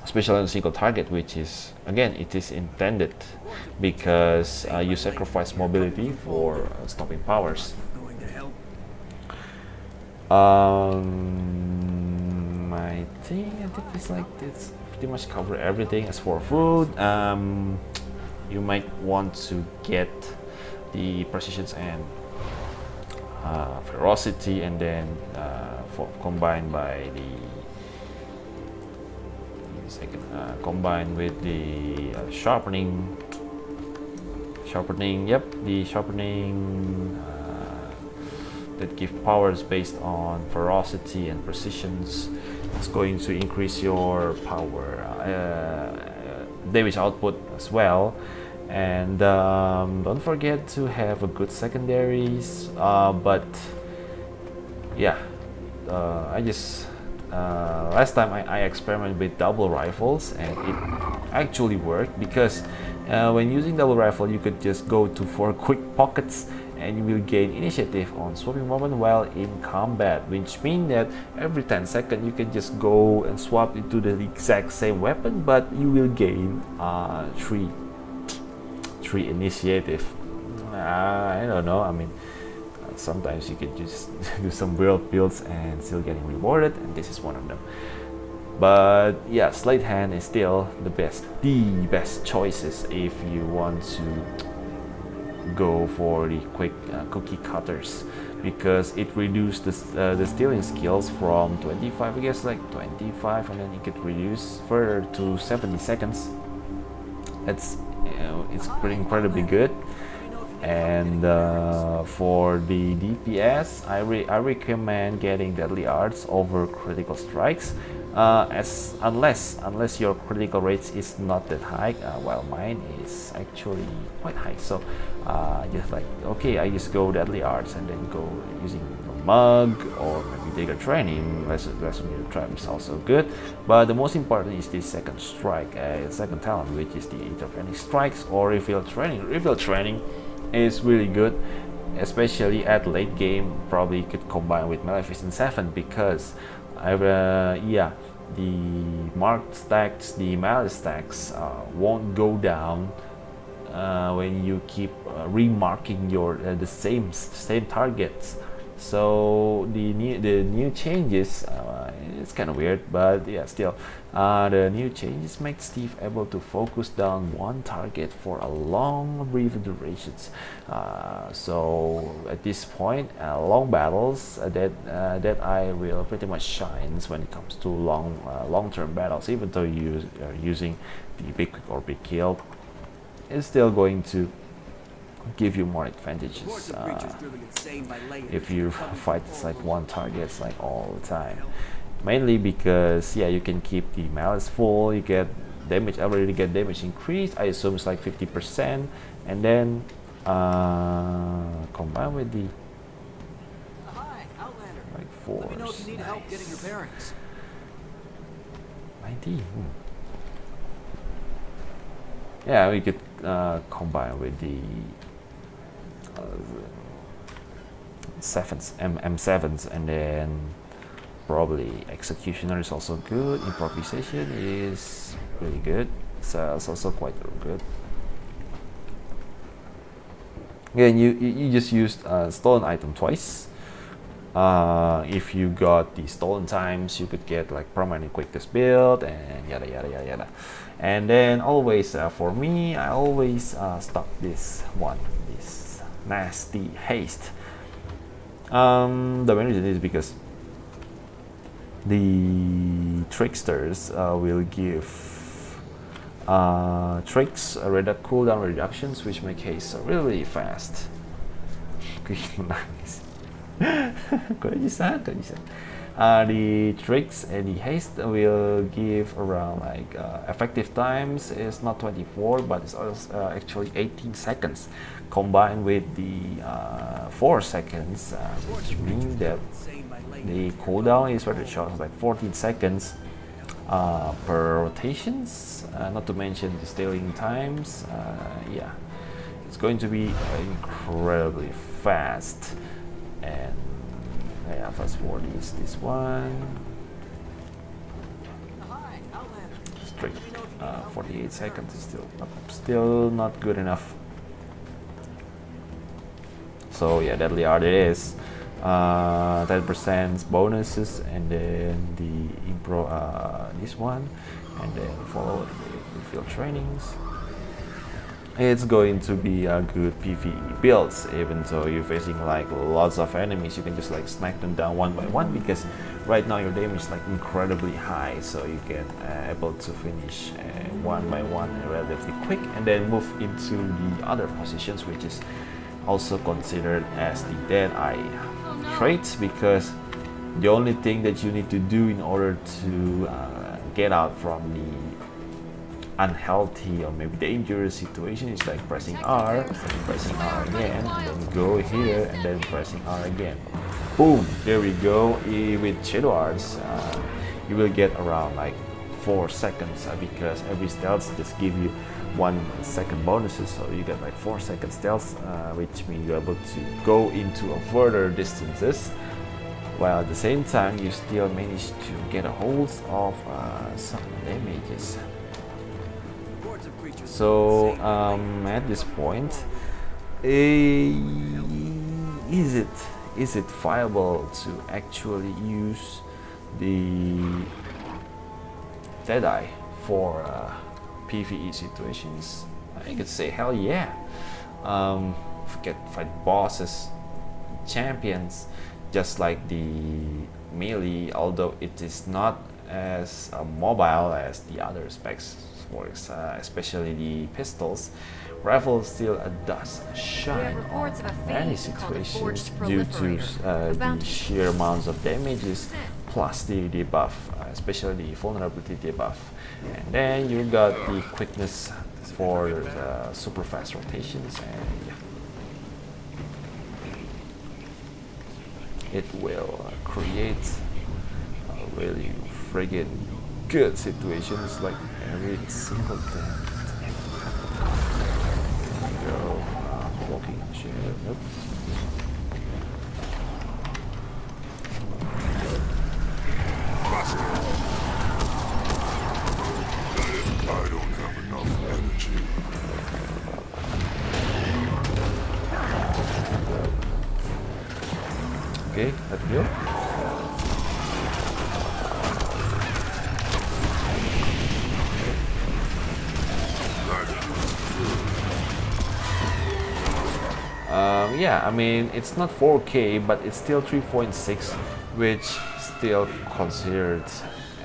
especially on a single target, which is again it is intended because you sacrifice mobility for stopping powers. I think it's like it's pretty much cover everything. As for food, you might want to get the precision and ferocity, and then combined by the combined with the sharpening. Yep, the sharpening that give powers based on ferocity and precisions. It's going to increase your power damage output as well. And don't forget to have a good secondaries, but yeah, I just last time I experimented with double rifles and it actually worked, because when using double rifle you could just go to 4 quick pockets and you will gain initiative on swapping weapon while in combat, which means that every 10 seconds you can just go and swap into the exact same weapon, but you will gain 3 initiative. I don't know, I mean, sometimes you could just do some weird builds and still getting rewarded, and this is one of them. But yeah, sleight hand is still the best choices if you want to go for the quick cookie cutters, because it reduced the stealing skills from 25, I guess, like 25, and then it could reduce further to 70 seconds. It's pretty incredibly good. And for the DPS, I recommend getting Deadly Arts over Critical Strikes, unless your critical rate is not that high, while mine is actually quite high. So just like, okay, I just go Deadly Arts and then go using a mug or maybe Dagger Training. Lesson Trap is also good, but the most important is the second strike, second talent, which is the Interpreting Strikes or Reveal Training. Reveal Training is really good, especially at late game. Probably could combine with Maleficent 7, because yeah, the marked stacks, the melee stacks won't go down when you keep remarking your the same targets. So the new changes, it's kind of weird, but yeah, still the new changes make Steve able to focus down one target for a long brief durations. So at this point, long battles that I will pretty much shines when it comes to long-term battles. Even though you are using the big quick or big kill, it's still going to give you more advantages if you fight like one target like all the time. Mainly because yeah, you can keep the malice full, you get damage, already get damage increased, I assume it's like 50%, and then combined with the like force. Let me know if you need help getting your bearings. 90. Yeah, we could combine with the M7s, and then probably Executioner is also good. Improvisation is really good, so it's also quite good. Again, you just used stolen item twice, If you got the stolen times, you could get like permanent quickest build and yada yada yada yada. And then always for me, I always stock this one, this nasty haste. The main reason is because the tricksters will give tricks cooldown reductions, which make haste really fast. Nice. The tricks and the haste will give around like effective times is not 24, but it's also, actually 18 seconds combined with the 4 seconds, which means that the cooldown is rather short, like 14 seconds per rotations, not to mention the stealing times. Yeah, it's going to be incredibly fast. And yeah, fast forward is this one. Strict 48 seconds is still not good enough. So yeah, Deadly Art it is. 10% bonuses, and then the this one, and then follow with field trainings. It's going to be a good PvE builds, even though you're facing like lots of enemies. You can just like smack them down one by one, because right now your damage is like incredibly high, so you can able to finish one by one relatively quick, and then move into the other positions, which is also considered as the Deadeye traits, because the only thing that you need to do in order to get out from the unhealthy or maybe dangerous situation is like pressing R, pressing R again, and then go here and then pressing R again. Boom, there we go. With Shadow Arts you will get around like 4 seconds, because every stealth just give you 1 second bonuses, so you get like 4 second stealth, which means you're able to go into a further distances, while at the same time you still manage to get a hold of some damages. So at this point, is it viable to actually use the Deadeye for PvE situations? I could say hell yeah. Fight bosses, champions, just like the melee, although it is not as mobile as the other specs works, especially the pistols. Rifle still does shine on many situations due to the sheer amounts of damages, plus the debuff, especially the vulnerability debuff. And then you got the quickness for the super fast rotations, and yeah, it will create really friggin' good situations like every single thing. Go blocking shit. Nope. I don't have enough energy. Okay, let's go. Yeah, I mean, it's not 4K, but it's still 3.6, which still considered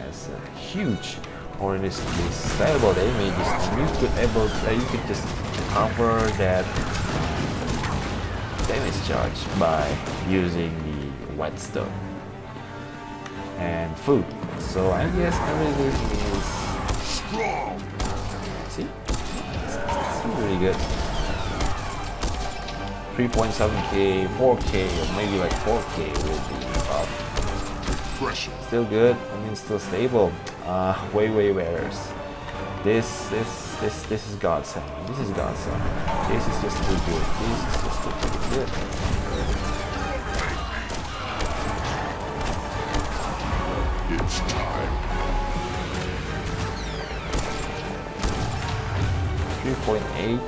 as a huge, or in this case, stable damages. You could just cover that damage charge by using the whetstone and food. So I guess everything is strong. See, it's really good. 3.7K, 4K, or maybe like 4K with the buff. Still good. I mean, still stable. Way worse. This is godsend. This is godsend. This is just too good. This is just too fucking good. It's time. 3.8.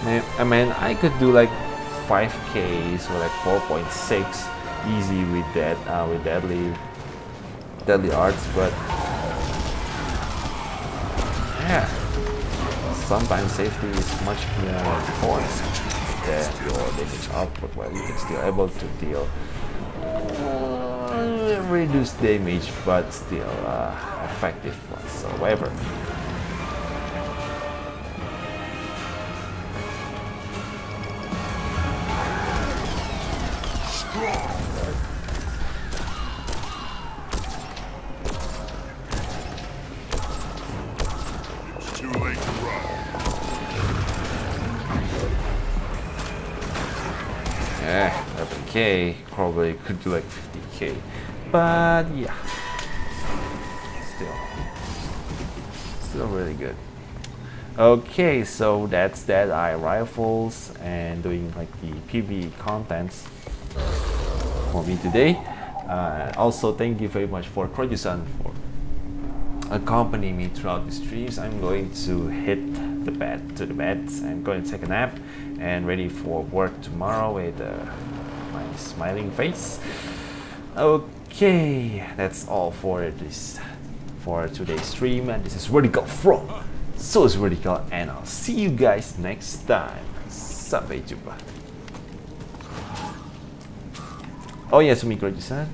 I mean, I could do like 5k, so like 4.6 easy with that with deadly arts. But yeah, sometimes safety is much more important than your damage output. Well, you can still able to deal reduced damage, but still effective whatsoever. It's too late to run. Yeah, 11k, probably could do like 50k, but yeah, still really good. Okay, so that's Deadeye Rifles and doing like the PvE contents for me today. Also, thank you very much for Krojusan for accompanying me throughout the streams. I'm going to hit the bed and going to take a nap and ready for work tomorrow with my smiling face. Okay, that's all for today's stream, and this is Vertical from So is Vertical, and I'll see you guys next time. Sampai jumpa. Oh yeah, Sumi Krojusan.